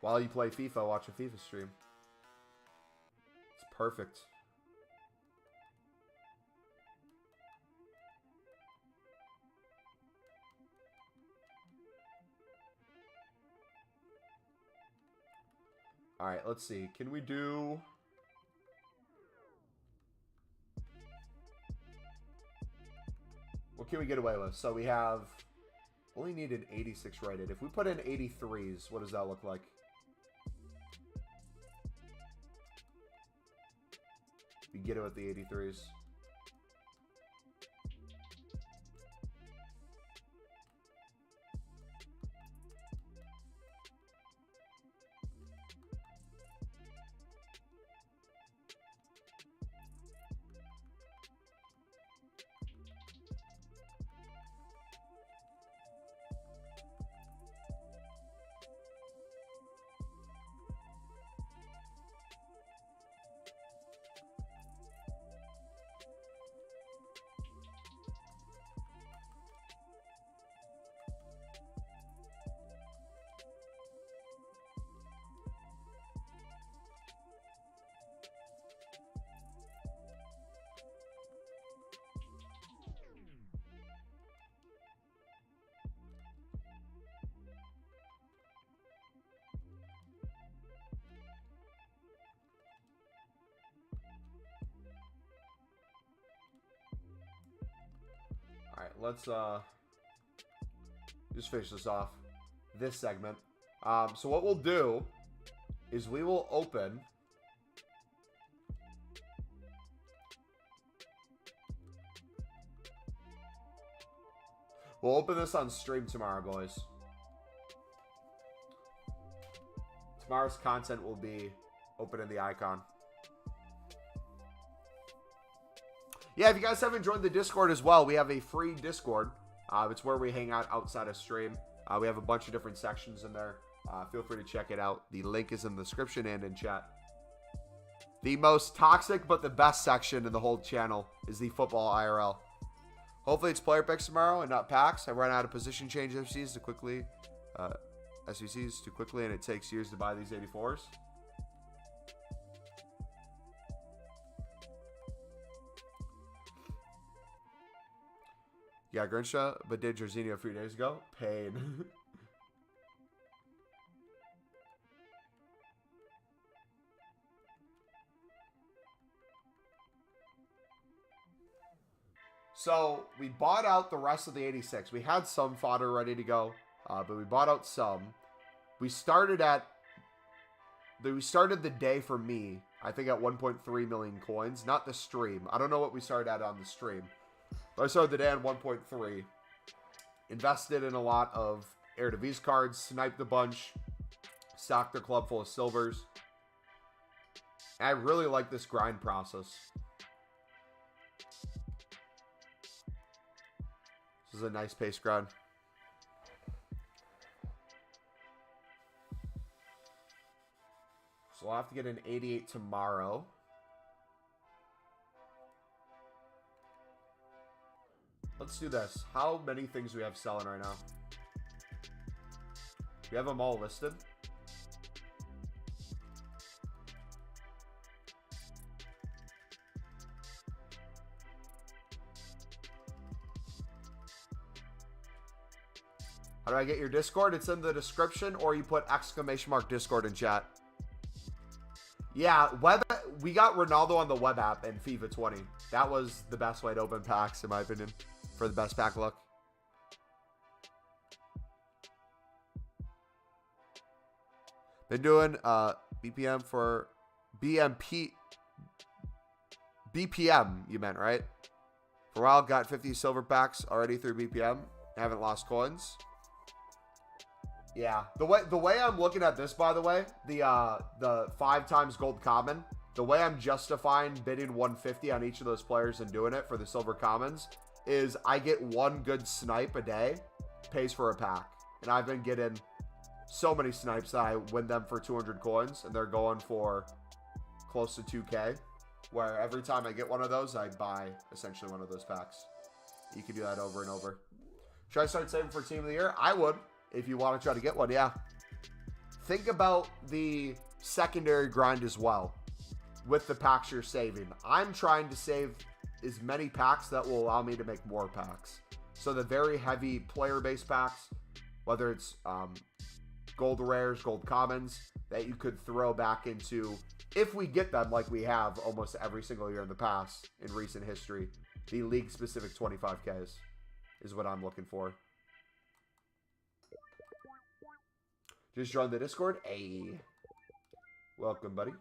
While you play FIFA, watch a FIFA stream. It's perfect. All right, let's see. Can we do... What can we get away with? So we have... Only needed 86 rated. If we put in 83s, what does that look like? You get it with the 83s. Alright, let's just finish this off, this segment. So what we'll do is we will open this on stream tomorrow, boys. Tomorrow's content will be opening the icon. Yeah, if you guys haven't joined the Discord as well, we have a free Discord. It's where we hang out outside of stream. We have a bunch of different sections in there. Feel free to check it out. The link is in the description and in chat. The most toxic but the best section in the whole channel is the football IRL. Hopefully it's player picks tomorrow and not packs. I run out of position change SBCs too quickly, and it takes years to buy these 84s. Yeah, Grinshaw, but did Jorginho a few days ago. Pain. So, we bought out the rest of the 86. We had some fodder ready to go, but we bought out some. We started the day for me, I think at 1.3 million coins. Not the stream. I don't know what we started at on the stream. But I started the day on 1.3. Invested in a lot of Eredivisie cards. Sniped a bunch. Stocked the club full of silvers. I really like this grind process. This is a nice pace grind. So I'll have to get an 88 tomorrow. Let's do this. How many things do we have selling right now? We have them all listed. How do I get your Discord? It's in the description, or you put !Discord in chat. Yeah, we got Ronaldo on the web app in FIFA 20. That was the best way to open packs, in my opinion, for the best pack luck. Been doing BPM for BMP. BPM, you meant, right? For a while, got 50 silver packs already through BPM. Haven't lost coins. Yeah, the way I'm looking at this, by the way, the 5 times gold common, the way I'm justifying bidding 150 on each of those players and doing it for the silver commons is I get one good snipe a day, pays for a pack. And I've been getting so many snipes that I win them for 200 coins, and they're going for close to 2K, where every time I get one of those, I buy essentially one of those packs. You can do that over and over. Should I start saving for Team of the Year? I would. If you want to try to get one, yeah. Think about the secondary grind as well with the packs you're saving. I'm trying to save as many packs that will allow me to make more packs. So the very heavy player-based packs, whether it's gold rares, gold commons, that you could throw back into, if we get them like we have almost every single year in the past in recent history, the league-specific 25Ks is what I'm looking for. Just join the Discord. Hey. Welcome, buddy.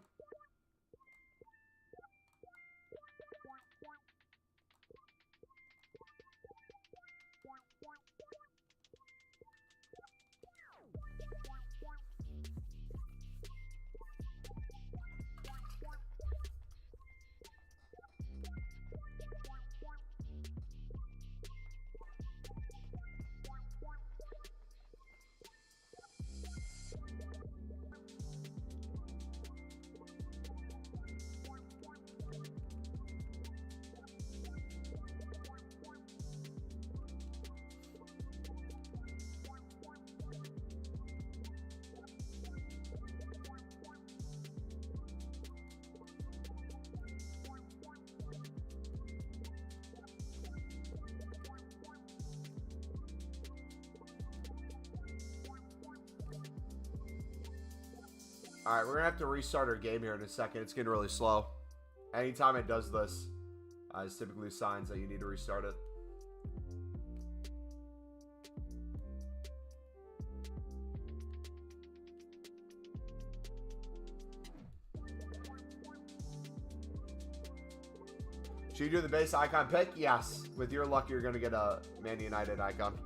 All right, we're going to have to restart our game here in a second. It's getting really slow. Anytime it does this, it's typically signs that you need to restart it. Should you do the base icon pick? Yes. With your luck, you're going to get a Man United icon.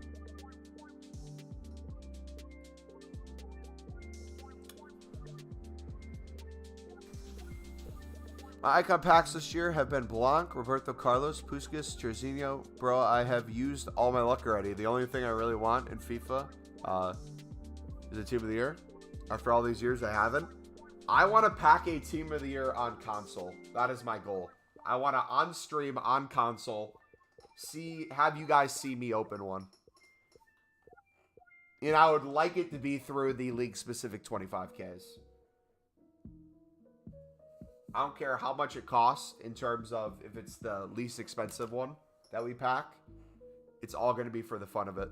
My icon packs this year have been Blanc, Roberto Carlos, Puskas, Jorginho. Bro, I have used all my luck already. The only thing I really want in FIFA is a Team of the Year. After all these years, I haven't. I want to pack a Team of the Year on console. That is my goal. I want to on stream, on console, have you guys see me open one. And I would like it to be through the league-specific 25Ks. I don't care how much it costs in terms of if it's the least expensive one that we pack. It's all going to be for the fun of it.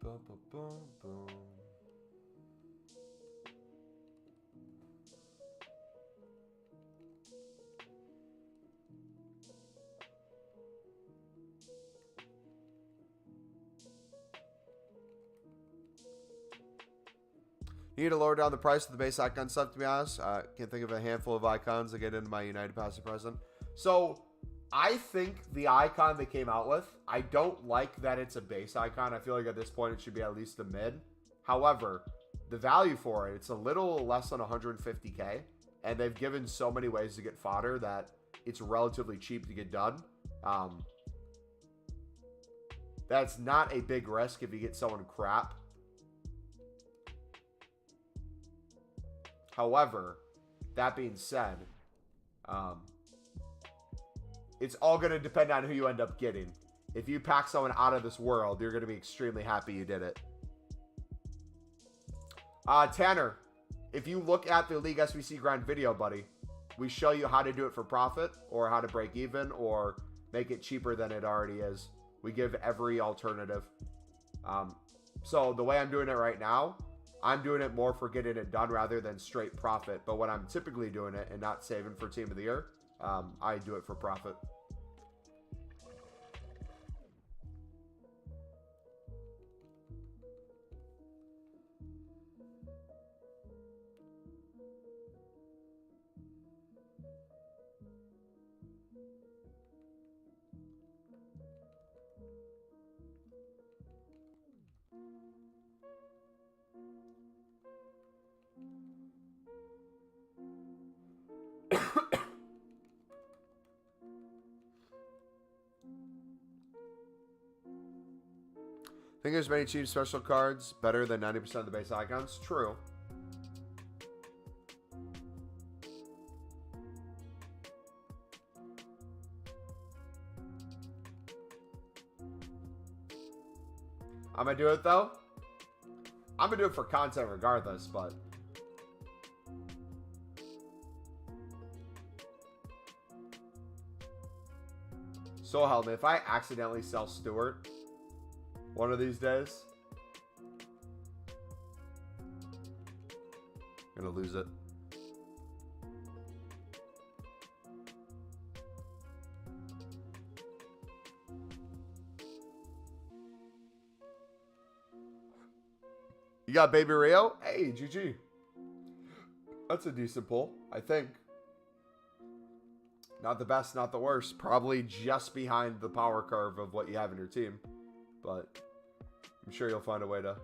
Boom, boom, boom, boom. You need to lower down the price of the base icon stuff, to be honest. Can't think of a handful of icons that get into my United Passive present. So, I think the icon they came out with, I don't like that it's a base icon. I feel like at this point it should be at least a mid. However, the value for it, it's a little less than 150k. And they've given so many ways to get fodder that it's relatively cheap to get done. That's not a big risk if you get someone crap. However, that being said, it's all going to depend on who you end up getting. If you pack someone out of this world, you're going to be extremely happy you did it. Tanner, if you look at the League SBC grind video, buddy, we show you how to do it for profit or how to break even or make it cheaper than it already is. We give every alternative. So the way I'm doing it right now, I'm doing it more for getting it done rather than straight profit. But when I'm typically doing it and not saving for Team of the Year, I do it for profit. Think there's many cheap special cards better than 90% of the base icons? True. I'm gonna do it though. I'm gonna do it for content regardless, but so help me if I accidentally sell Stewart one of these days, I'm gonna lose it. You got Baby Rio? Hey, GG. That's a decent pull, I think. Not the best, not the worst. Probably just behind the power curve of what you have in your team. But I'm sure you'll find a way to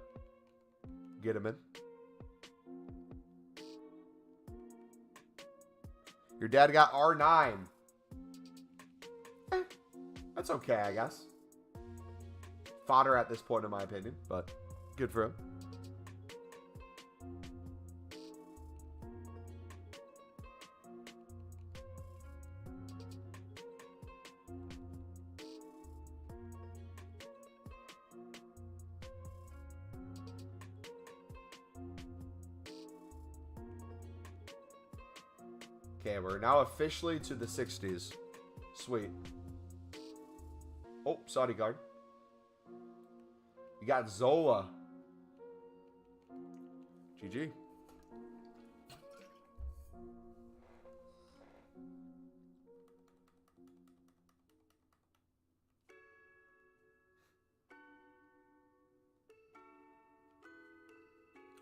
get him in. Your dad got R9. That's okay, I guess. Fodder at this point, in my opinion. But good for him. Okay, we're now officially to the 60s. Sweet. Oh, Saudi guard. You got Zola. GG.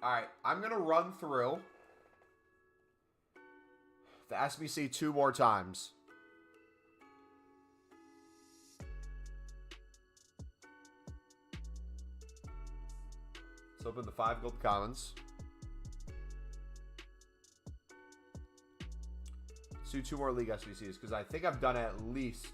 Alright, I'm going to run through the SBC 2 more times. Let's open the 5 gold commons. do 2 more league SBCs because I think I've done at least.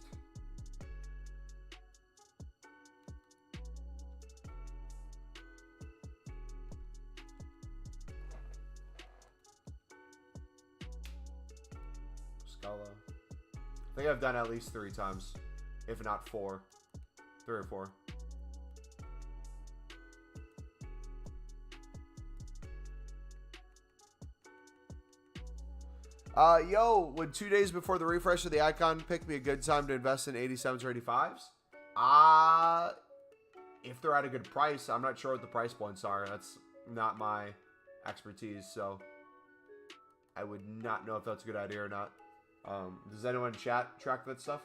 Scala. I think I've done at least 3 times, if not 4. 3 or 4. Yo, would 2 days before the refresh of the icon pick be a good time to invest in 87s or 85s? If they're at a good price. I'm not sure what the price points are. That's not my expertise, so I would not know if that's a good idea or not. Does anyone in chat track that stuff?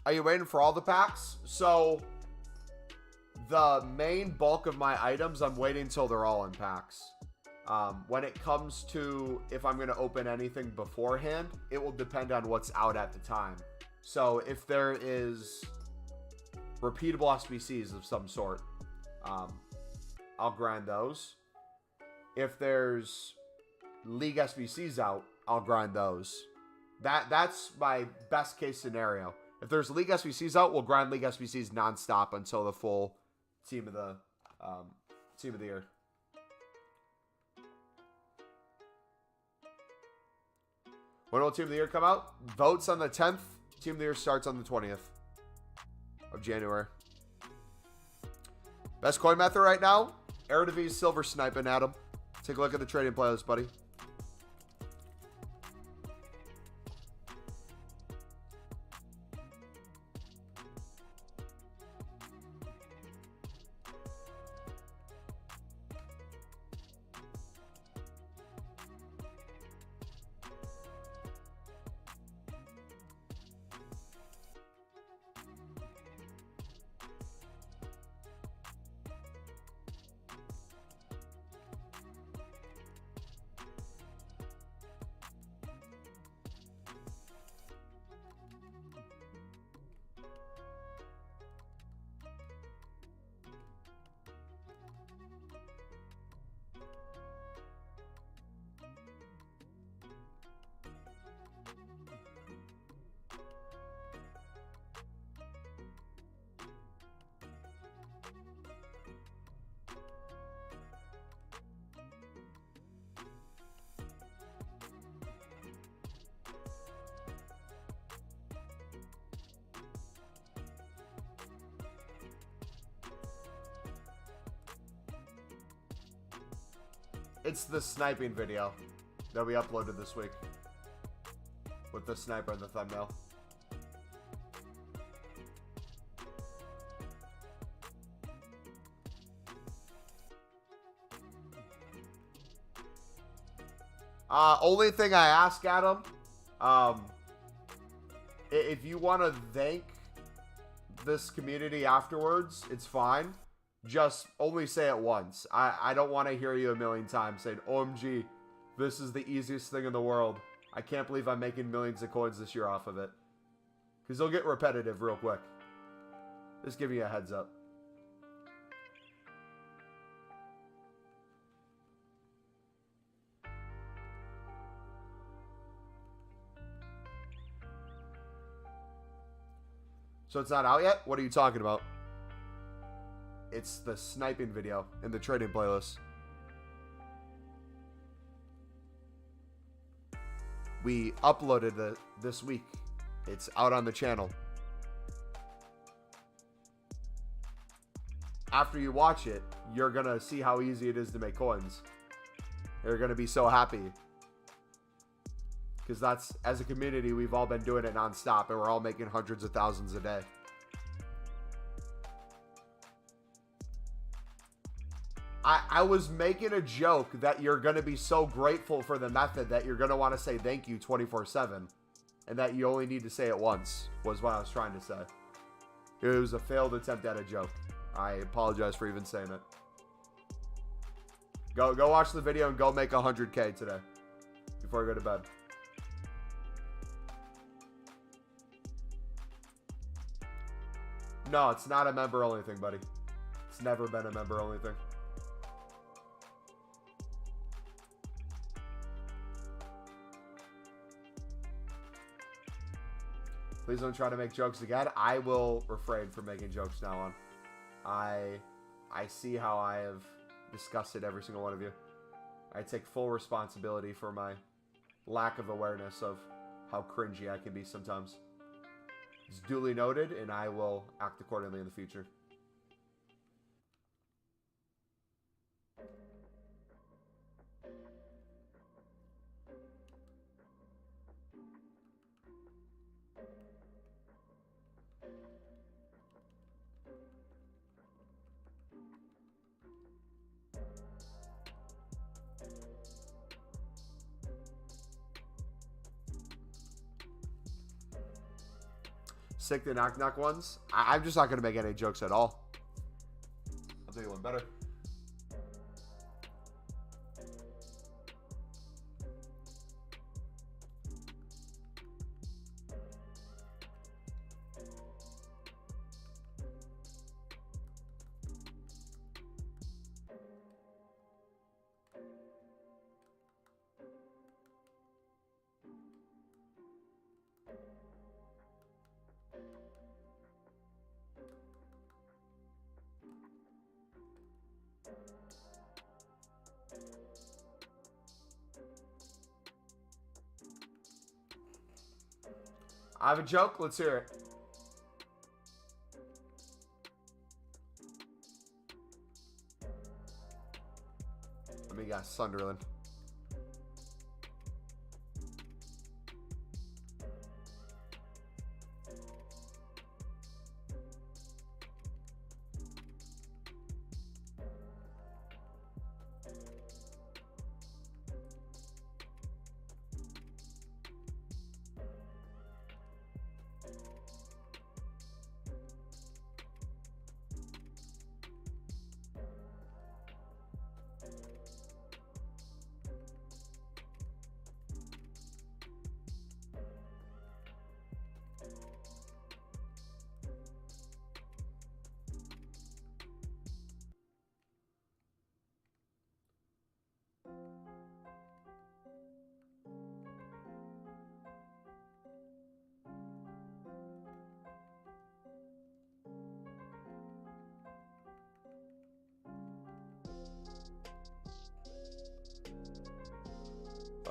Are you waiting for all the packs? So, the main bulk of my items, I'm waiting until they're all in packs. When it comes to if I'm going to open anything beforehand, it will depend on what's out at the time. So, if there is repeatable SBCs of some sort, I'll grind those. If there's League SBCs out, I'll grind those. That's my best case scenario. If there's League SBCs out, we'll grind League SBCs nonstop until the full team of the year. When will team of the year come out? Votes on the 10th. Team of the year starts on the 20th of January. Best coin method right now? Eredivisie Silver Sniping, Adam. Take a look at the trading playlist, buddy. It's the sniping video that we uploaded this week with the sniper in the thumbnail. Only thing I ask, Adam, if you want to thank this community afterwards, it's fine. Just only say it once. I don't want to hear you a million times saying, OMG, this is the easiest thing in the world. I can't believe I'm making millions of coins this year off of it. Because it'll get repetitive real quick. Just giving you a heads up. So it's not out yet? What are you talking about? It's the sniping video in the trading playlist. We uploaded it this week. It's out on the channel. After you watch it, you're going to see how easy it is to make coins. You're going to be so happy. Because that's, as a community, we've all been doing it nonstop, and we're all making hundreds of thousands a day. I was making a joke that you're going to be so grateful for the method that you're going to want to say thank you 24/7. And that you only need to say it once, was what I was trying to say. It was a failed attempt at a joke. I apologize for even saying it. Go watch the video and go make 100K today before I go to bed. No, it's not a member-only thing, buddy. It's never been a member-only thing. Please don't try to make jokes again. I will refrain from making jokes now on. I see how I have disgusted every single one of you. I take full responsibility for my lack of awareness of how cringy I can be sometimes. It's duly noted, and I will act accordingly in the future. Sick the knock ones. I'm just not going to make any jokes at all. I'll tell you one better. I have a joke. Let's hear it. Let me guess. Sunderland.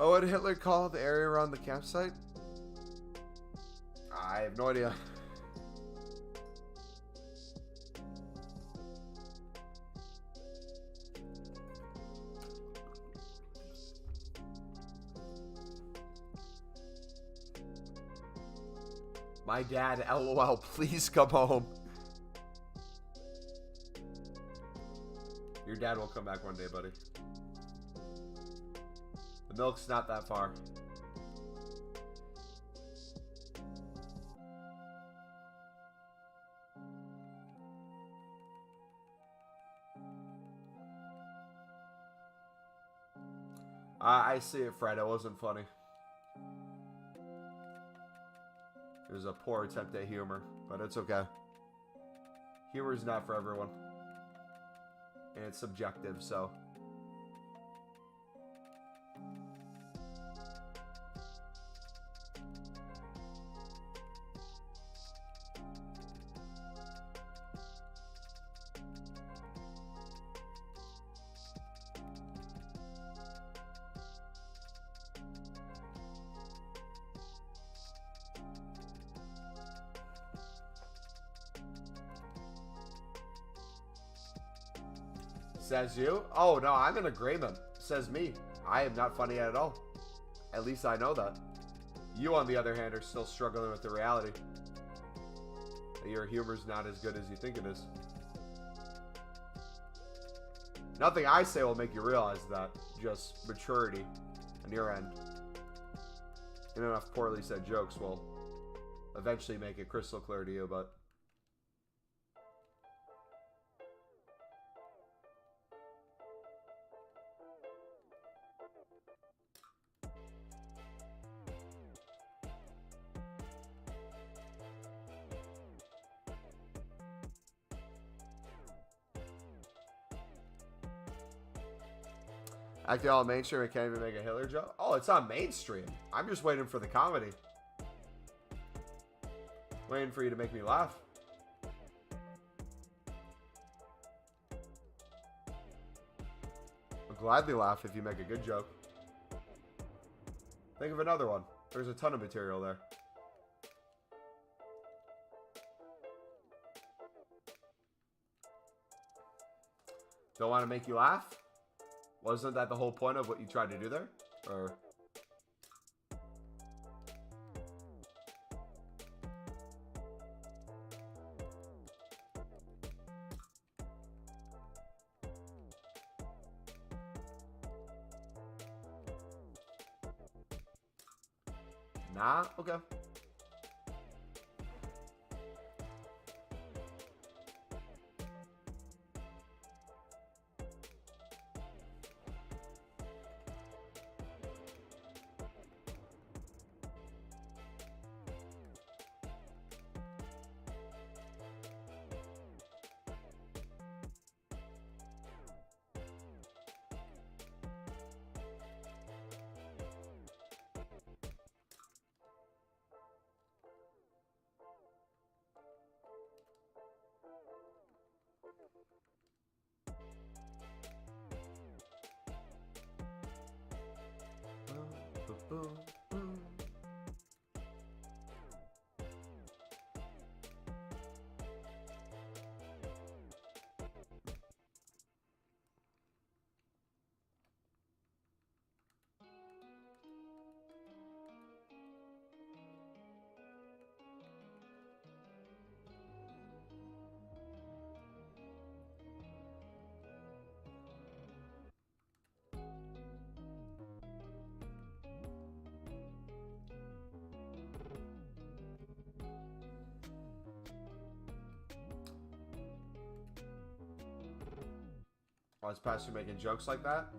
Oh, what did Hitler call the area around the campsite? I have no idea. My dad, LOL, please come home. Your dad will come back one day, buddy. The milk's not that far. I see it, Fred. It wasn't funny. It was a poor attempt at humor, but it's okay. Humor is not for everyone. And it's subjective, so... Says you? Oh, no, I'm in agreement. Says me. I am not funny at all. At least I know that. You, on the other hand, are still struggling with the reality that your humor's not as good as you think it is. Nothing I say will make you realize that. Just maturity on your end. And enough poorly said jokes will eventually make it crystal clear to you, but... Acting all mainstream and can't even make a Hitler joke? Oh, it's on mainstream. I'm just waiting for the comedy. Waiting for you to make me laugh. I'll gladly laugh if you make a good joke. Think of another one. There's a ton of material there. Don't want to make you laugh? Wasn't that the whole point of what you tried to do there? Or... Nah? Okay. Boom, boom. Oh, it's past you making jokes like that?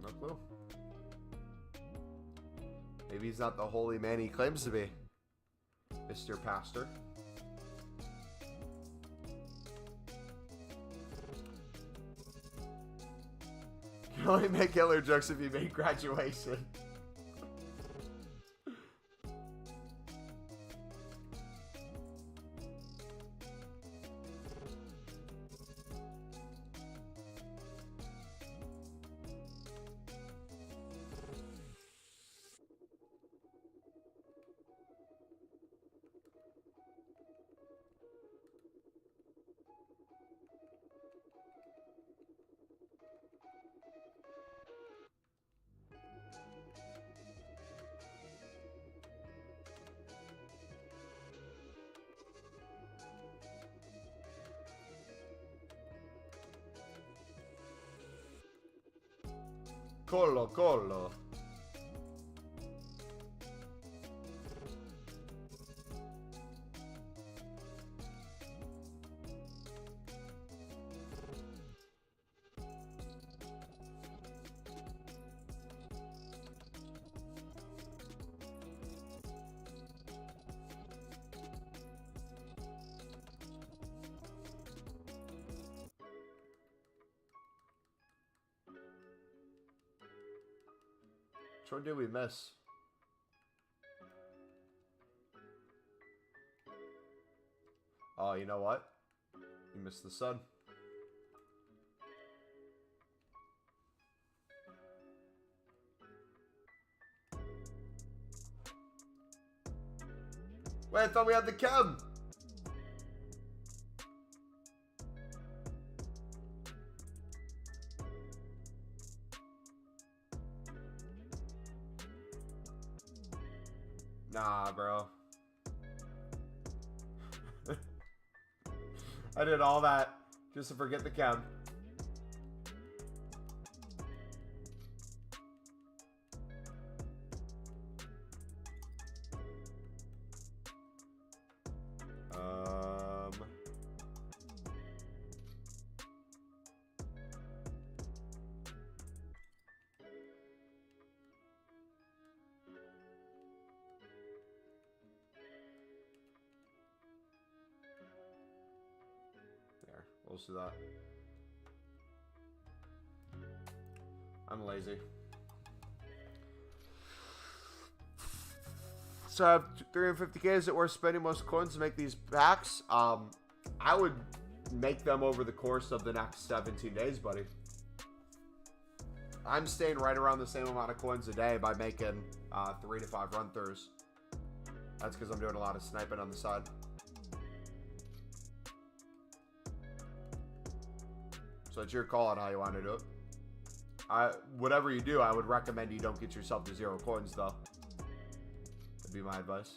No clue. Maybe he's not the holy man he claims to be, Mr. Pastor. You can only make Hitler jokes if you make graduation. Collo, collo. Which one did we miss? Oh, you know what? You missed the sun. Wait, I thought we had the chem. Nah, bro. I did all that just to forget the chem. Close to that. I'm lazy. So I have 350k. Is it worth spending most coins to make these packs? I would make them over the course of the next 17 days, buddy. I'm staying right around the same amount of coins a day by making 3 to 5 run-throughs. That's because I'm doing a lot of sniping on the side. So it's your call on how you want to do it. Whatever you do, I would recommend you don't get yourself to 0 coins, though. That'd be my advice.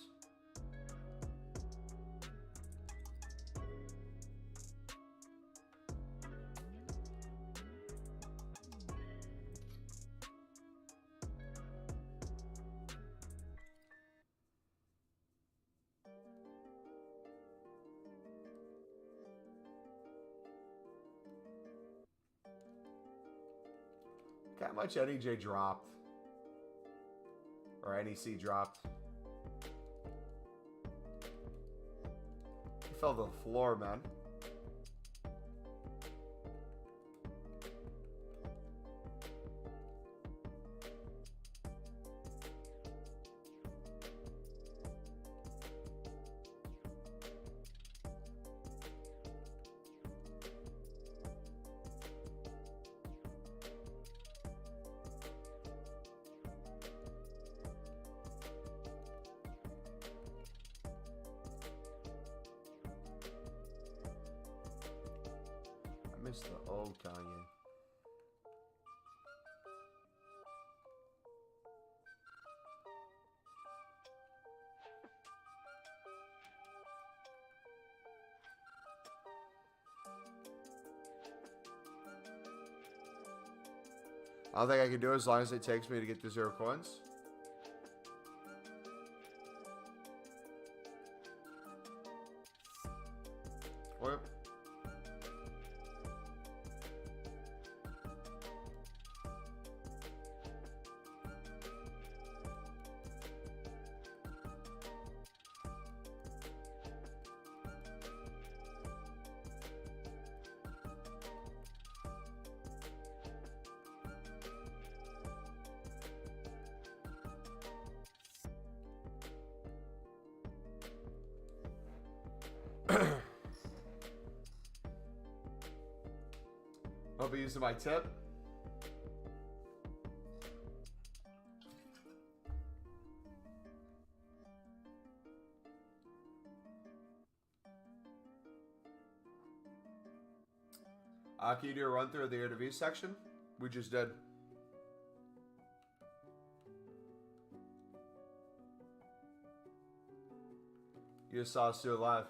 Look how much NEJ dropped. Or NEC dropped. He fell to the floor, man. I missed the old Kanye. I don't think I can do it as long as it takes me to get to 0 coins. What? I'll be using my tip. Can you do a run through of the interview section? We just did. You just saw us do it live.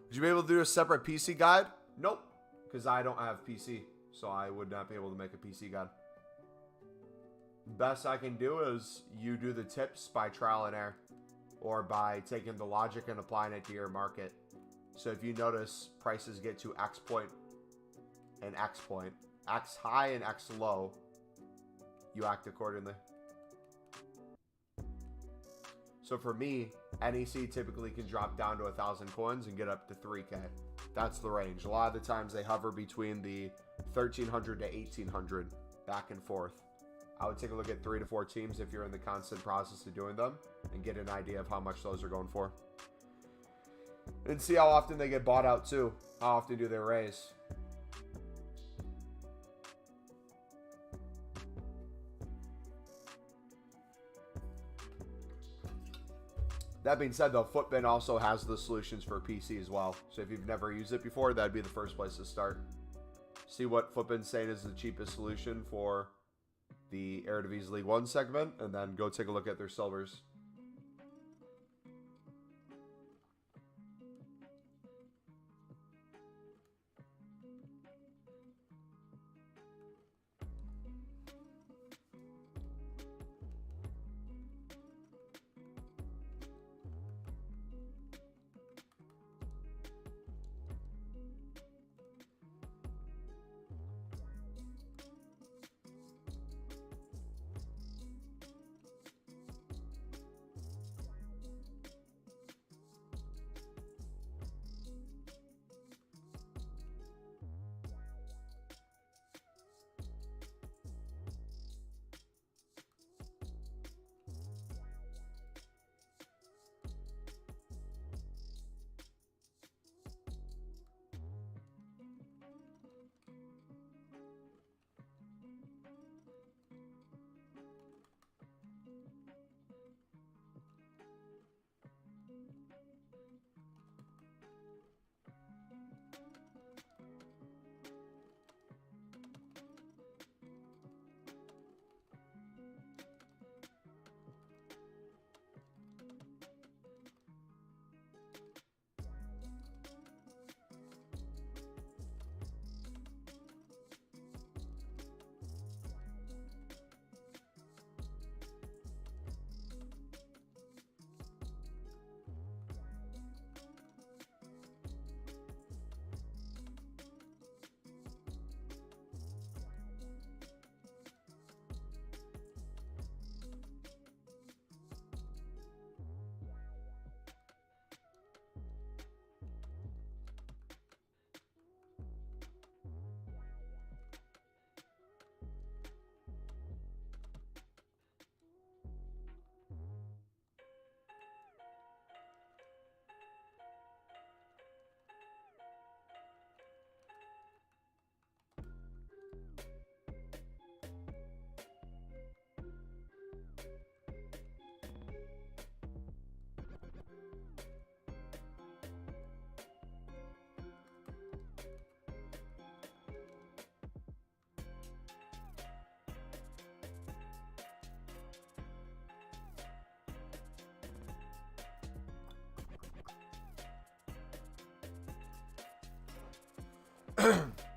Would you be able to do a separate PC guide? Nope, because I don't have PC, so I would not be able to make a PC guide. Best I can do is you do the tips by trial and error, or by taking the logic and applying it to your market. So if you notice prices get to X point and X point, X high and X low, you act accordingly. So for me, NEC typically can drop down to 1,000 coins and get up to 3K. That's the range. A lot of the times they hover between the 1,300 to 1,800, back and forth. I would take a look at 3 to 4 teams if you're in the constant process of doing them and get an idea of how much those are going for. And see how often they get bought out too. How often do they raise? That being said, though, Footbin also has the solutions for PC as well. So if you've never used it before, that'd be the first place to start. See what Footbin's saying is the cheapest solution for the Eredivisie League 1 segment, and then go take a look at their silvers.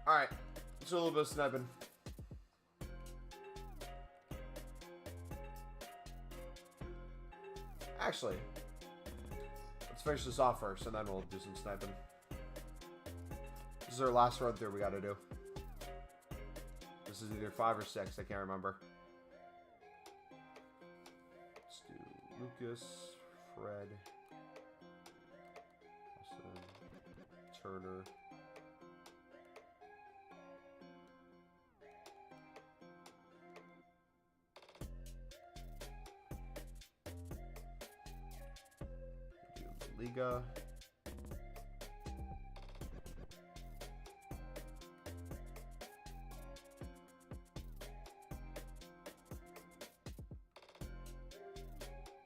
Alright, let's do a little bit of sniping. Actually, let's finish this off first, and then we'll do some sniping. This is our last run through we gotta do. This is either 5 or 6, I can't remember. Let's do Lucas, Fred, Austin, Turner. Liga.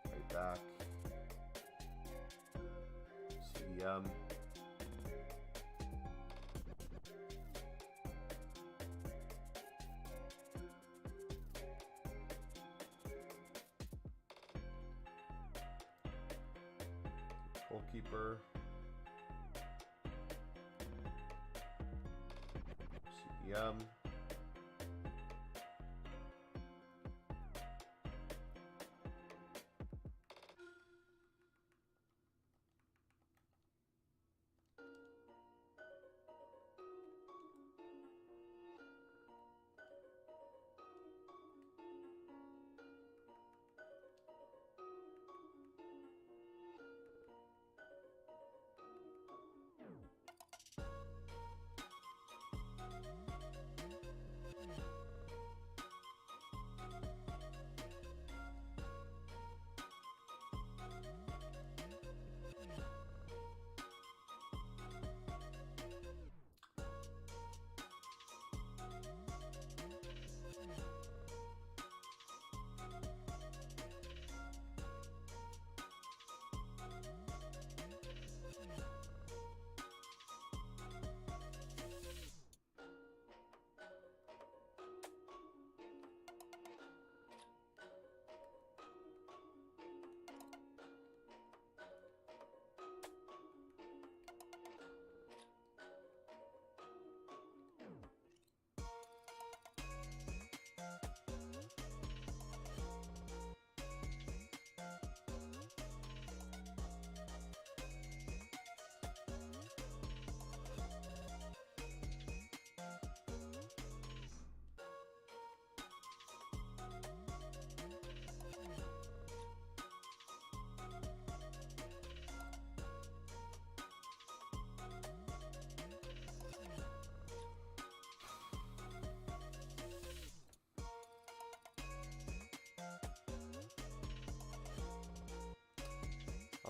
Right back. CDM. Goalkeeper. CDM.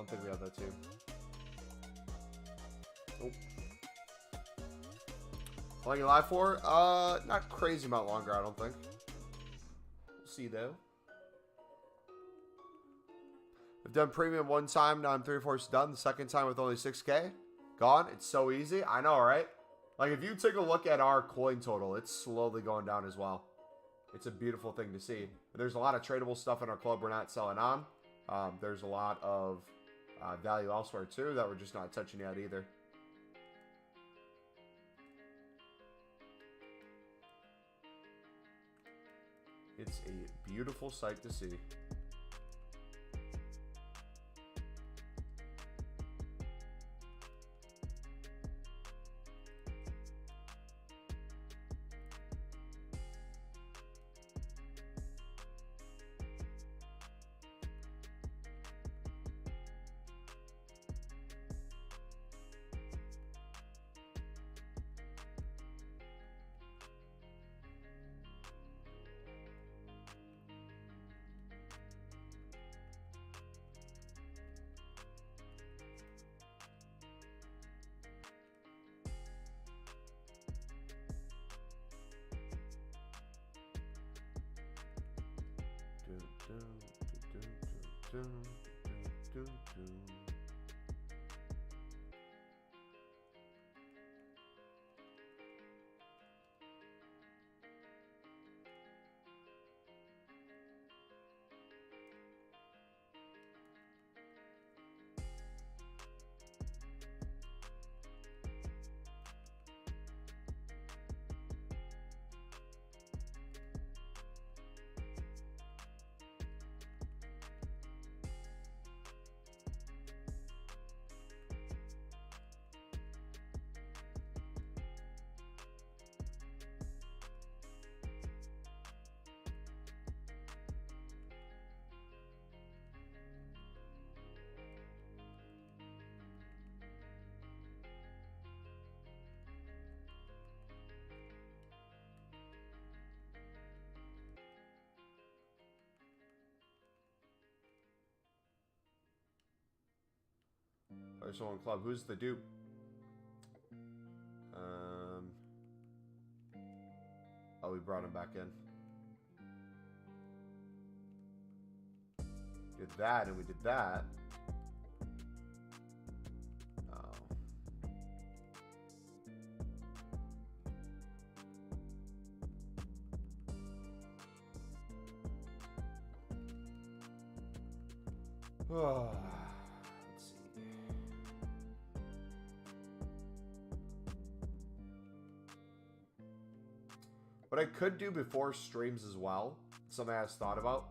don't think we have that team. Nope. How long you live for? Not crazy amount longer, I don't think. We'll see though. I've done premium one time, now I'm 3/4 done. The second time with only 6K. Gone. It's so easy. I know, right? Like, if you take a look at our coin total, it's slowly going down as well. It's a beautiful thing to see. There's a lot of tradable stuff in our club we're not selling on. There's a lot of value elsewhere, too, that we're just not touching yet either. It's a beautiful sight to see. There's someone club. Who's the dupe? Oh, we brought him back in. Did that, and we did that. Oh. What I could do before streams as well, something I just thought about.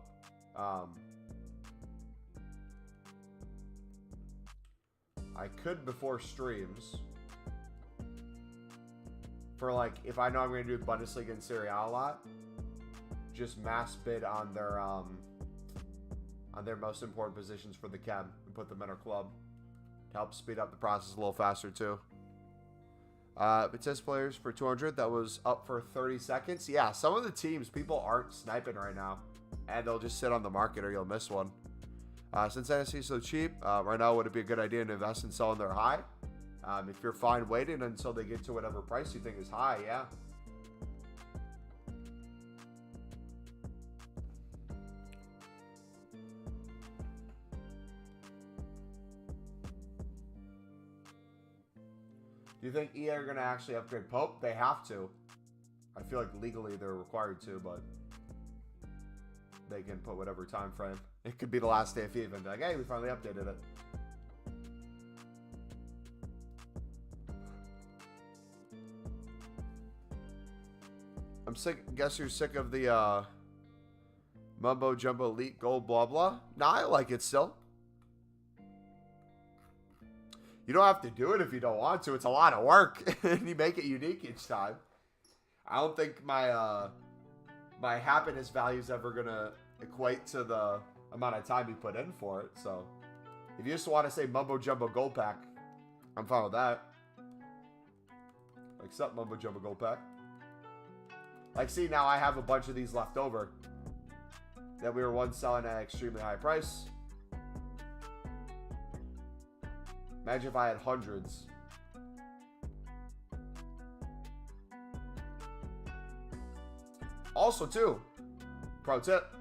I could before streams, for like, if I know I'm going to do Bundesliga and Serie A a lot, just mass bid on their most important positions for the chem and put them in our club to help speed up the process a little faster too. Test players for 200, that was up for 30 seconds. Yeah, some of the teams, people aren't sniping right now, and they'll just sit on the market or you'll miss one. Since NSC is so cheap, right now would it be a good idea to invest in selling their high? If you're fine waiting until they get to whatever price you think is high, yeah. Do you think EA are going to actually upgrade Pope? They have to. I feel like legally they're required to, but they can put whatever time frame. It could be the last day of FIFA and be like, hey, we finally updated it. I'm sick. Guess you're sick of the Mumbo Jumbo Elite Gold blah blah. Nah, I like it still. You don't have to do it if you don't want to. It's a lot of work, and you make it unique each time. I don't think my my happiness value is ever gonna equate to the amount of time you put in for it. So, if you just want to say Mumbo Jumbo Gold Pack, I'm fine with that. Accept Mumbo Jumbo Gold Pack. Like, see, now I have a bunch of these left over that we were once selling at an extremely high price. Imagine if I had hundreds. Also, too, pro tip,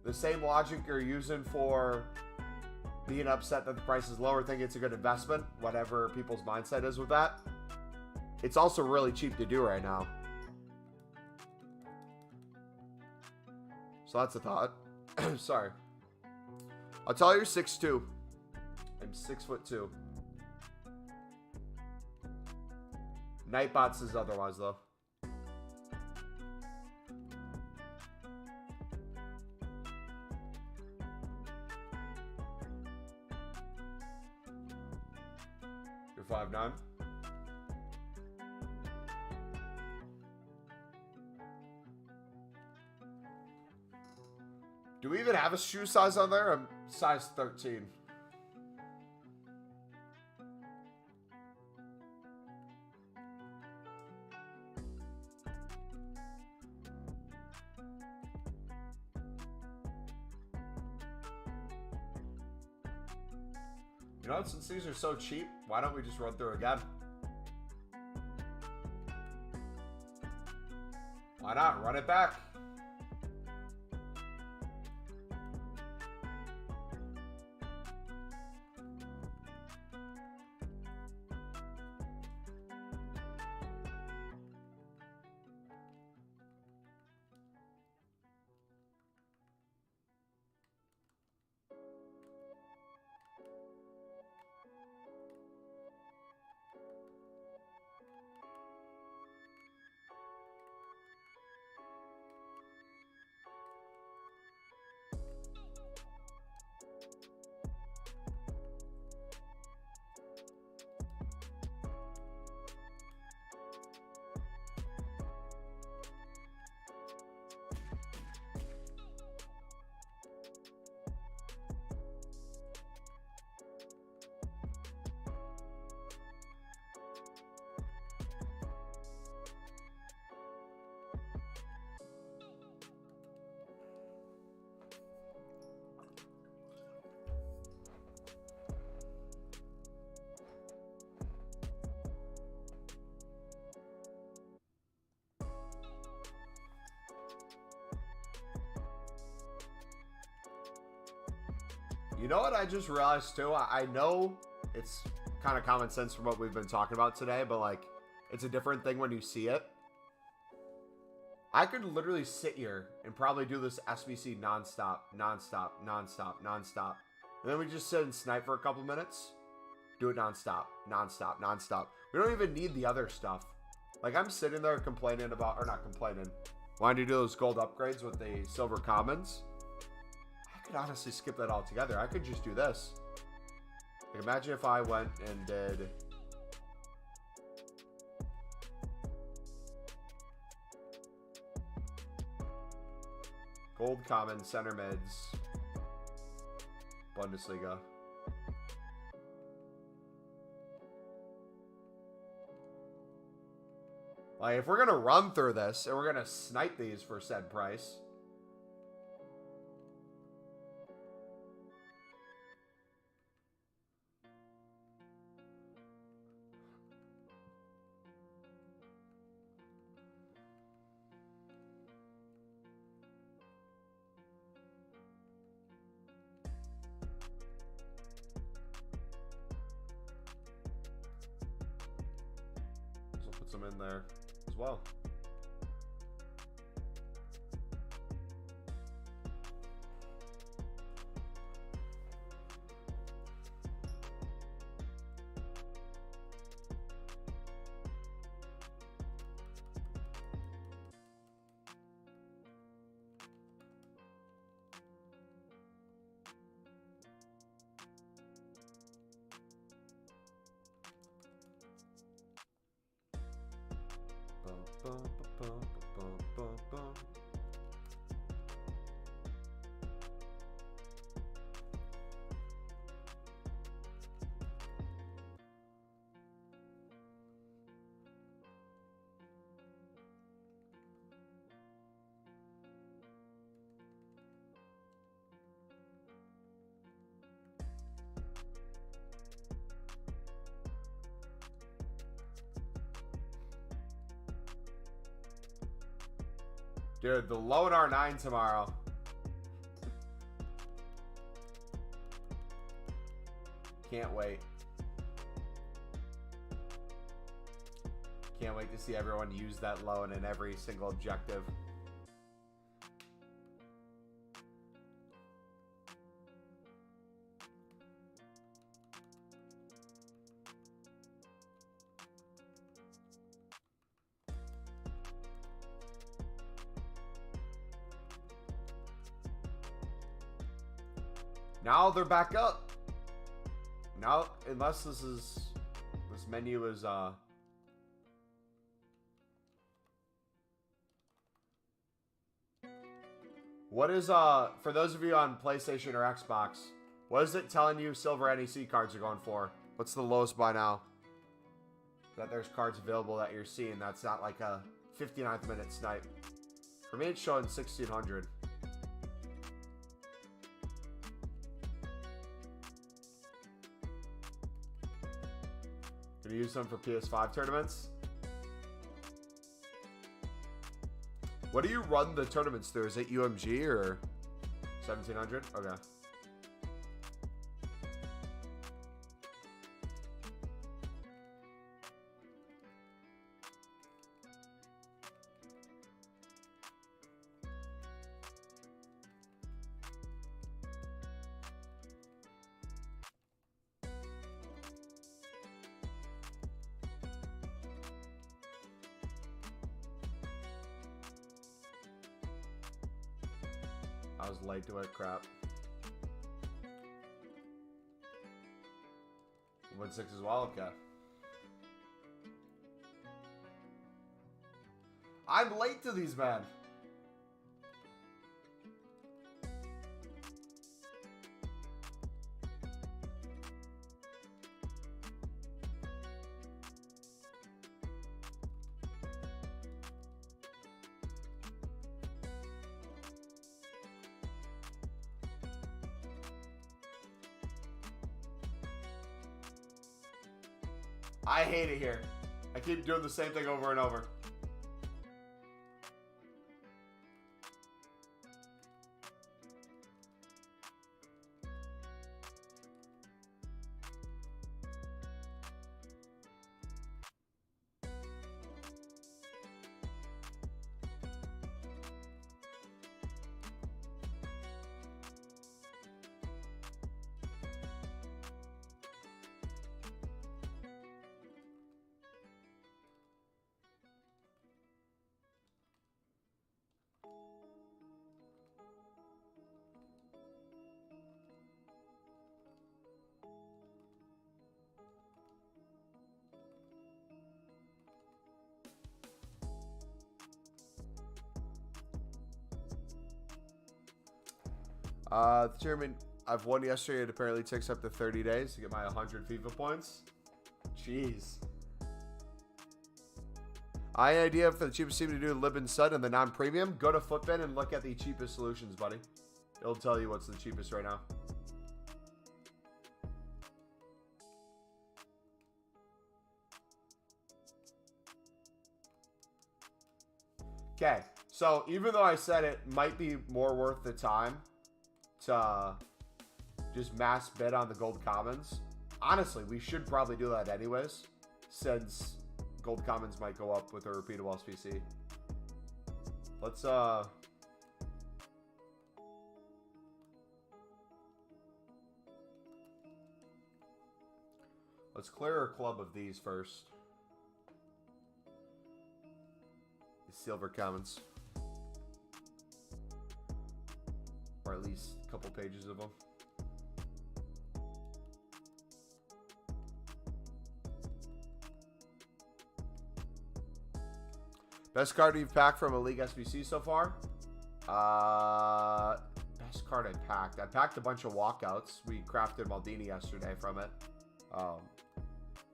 the same logic you're using for being upset that the price is lower, thinking it's a good investment, whatever people's mindset is with that, it's also really cheap to do right now. So that's a thought. Sorry. I'll tell you you're 6'2". I'm 6'2". Nightbot says otherwise, though. You're 5'9". Do we even have a shoe size on there? I'm size 13. You know what? Since these are so cheap, why don't we just run through again? Why not? Run it back. You know what I just realized too? I know it's kind of common sense from what we've been talking about today, but like, it's a different thing when you see it. I could literally sit here and probably do this SBC nonstop. And then we just sit and snipe for a couple minutes. Do it nonstop. We don't even need the other stuff. Like, I'm sitting there complaining about, or not complaining, wanting to do those gold upgrades with the silver commons. I could honestly skip that altogether. I could just do this. Like, imagine if I went and did gold common, center mids, Bundesliga. Like, if we're gonna run through this and we're gonna snipe these for said price, them in there as well. Boom, Dude, the low in R9 tomorrow. Can't wait. Can't wait to see everyone use that loan in every single objective. Now they're back up. Now, unless this menu is what is for those of you on PlayStation or Xbox, what is it telling you silver NEC cards are going for? What's the lowest by now? That there's cards available that you're seeing that's not like a 59th minute snipe. For me it's showing 1600. Gonna use them for PS5 tournaments. What do you run the tournaments through? Is it UMG or 1700? Okay. I was late to it, crap. 1-6 as well, okay. I'm late to these, man. I hate it here. I keep doing the same thing over and over. The tournament I've won yesterday, it apparently takes up to 30 days to get my 100 FIFA points. Jeez. I had an idea for the cheapest team to do Lib and Sud and the non-premium. Go to Footbin and look at the cheapest solutions, buddy. It'll tell you what's the cheapest right now. Okay, so even though I said it might be more worth the time to just mass bid on the gold commons, honestly, we should probably do that anyways, since gold commons might go up with a repeatable SBC. Let's clear a club of these first. The silver commons, or at least a couple pages of them. Best card you've packed from a League SBC so far? Best card I packed. I packed a bunch of walkouts. We crafted Maldini yesterday from it.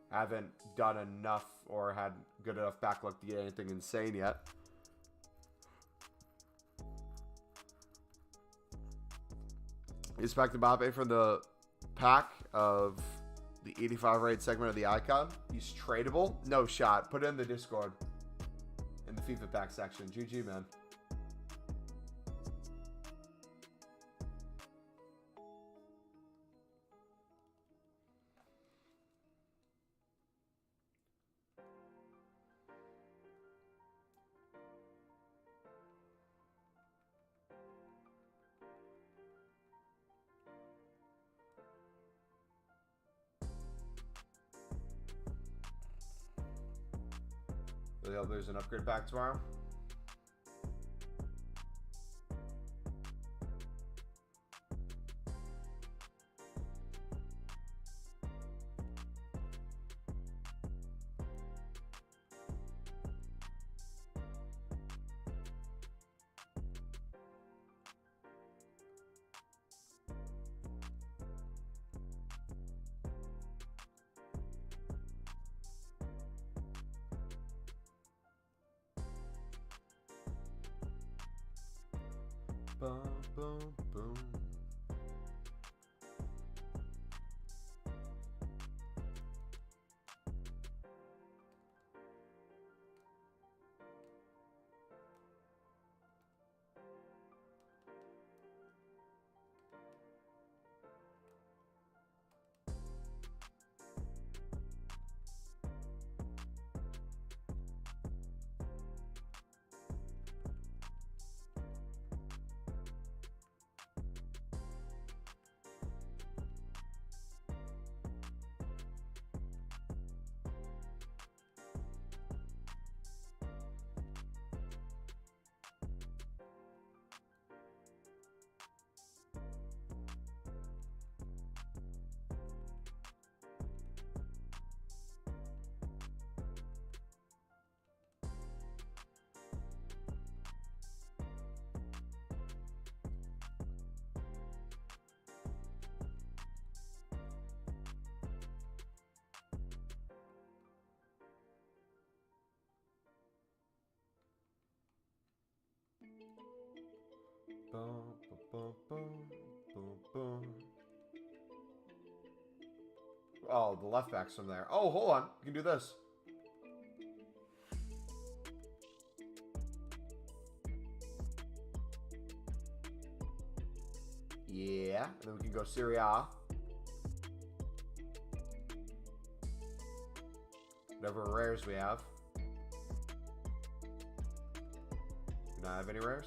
Haven't done enough or had good enough backluck to get anything insane yet. Just packed Mbappe from the pack of the 85 raid segment of the icon. He's tradable. No shot. Put it in the Discord. In the FIFA pack section. GG, man. Really hope there's an upgrade pack tomorrow. Boom, boom, boom. Boom, boom, boom, boom, boom. Oh, the left back's from there. Oh, hold on. You can do this. Yeah. And then we can go Serie A. Whatever rares we have. Do not have any rares?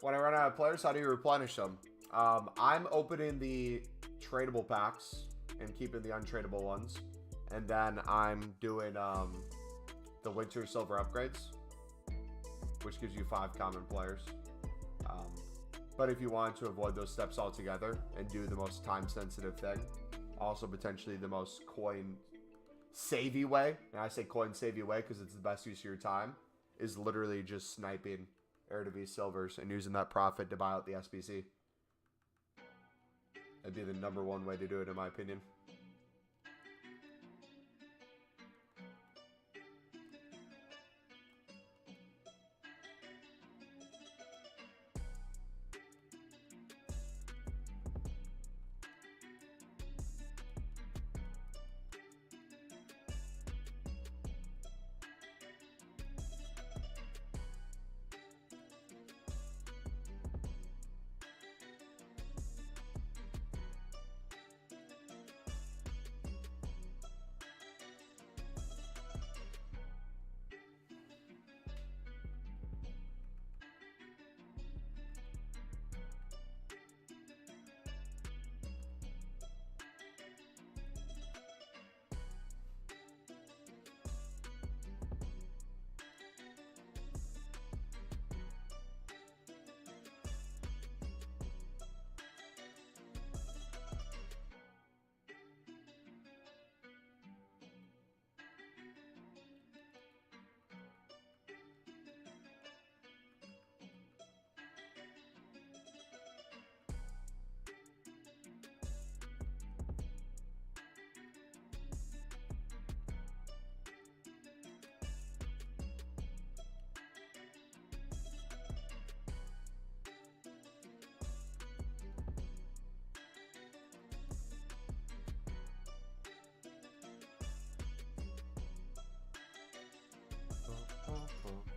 When I run out of players, how do you replenish them? I'm opening the tradable packs and keeping the untradeable ones. And then I'm doing the winter silver upgrades, which gives you 5 common players. But if you want to avoid those steps altogether and do the most time-sensitive thing, also potentially the most coin-savvy way, and I say coin-savvy way because it's the best use of your time, is literally just sniping Eredivisie silvers and using that profit to buy out the SBC. That'd be the #1 way to do it, in my opinion.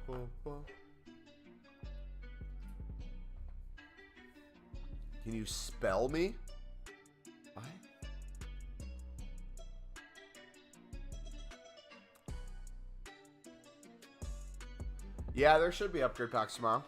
Can you spell me? What? Yeah, there should be upgrade packs tomorrow.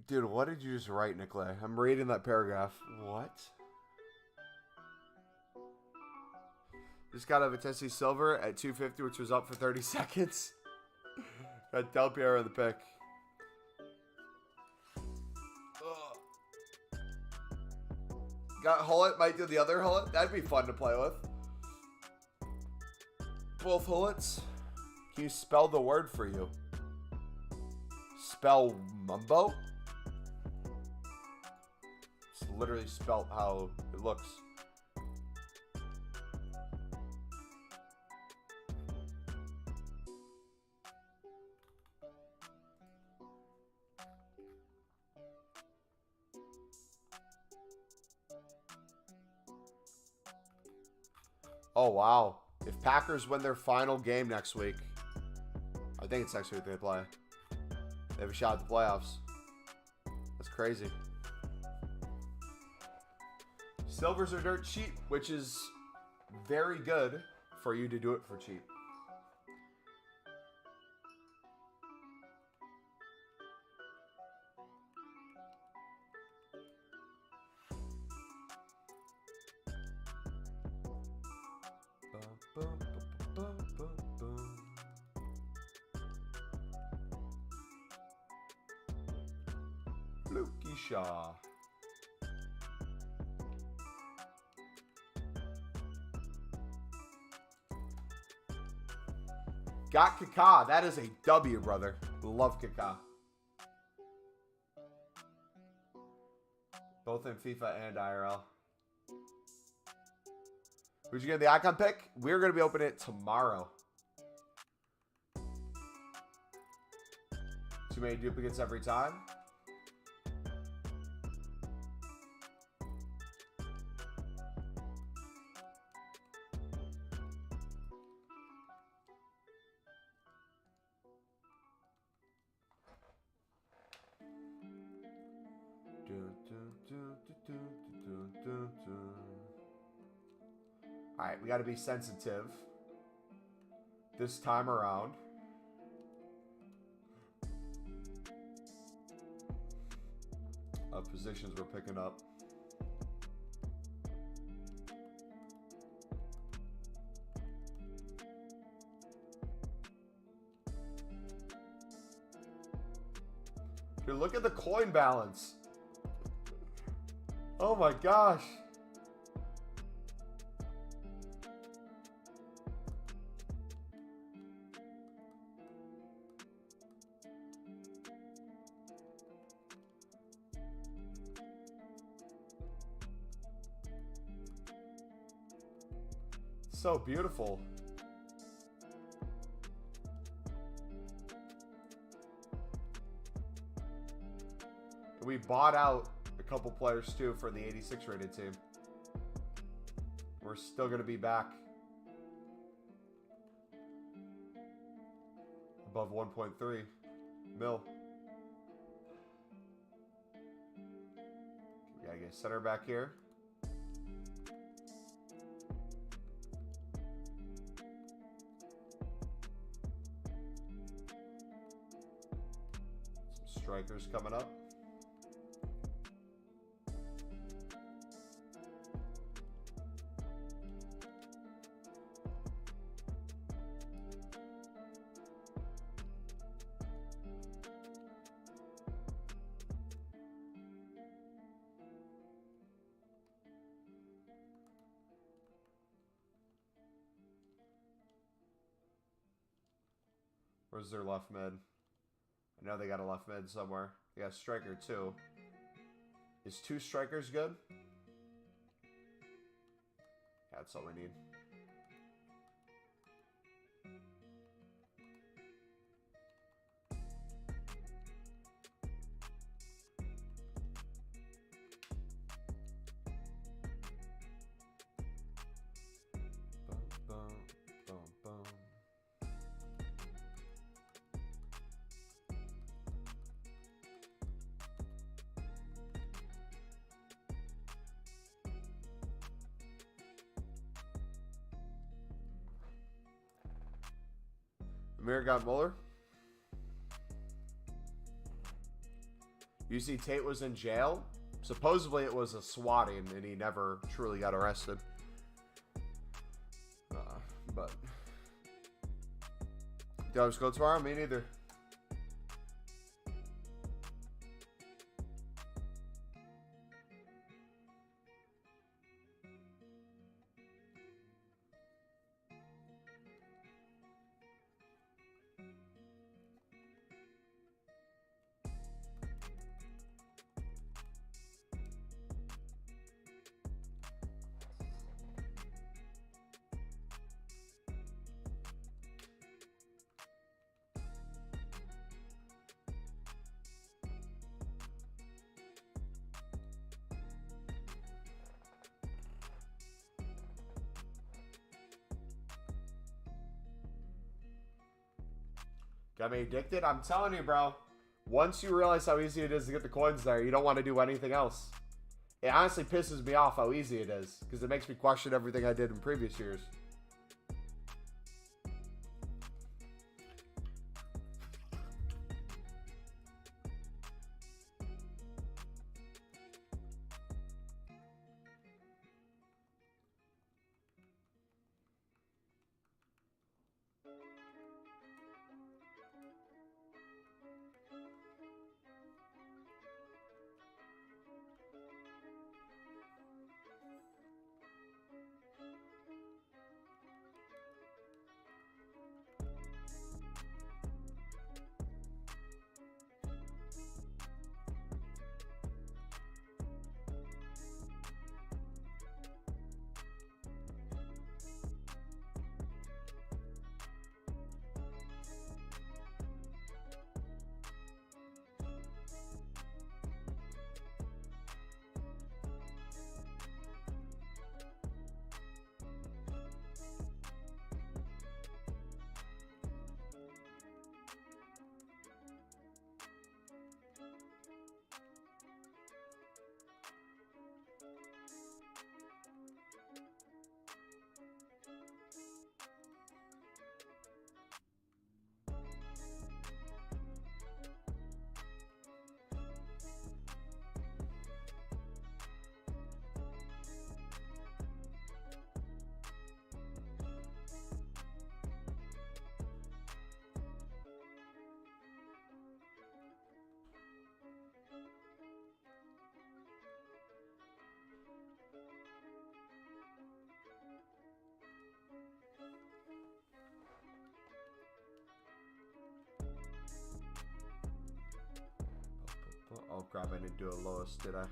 Dude, what did you just write, Nicolay? I'm reading that paragraph. What? Just got a Vitesse Silver at 250, which was up for 30 seconds. Got Del Piero in the pick. Ugh. Got Hullet, might do the other Hullet. That'd be fun to play with. Both Hullets. Can you spell the word for you? Spell mumbo? It's literally spelled how it looks. Oh, wow. If Packers win their final game next week, I think it's next week they play. They have a shot at the playoffs. That's crazy. Silvers are dirt cheap, which is very good for you to do it for cheap. Lukey Shaw. Got Kaká. That is a W, brother. Love Kaká. Both in FIFA and IRL. Who'd you get the icon pick? We're going to be opening it tomorrow. Too many duplicates every time. All right, we got to be sensitive this time around. Positions we're picking up. Dude, look at the coin balance. Oh my gosh. So beautiful. We bought out a couple players too for the 86 rated team. We're still going to be back above 1.3 mil. We gotta get a center back here. Some strikers coming up. Where's their left mid? I know they got a left mid somewhere. They got a striker too. Is 2 strikers good? Yeah, that's all we need. Amir got Mueller. UC Tate was in jail. Supposedly it was a swatting and he never truly got arrested. But do I go tomorrow? Me neither. Got me addicted? I'm telling you, bro. Once you realize how easy it is to get the coins there, you don't want to do anything else. It honestly pisses me off how easy it is, because it makes me question everything I did in previous years. Oh crap, I didn't do a lowest, did I?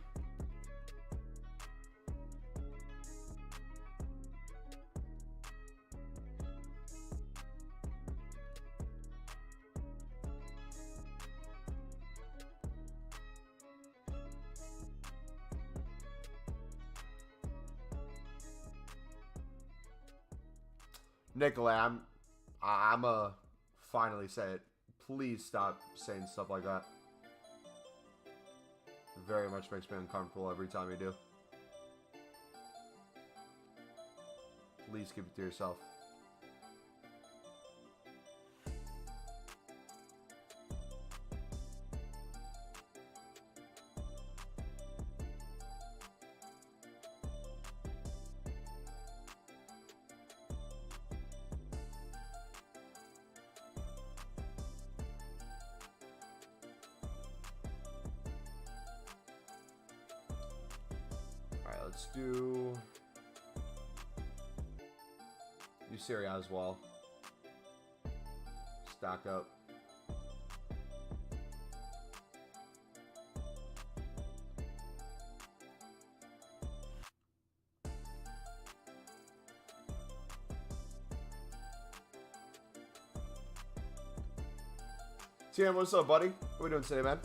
Nikolai, I'm finally say it. Please stop saying stuff like that. It very much makes me uncomfortable every time you do. Please keep it to yourself. Alright, let's do Syria as well. Stack up. TM, what's up, buddy? What are we doing today, man?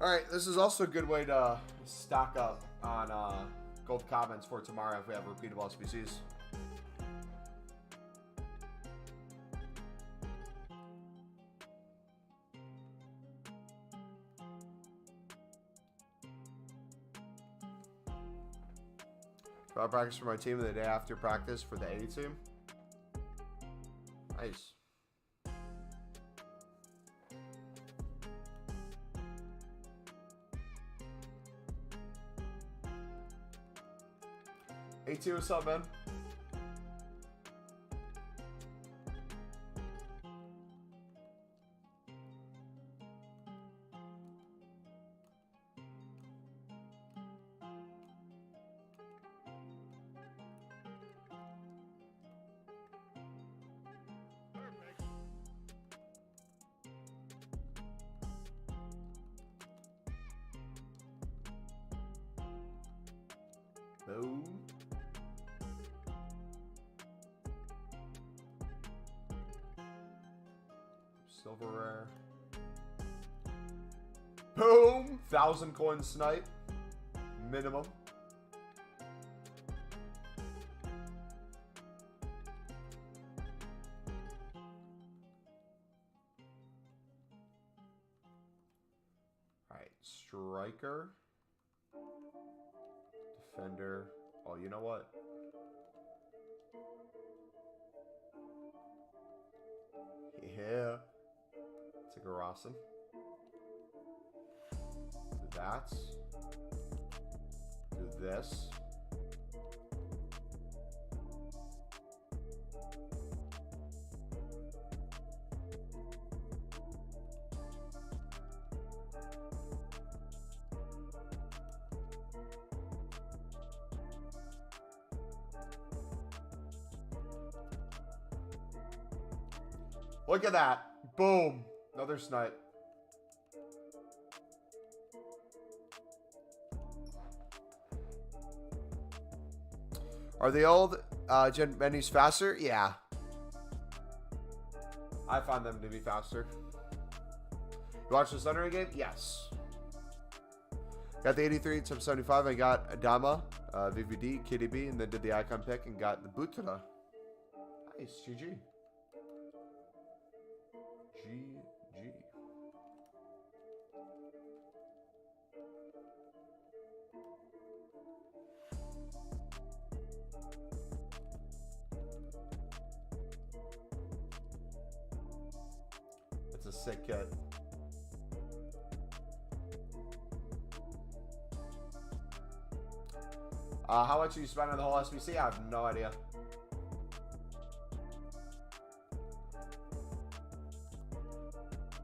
All right, this is also a good way to stock up on gold comments for tomorrow if we have repeatable SBCs. I'll practice for my team the day after practice for the A team. Nice. A2, what's up, man? Boom. Silver rare. Boom! 1,000 coin snipe. Minimum. Alright, striker. Defender. Oh, you know what? Yeah. Take a Rawson. Do that. Do this. Look at that. Boom. Another snipe. Are the old gen menus faster? Yeah. I find them to be faster. You watch the Sunray game? Yes. Got the 83 to 75. I got Adama, VVD, KDB, and then did the icon pick and got the Butra. Nice. GG. GG. It's a sick kit. How much are you spending on the whole SBC? I have no idea.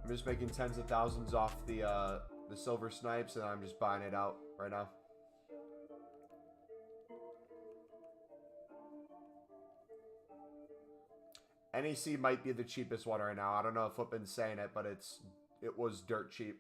I'm just making tens of thousands off the silver snipes, and I'm just buying it out right now. NEC might be the cheapest one right now. I don't know if I've been saying it, but it was dirt cheap.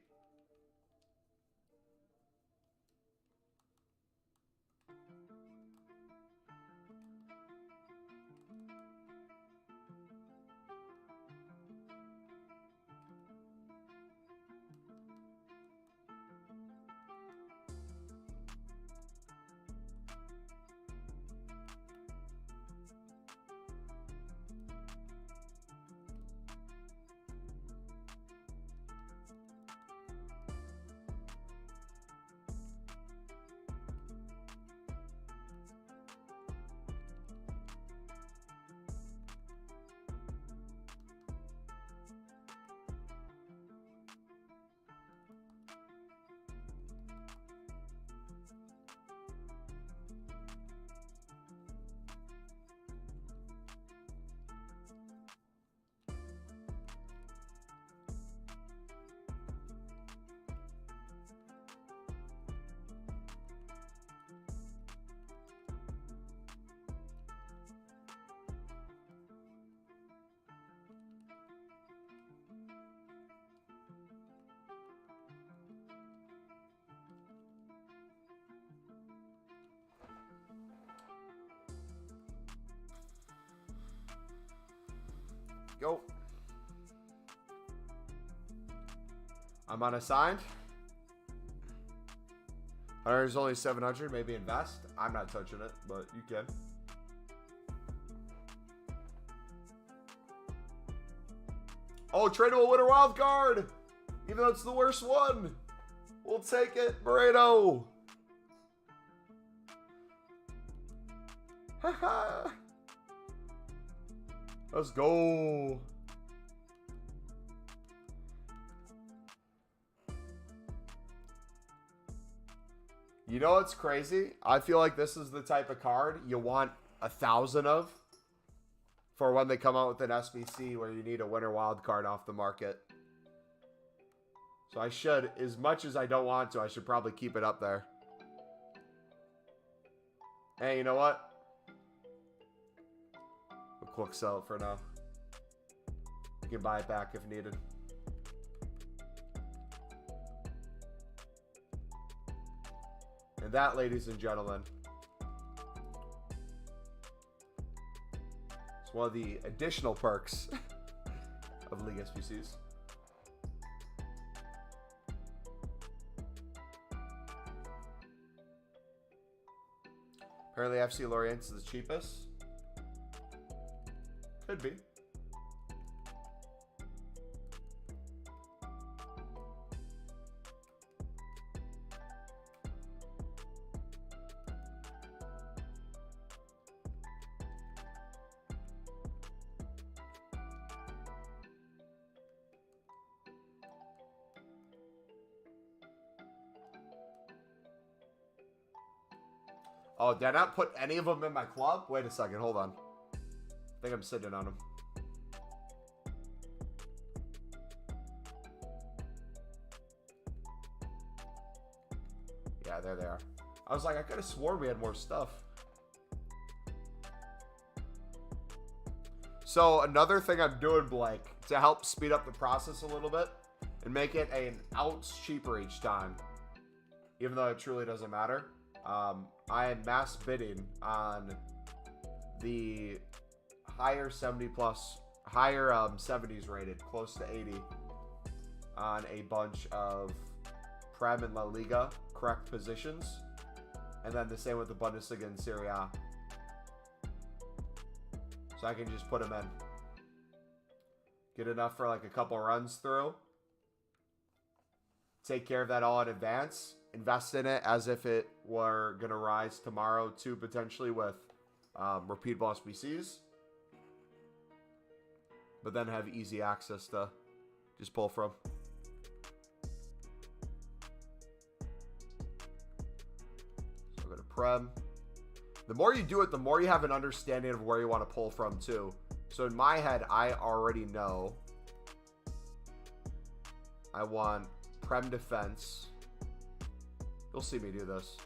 Go. I'm unassigned. There's only 700. Maybe invest. I'm not touching it, but you can. Oh, tradable winner wild card. Even though it's the worst one. We'll take it. Moreno. Haha. Let's go. You know what's crazy? I feel like this is the type of card you want 1,000 of for when they come out with an SBC where you need a winter wild card off the market. So I should, as much as I don't want to, I should probably keep it up there. Hey, you know what? We'll quick sell it for now. You can buy it back if needed. And that, ladies and gentlemen, is one of the additional perks of League SBCs. Apparently FC Lorient is the cheapest. Could be. Oh, did I not put any of them in my club? Wait a second, hold on. I think I'm sitting on them. Yeah, there they are. I was like, I could have sworn we had more stuff. So another thing I'm doing, Blake, to help speed up the process a little bit and make it an ounce cheaper each time, even though it truly doesn't matter. I am mass bidding on the higher 70s rated, close to 80, on a bunch of Prem and La Liga correct positions, and then the same with the Bundesliga and Serie A. So I can just put them in, get enough for like a couple runs through, take care of that all in advance, invest in it as if it were going to rise tomorrow too, potentially with repeatable SBCs. But then have easy access to just pull from. So go to Prem. The more you do it, the more you have an understanding of where you want to pull from too. So in my head, I already know I want Prem defense. You'll see me do this.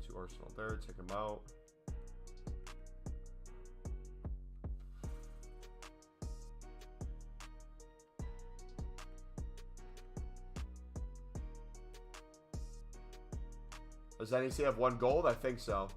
Two Arsenal there, take them out. Does NEC have 1 gold? I think so.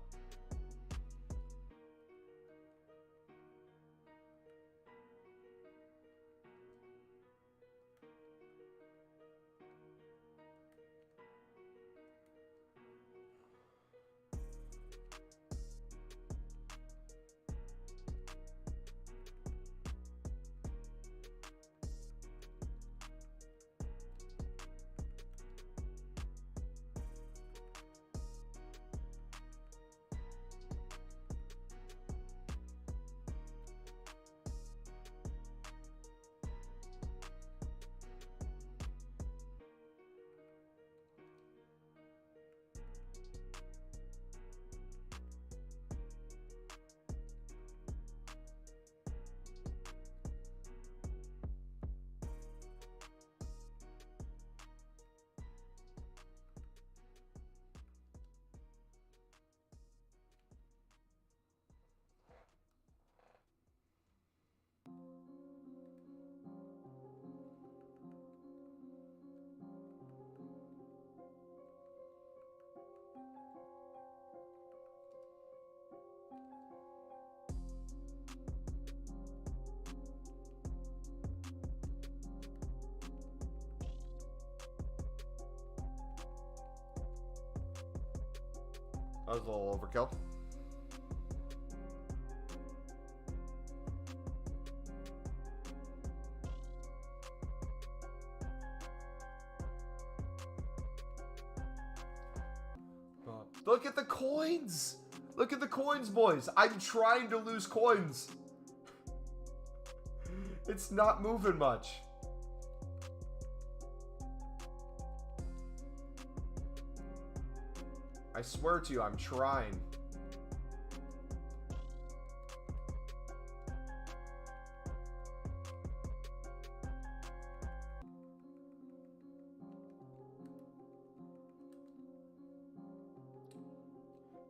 That was a little overkill. Look at the coins. Look at the coins, boys. I'm trying to lose coins. It's not moving much. I swear to you, I'm trying.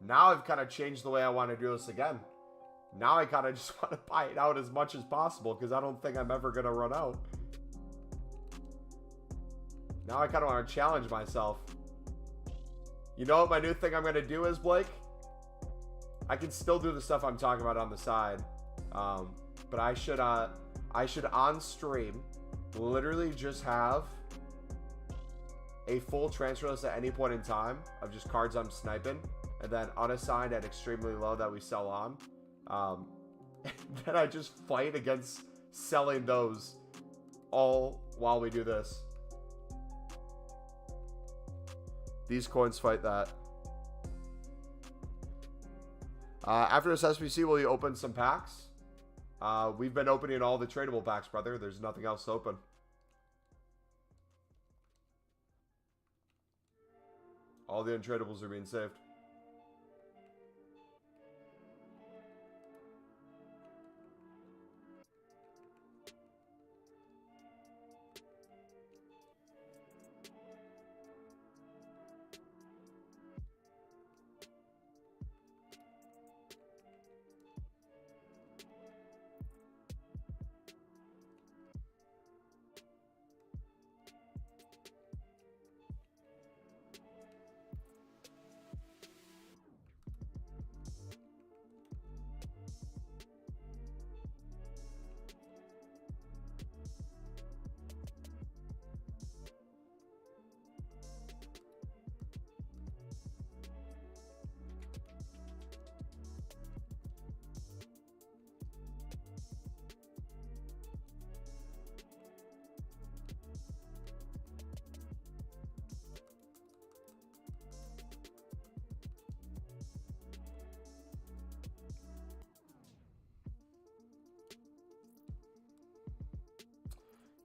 Now I've kind of changed the way I want to do this again. Now I kind of just want to buy it out as much as possible because I don't think I'm ever going to run out. Now I kind of want to challenge myself. You know what my new thing I'm going to do is, Blake? I can still do the stuff I'm talking about on the side. But I should on stream literally just have a full transfer list at any point in time of just cards I'm sniping. And then unassigned at extremely low that we sell on. Then I just fight against selling those all while we do this. These coins fight that. After this SBC, will you open some packs? We've been opening all the tradable packs, brother. There's nothing else to open. All the untradables are being saved.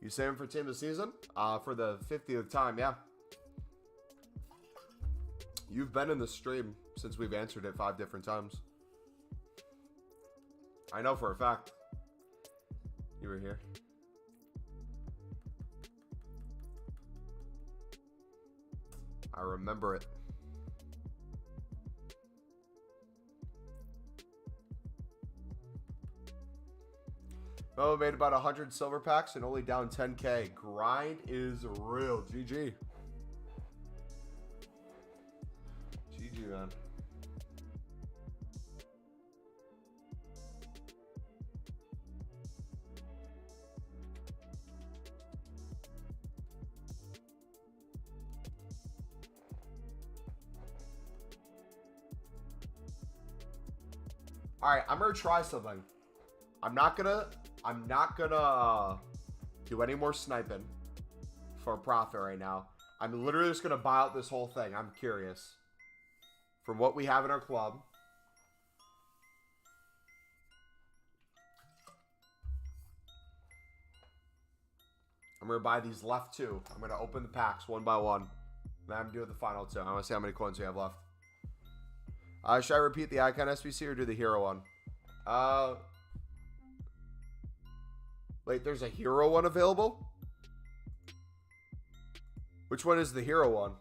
You saving for team of the season? For the 50th time, yeah. You've been in the stream since we've answered it 5 different times. I know for a fact. You were here. I remember it. Oh, made about 100 silver packs and only down 10k. Grind is real. GG. GG, man. All right, I'm gonna try something. I'm not gonna do any more sniping for profit right now. I'm literally just gonna buy out this whole thing. I'm curious. From what we have in our club. I'm gonna buy these left 2. I'm gonna open the packs one by one. Then I'm doing the final 2. I wanna see how many coins we have left. Should I repeat the icon SBC or do the hero one? Wait, there's a hero one available? Which one is the hero one?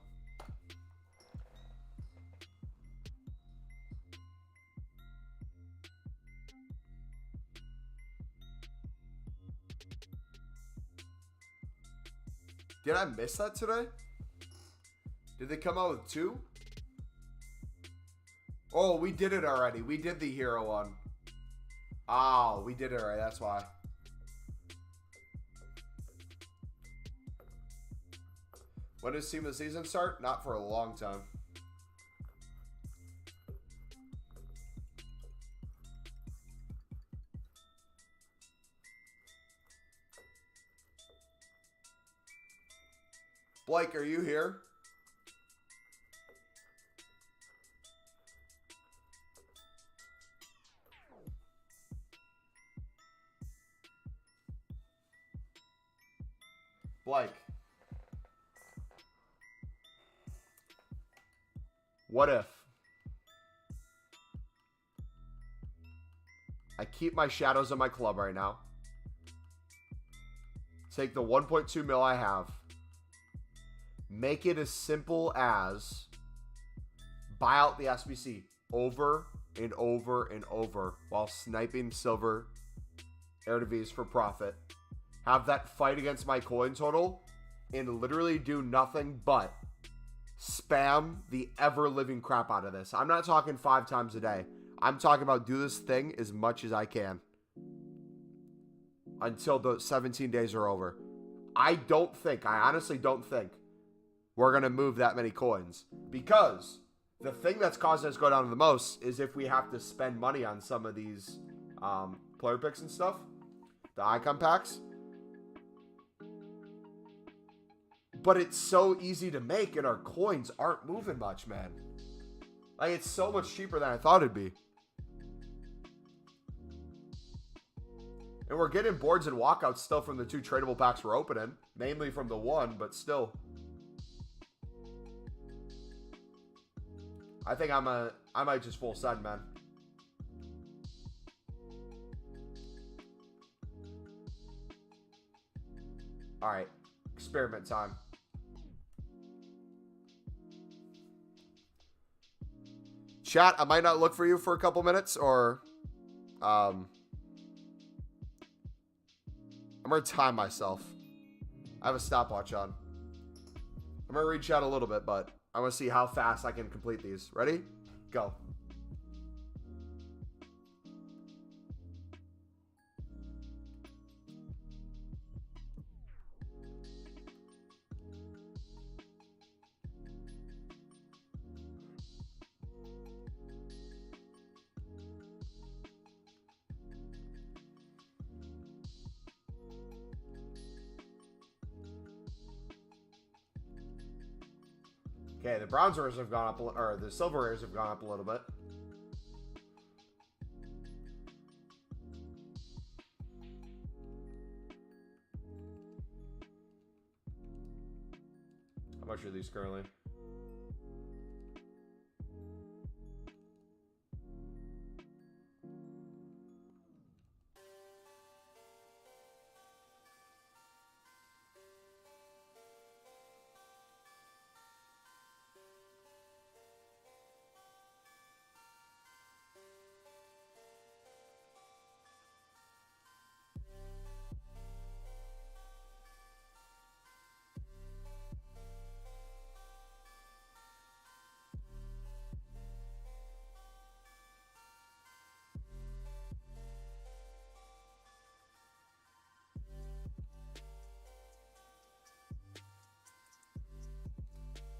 Did I miss that today? Did they come out with 2? Oh, we did it already. We did the hero one. Oh, we did it already. That's why. When does Team of the Season start? Not for a long time. Blake, are you here? Blake. What if I keep my shadows on my club right now, take the 1.2 mil I have, make it as simple as buy out the SBC over and over and over while sniping silver Eredivisie for profit, have that fight against my coin total, and literally do nothing but spam the ever-living crap out of this. I'm not talking 5 times a day. I'm talking about do this thing as much as I can until the 17 days are over. I honestly don't think we're going to move that many coins, because the thing that's causing us to go down the most is if we have to spend money on some of these player picks and stuff, the icon packs. But it's so easy to make, and our coins aren't moving much, man. Like, it's so much cheaper than I thought it'd be. And we're getting boards and walkouts still from the 2 tradable packs we're opening. Mainly from the 1, but still. I think I might just full send, man. Alright. Experiment time. Chat, I might not look for you for a couple minutes, or I'm going to time myself. I have a stopwatch on. I'm going to read chat a little bit, but I want to see how fast I can complete these. Ready? Go. Okay, the bronze rares have gone up, or the silver rares have gone up a little bit. How much are these currently?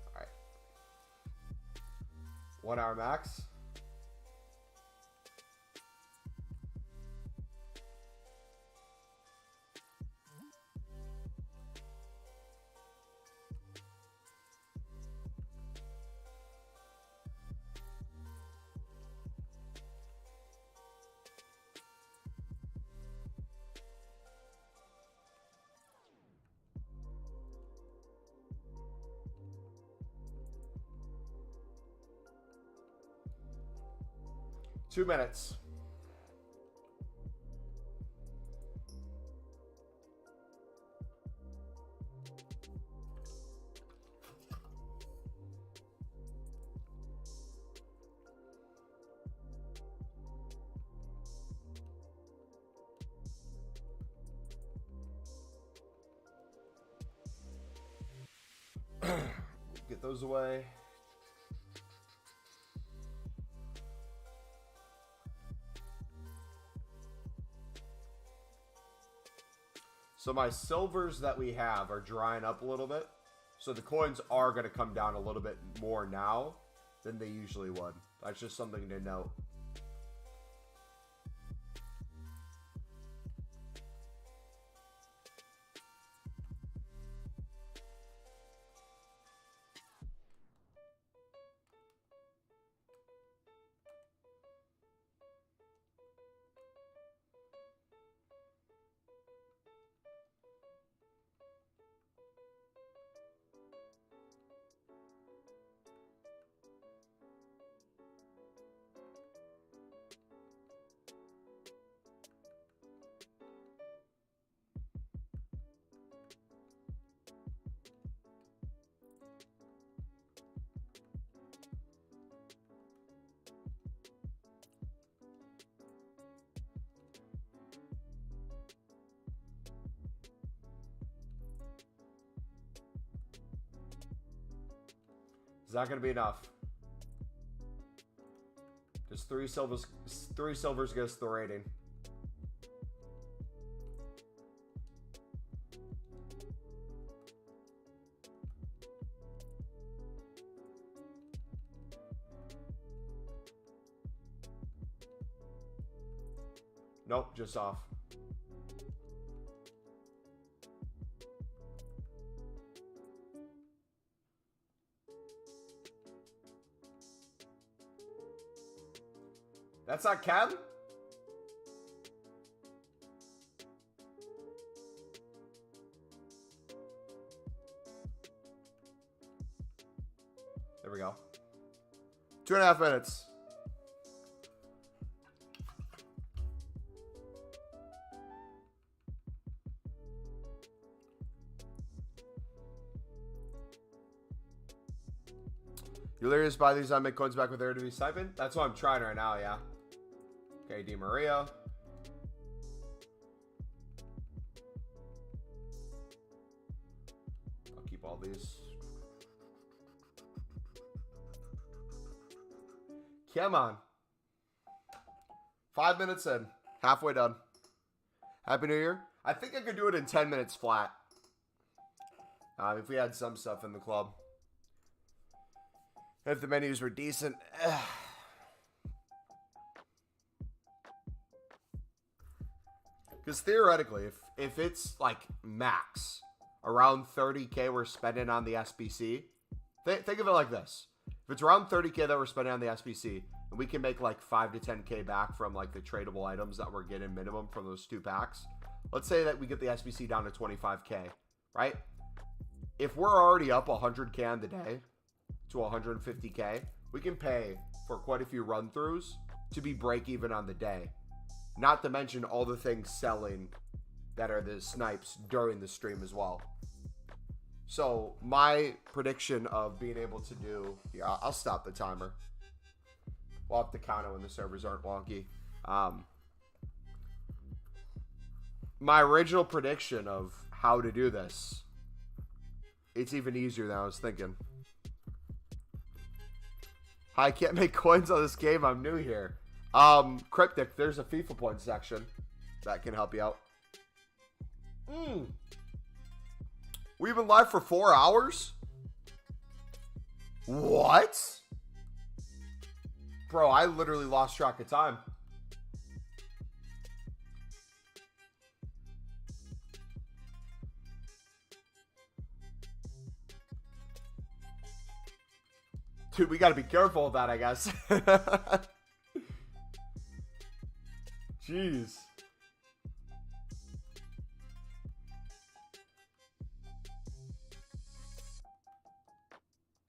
All right. 1 hour max. Two minutes. Get those away. So my silvers that we have are drying up a little bit. So the coins are going to come down a little bit more now than they usually would. That's just something to note. Is that going to be enough? Just 3 silvers. 3 silvers gets the rating. Nope, just off. That's not Chem? There we go. 2.5 minutes. You literally just buy these on make coins back with Eredivisie stipend? That's what I'm trying right now, yeah. Okay, Di Maria. I'll keep all these. Come on. 5 minutes in. Halfway done. Happy New Year. I think I could do it in 10 minutes flat. If we had some stuff in the club. If the menus were decent. Because theoretically, if it's like max, around 30K we're spending on the SBC, think of it like this. If it's around 30K that we're spending on the SBC, and we can make like 5 to 10K back from like the tradable items that we're getting minimum from those 2 packs. Let's say that we get the SBC down to 25K, right? If we're already up 100K on the day to 150K, we can pay for quite a few run-throughs to be break even on the day. Not to mention all the things selling that are the snipes during the stream as well. So my prediction of being able to do, yeah, I'll stop the timer. We'll have to count it when the servers aren't wonky. My original prediction of how to do this, it's even easier than I was thinking. I can't make coins on this game. I'm new here. Cryptic, there's a FIFA point section that can help you out. We've been live for 4 hours? What? Bro, I literally lost track of time. Dude, we gotta be careful with that, I guess. Jeez.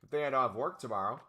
Good thing I don't have work tomorrow.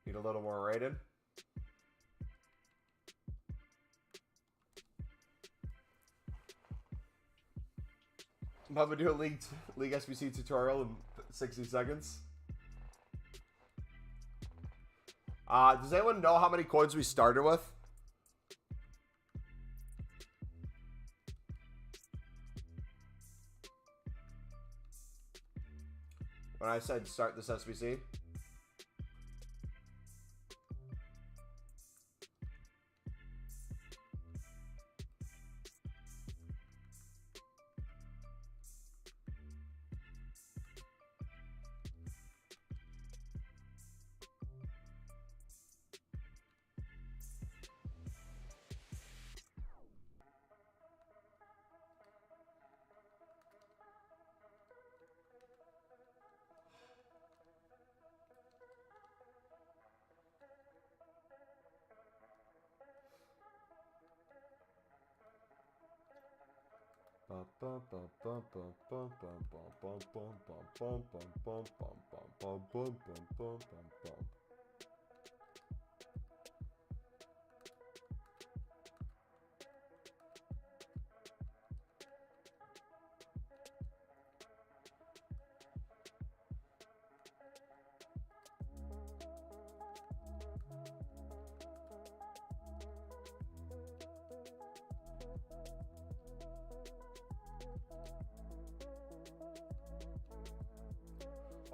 Need a little more rated. I'm about to do a League SBC tutorial in 60 seconds. Does anyone know how many coins we started with? when I said start this SBC.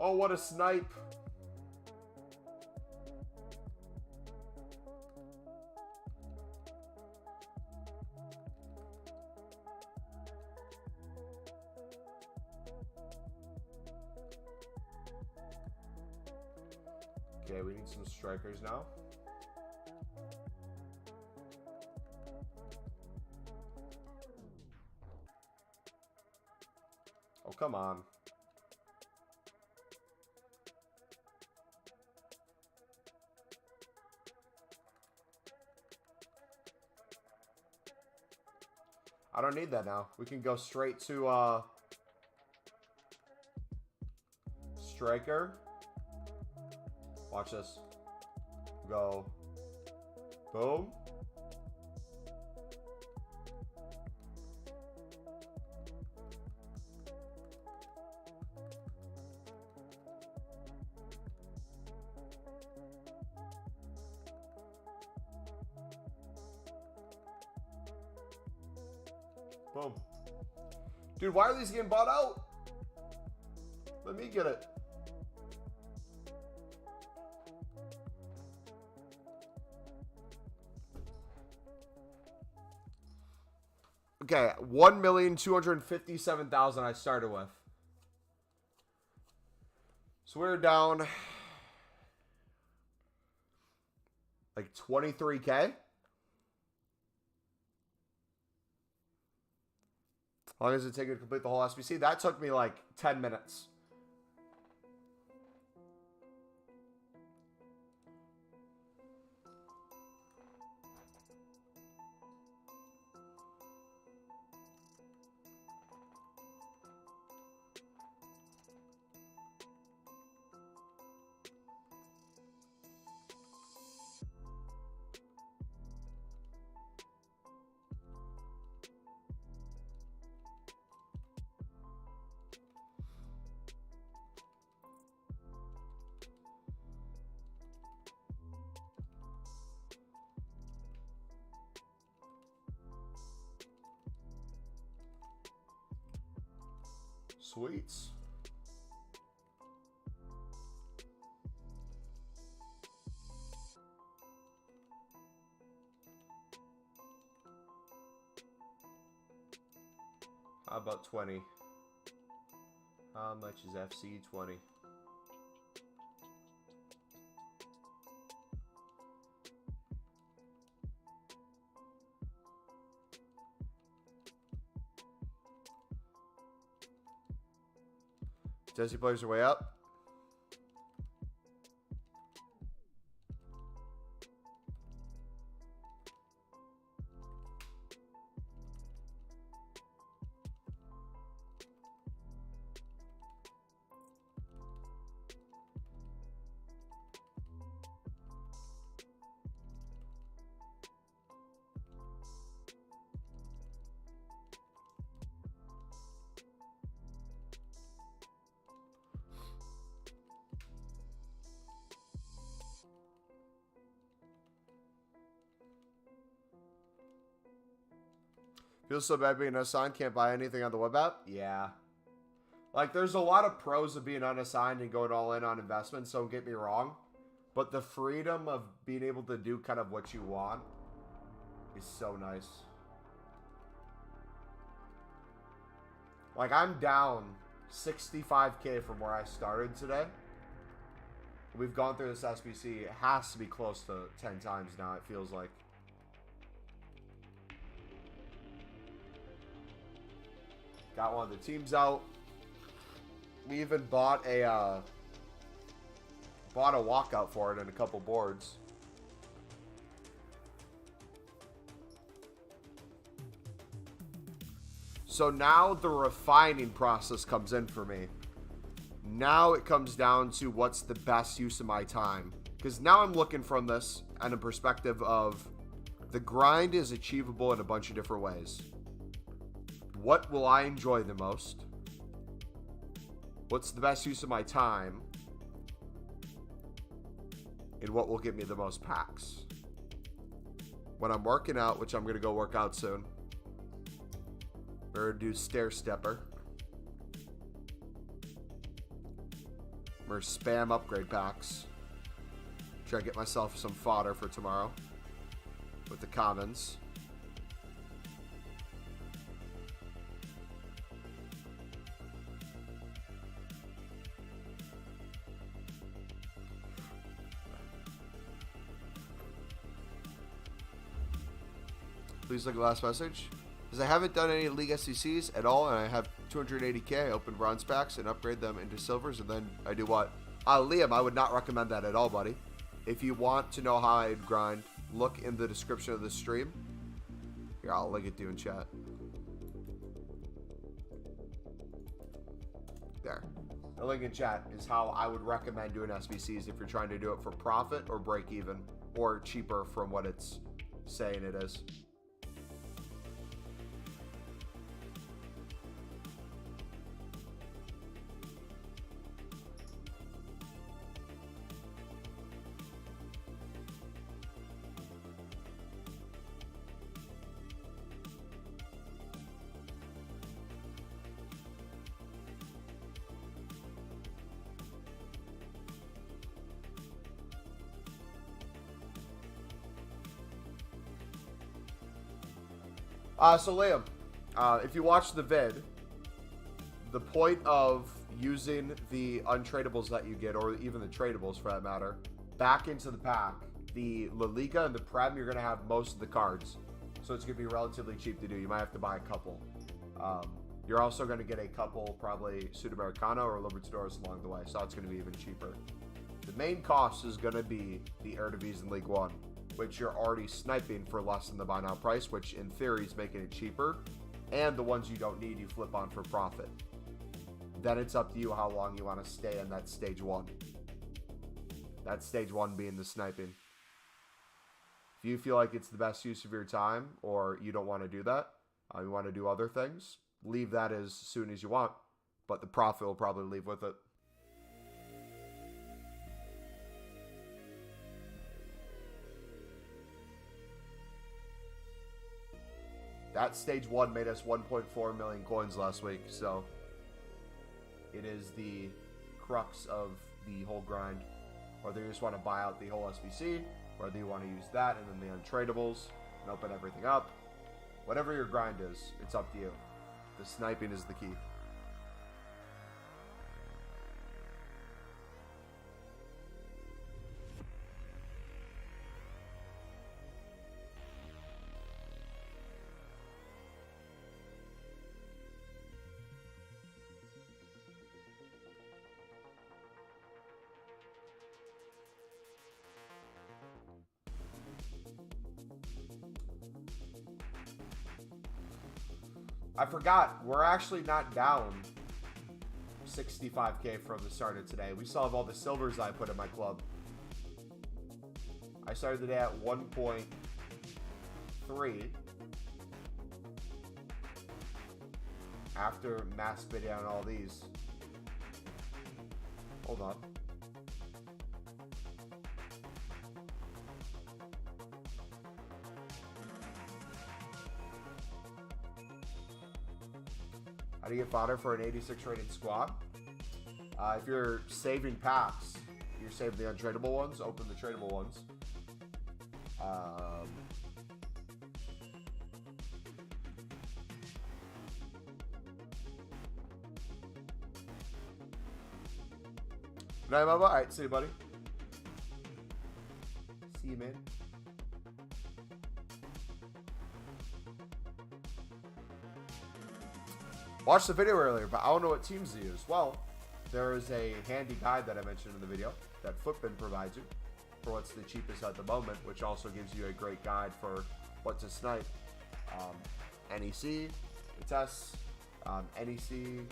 Oh, what a snipe. Okay, we need some strikers now. Oh, come on. I don't need that now. We can go straight to striker. Watch this. Go. Boom. Boom. Dude, why are these getting bought out? Let me get it. Okay, 1,257,000 I started with. So we're down like 23K. How long does it take you to complete the whole SBC? That took me like 10 minutes. Sweets. How about 20? How much is FC 20? Jesse players are way up. Feels so bad being no sign, can't buy anything on the web app? Yeah. Like, there's a lot of pros of being unassigned and going all in on investments, don't get me wrong. But the freedom of being able to do kind of what you want is so nice. Like, I'm down 65K from where I started today. We've gone through this SBC. It has to be close to 10 times now, it feels like. Got one of the teams out. We even bought a walkout for it and a couple boards. So now the refining process comes in for me. Now it comes down to what's the best use of my time. Because now I'm looking from this and a perspective of the grind is achievable in a bunch of different ways. What will I enjoy the most? What's the best use of my time? And what will give me the most packs? When I'm working out, which I'm going to go work out soon, or do stair stepper, or spam upgrade packs. Try to get myself some fodder for tomorrow with the commons. Please look at the last message. Because I haven't done any League SBCs at all, and I have 280K. I open bronze packs and upgrade them into silvers, and then I do what? Liam, I would not recommend that at all, buddy. If you want to know how I'd grind, look in the description of the stream. Here, I'll link it to you in chat. There. The link in chat is how I would recommend doing SBCs if you're trying to do it for profit or break even, or cheaper from what it's saying it is. So Liam, if you watch the vid, the point of using the untradables that you get, or even the tradables for that matter, back into the pack, the La Liga and the Prem, you're going to have most of the cards. So it's going to be relatively cheap to do. You might have to buy a couple. You're also going to get a couple, probably Sudamericano or Libertadores along the way, so it's going to be even cheaper. The main cost is going to be the Eredivisie in League One, which you're already sniping for less than the buy now price, which in theory is making it cheaper. And the ones you don't need, you flip on for profit. Then it's up to you how long you want to stay in that stage one. That stage one being the sniping. If you feel like it's the best use of your time, or you don't want to do that, you want to do other things, leave that as soon as you want. But the profit will probably leave with it. That stage one made us 1.4 million coins last week, so it is the crux of the whole grind. Whether you just want to buy out the whole SBC, whether you want to use that and then the untradables and open everything up. Whatever your grind is, it's up to you. The sniping is the key. I forgot, we're actually not down 65K from the start of today. We still have all the silvers I put in my club. I started the day at 1.3 after mass bidding on all these. Hold on. I How do you get fodder for an 86 rated squad? If you're saving packs, you're saving the untradeable ones. Open the tradable ones. Good night, Mumbo. All right, see you, buddy. See you, man. Watched the video earlier, but I don't know what teams to use. Well, there is a handy guide that I mentioned in the video that Footbin provides you for what's the cheapest at the moment, which also gives you a great guide for what to snipe. NEC, Vitesse, NEC,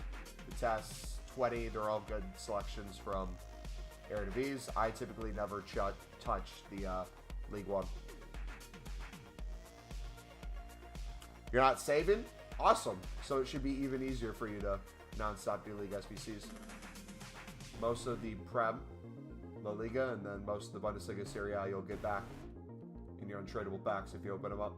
Vitesse, 20, they're all good selections from Air to V's. I typically never touch the League One. You're not saving? Awesome. So it should be even easier for you to non-stop do League SBCs. Most of the Prem, La Liga, and then most of the Bundesliga Serie A you'll get back in your untradeable packs if you open them up.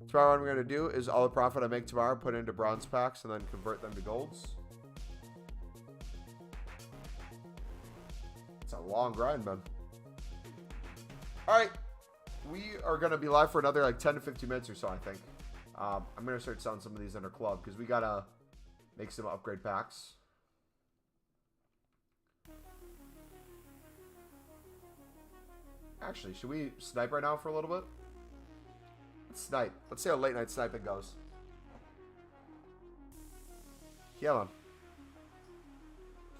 Tomorrow what I'm going to do is all the profit I make tomorrow put into bronze packs and then convert them to golds. It's a long grind, man. Alright, we are going to be live for another like 10 to 15 minutes or so, I think. I'm going to start selling some of these in our club because we got to make some upgrade packs. Actually, should we snipe right now for a little bit? Let's snipe. Let's see how late night sniping goes. Yeah, man.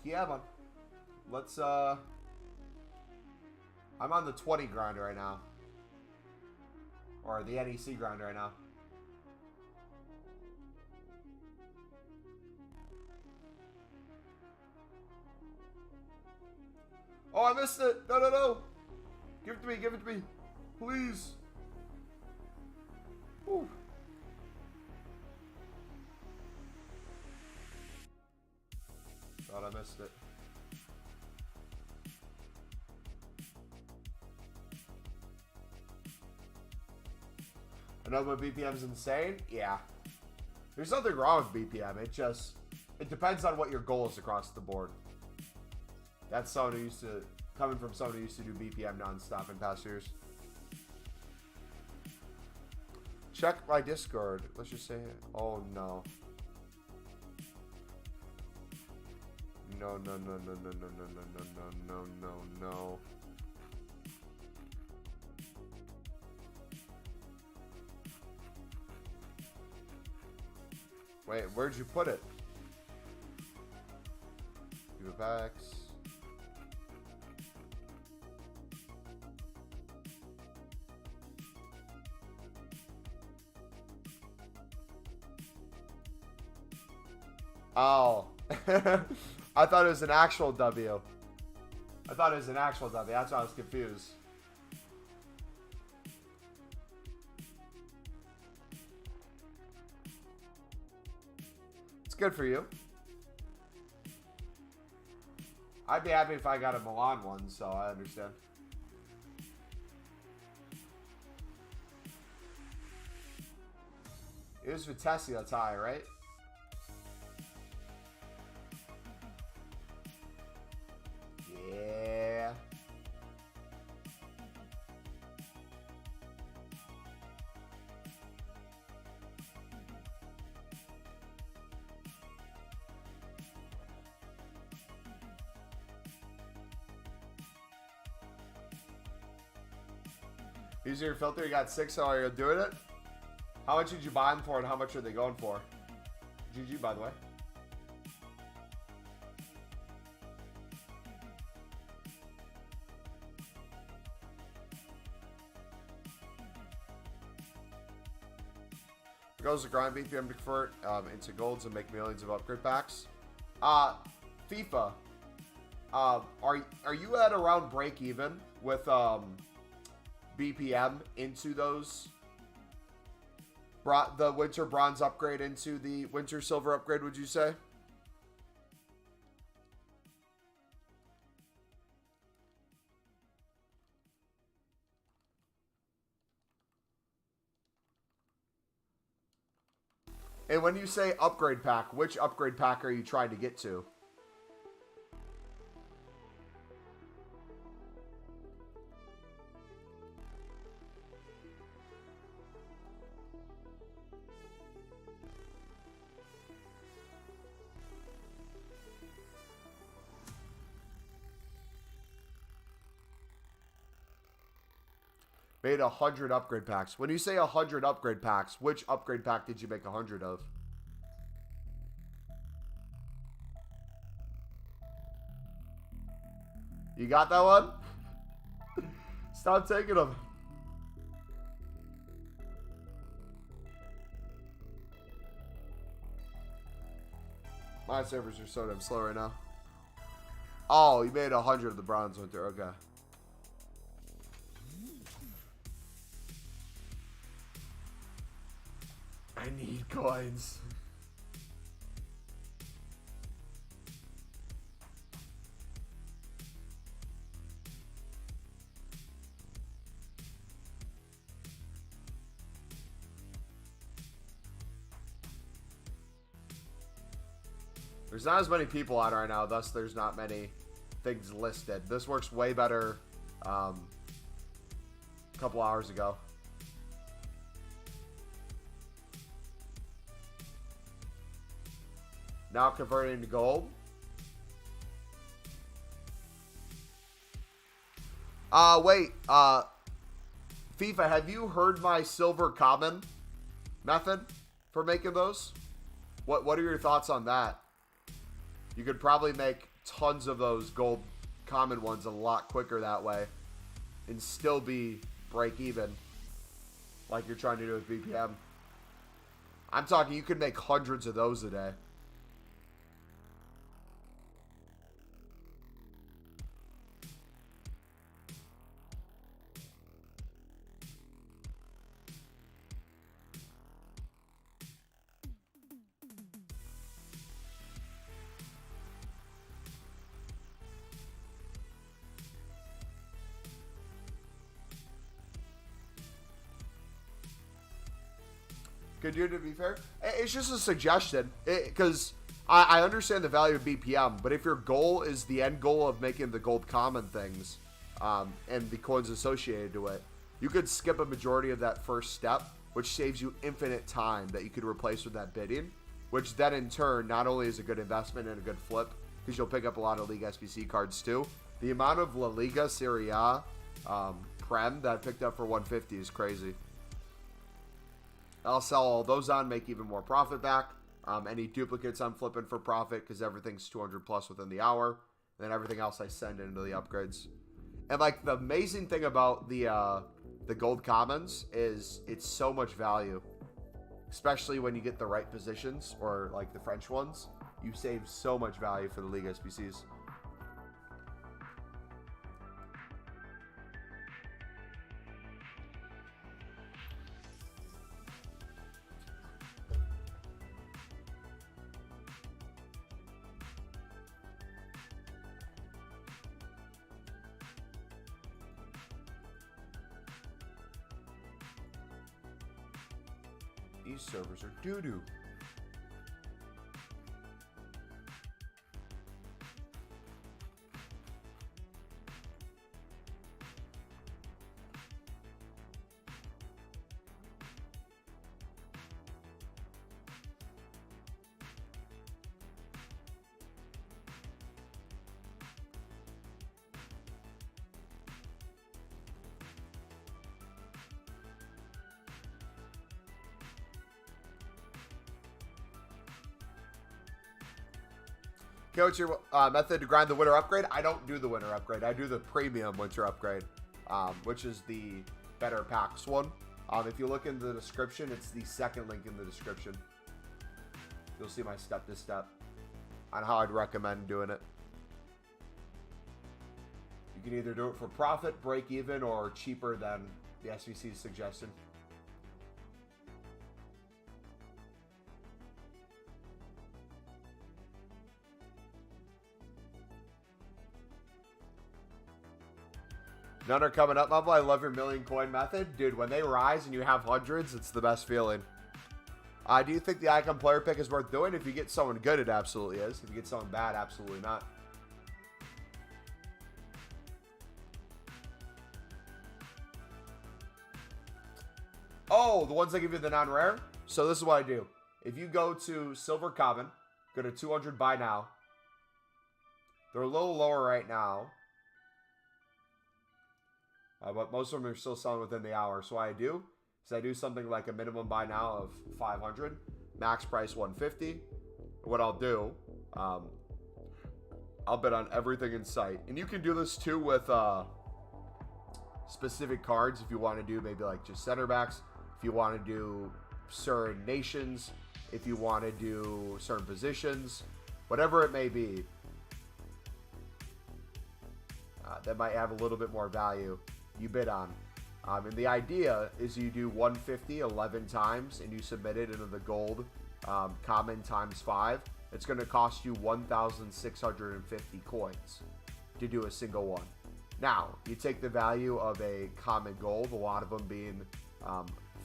Yeah, man. Let's, I'm on the 20 grind right now. Or the NEC grind right now. Oh, I missed it. No, no, no. Give it to me. Give it to me. Please. Whew. Thought I missed it. I know my BPM's insane. Yeah. There's nothing wrong with BPM. It depends on what your goal is across the board. That's someone who used to, coming from someone who used to do BPM nonstop in past years. Check my Discord. Let's just say, oh no. No, no, no, no, no, no, no, no, no, no, no, no. Wait, where'd you put it? Give it back. Oh. I thought it was an actual W. I thought it was an actual W. That's why I was confused. It's good for you. I'd be happy if I got a Milan one, so I understand. It was Vitesse that's high, right? Yeah. Use your filter, you got 6, so you're doing it? How much did you buy them for and how much are they going for? GG, by the way. Goes to grind BPM to convert into golds and make millions of upgrade packs. FIFA. Are you at around break even with BPM into those? The winter bronze upgrade into the winter silver upgrade, would you say? And when you say upgrade pack, which upgrade pack are you trying to get to? Made 100 upgrade packs. When you say 100 upgrade packs, which upgrade pack did you make 100 of? You got that one? Stop taking them. My servers are so damn slow right now. Oh, you made 100 of the bronze winter. Okay. I need coins. There's not as many people on right now, thus there's not many things listed. This works way better a couple hours ago. Now converting to gold. Wait. FIFA, have you heard my silver common method for making those? What are your thoughts on that? You could probably make tons of those gold common ones a lot quicker that way and still be break even like you're trying to do with BPM. I'm talking you could make hundreds of those a day. Could you, to be fair? It's just a suggestion. Because I understand the value of BPM, but if your goal is the end goal of making the gold common things and the coins associated to it, you could skip a majority of that first step, which saves you infinite time that you could replace with that bidding, which then in turn not only is a good investment and a good flip, because you'll pick up a lot of League SBC cards too. The amount of La Liga, Serie A, Prem that I picked up for 150 is crazy. I'll sell all those on, make even more profit back. Any duplicates I'm flipping for profit because everything's 200 plus within the hour. And then everything else I send into the upgrades. And like the amazing thing about the gold commons is it's so much value. Especially when you get the right positions or like the French ones. You save so much value for the League SBCs. These servers are doo-doo. Okay, what's your method to grind the winter upgrade? I don't do the winter upgrade. I do the premium winter upgrade, which is the better packs one. If you look in the description, it's the second link in the description. You'll see my step-to-step on how I'd recommend doing it. You can either do it for profit, break even, or cheaper than the SBC's suggestion. None are coming up, Mumbo. I love your million coin method. Dude, when they rise and you have hundreds, it's the best feeling. Do you think the icon player pick is worth doing? If you get someone good, it absolutely is. If you get someone bad, absolutely not. Oh, the ones that give you the non-rare? So this is what I do. If you go to Silver Common, go to 200 buy now. They're a little lower right now. But most of them are still selling within the hour. So what I do is I do something like a minimum buy now of 500. Max price 150. What I'll do, I'll bid on everything in sight. And you can do this too with specific cards if you want to do maybe like just center backs. If you want to do certain nations. If you want to do certain positions. Whatever it may be. That might have a little bit more value. You bid on. And the idea is you do 150 11 times and you submit it into the gold common times 5. It's going to cost you 1,650 coins to do a single one. Now, you take the value of a common gold, a lot of them being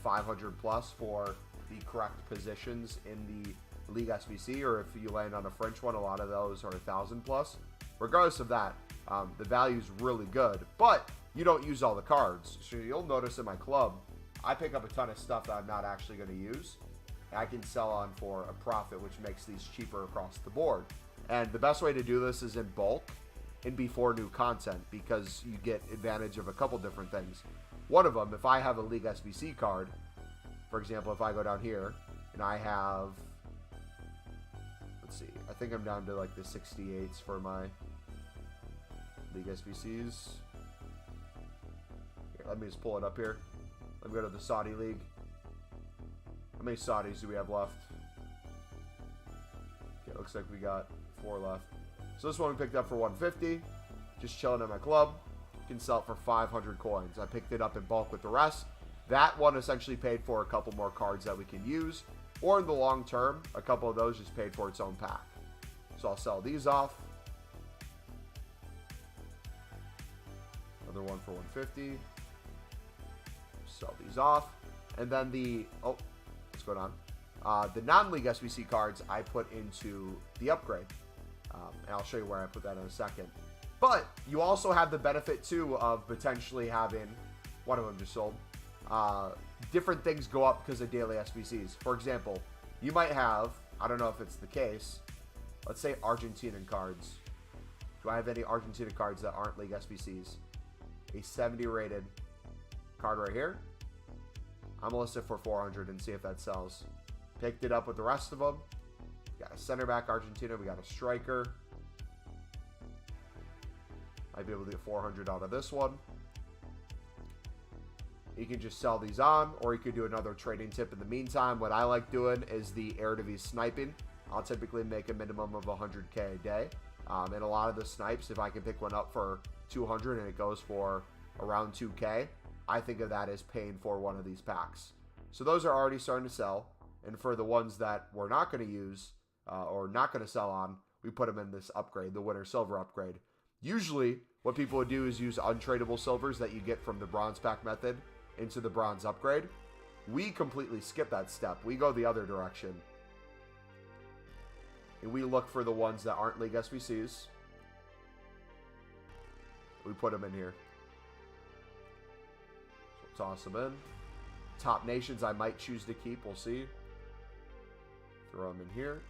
500 plus for the correct positions in the League SBC, or if you land on a French one, a lot of those are 1,000 plus. Regardless of that, the value is really good, but you don't use all the cards. So you'll notice in my club, I pick up a ton of stuff that I'm not actually going to use. I can sell on for a profit, which makes these cheaper across the board. And the best way to do this is in bulk and before new content, because you get advantage of a couple different things. One of them, if I have a League SBC card, for example, if I go down here and I have, let's see, I think I'm down to like the 68s for my League SBCs. Here, let me just pull it up here. Let me go to the Saudi League. How many Saudis do we have left? Okay, looks like we got 4 left. So this one we picked up for 150. Just chilling at my club. You can sell it for 500 coins. I picked it up in bulk with the rest. That one essentially paid for a couple more cards that we can use. Or in the long term, a couple of those just paid for its own pack. So I'll sell these off. Another one for 150. Sell these off. And then the... oh, what's going on? The non-League SBC cards I put into the upgrade. And I'll show you where I put that in a second. But you also have the benefit, too, of potentially having... one of them just sold. Different things go up because of daily SBCs. For example, you might have... I don't know if it's the case. Let's say Argentinian cards. Do I have any Argentina cards that aren't League SBCs? A 70 rated card right here. I'm going to list it for 400 and see if that sells. Picked it up with the rest of them. We got a center back Argentina. We got a striker. Might be able to get 400 out of this one. You can just sell these on, or you could do another trading tip in the meantime. What I like doing is the Eredivisie sniping. I'll typically make a minimum of 100k a day. And a lot of the snipes, if I can pick one up for 200 and it goes for around 2k, I think of that as paying for one of these packs. So those are already starting to sell. And for the ones that we're not going to use or not going to sell on, we put them in this upgrade, the winter silver upgrade. Usually what people would do is use untradeable silvers that you get from the bronze pack method into the bronze upgrade. We completely skip that step. We go the other direction. And we look for the ones that aren't League SBCs. We put them in here. So toss them in. Top nations I might choose to keep. We'll see. Throw them in here.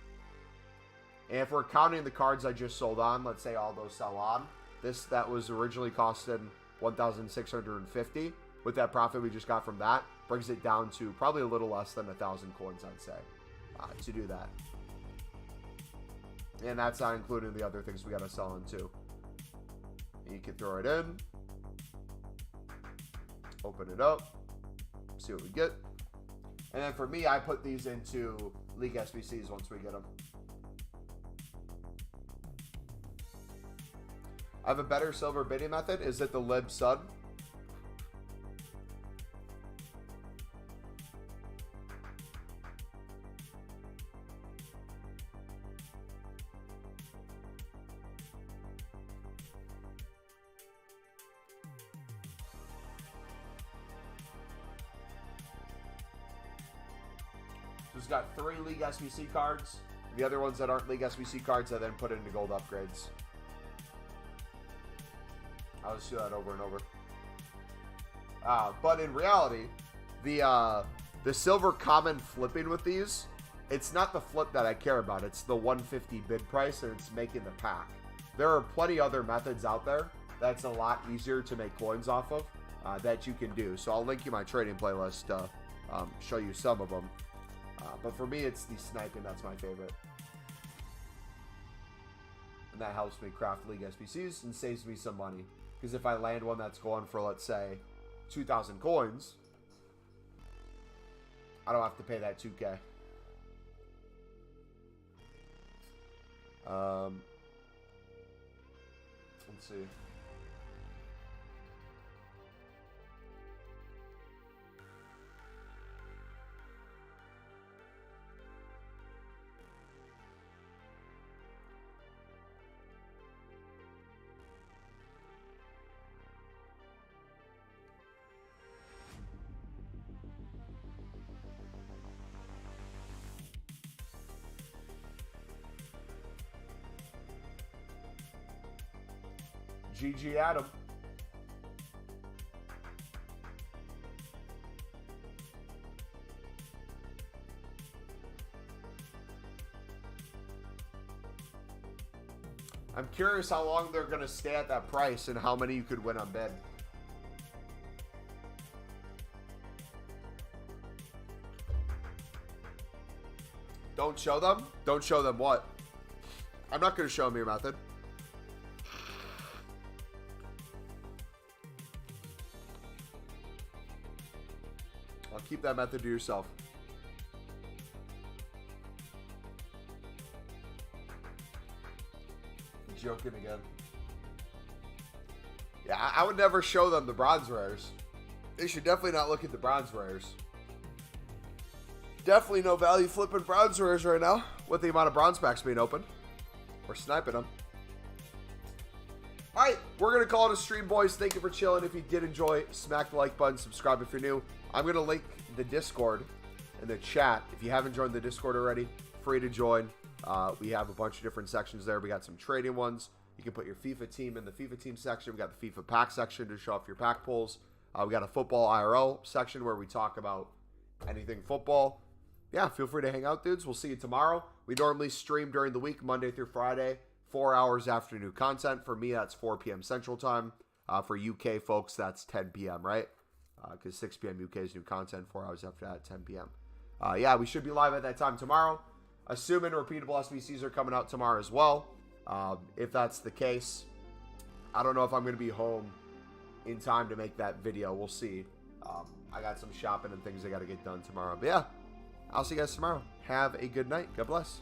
And if we're counting the cards I just sold on, let's say all those sell on. That was originally costing 1,650. With that profit we just got from that, brings it down to probably a little less than 1,000 coins, I'd say, to do that. And that's not including the other things we got to sell on too. And you can throw it in. Open it up. See what we get. And then for me, I put these into League SBCs once we get them. I have a better silver bidding method. Is it the Lib Sud? it's got 3 League SBC cards. The other ones that aren't League SBC cards, I then put into gold upgrades. I'll just do that over and over. But in reality, the silver common flipping with these, it's not the flip that I care about. It's the 150 bid price, and it's making the pack. There are plenty other methods out there that's a lot easier to make coins off of that you can do. So I'll link you my trading playlist to show you some of them. But for me, it's the sniping that's my favorite. And that helps me craft League SBCs and saves me some money. Because if I land one that's going for, let's say, 2,000 coins, I don't have to pay that 2K. Let's see. GG Adam. I'm curious how long they're going to stay at that price and how many you could win on bid. Don't show them? Don't show them what? I'm not going to show them your method. I'll keep that method to yourself. Joking again. Yeah, I would never show them the bronze rares. They should definitely not look at the bronze rares. Definitely no value flipping bronze rares right now with the amount of bronze packs being open. We're sniping them. Alright, we're going to call it a stream, boys. Thank you for chilling. If you did enjoy, smack the like button, subscribe if you're new. I'm going to link the Discord in the chat. If you haven't joined the Discord already, free to join. We have a bunch of different sections there. We got some trading ones. You can put your FIFA team in the FIFA team section. We got the FIFA pack section to show off your pack pulls. We got a football IRL section where we talk about anything football. Yeah, feel free to hang out, dudes. We'll see you tomorrow. We normally stream during the week, Monday through Friday, 4 hours after new content. For me, that's 4 p.m. Central Time. For UK folks, that's 10 p.m., right? Because 6 p.m. UK is new content, 4 hours after that, 10 p.m. Yeah, we should be live at that time tomorrow. Assuming repeatable SBCs are coming out tomorrow as well. If that's the case, I don't know if I'm going to be home in time to make that video. We'll see. I got some shopping and things I got to get done tomorrow. But yeah, I'll see you guys tomorrow. Have a good night. God bless.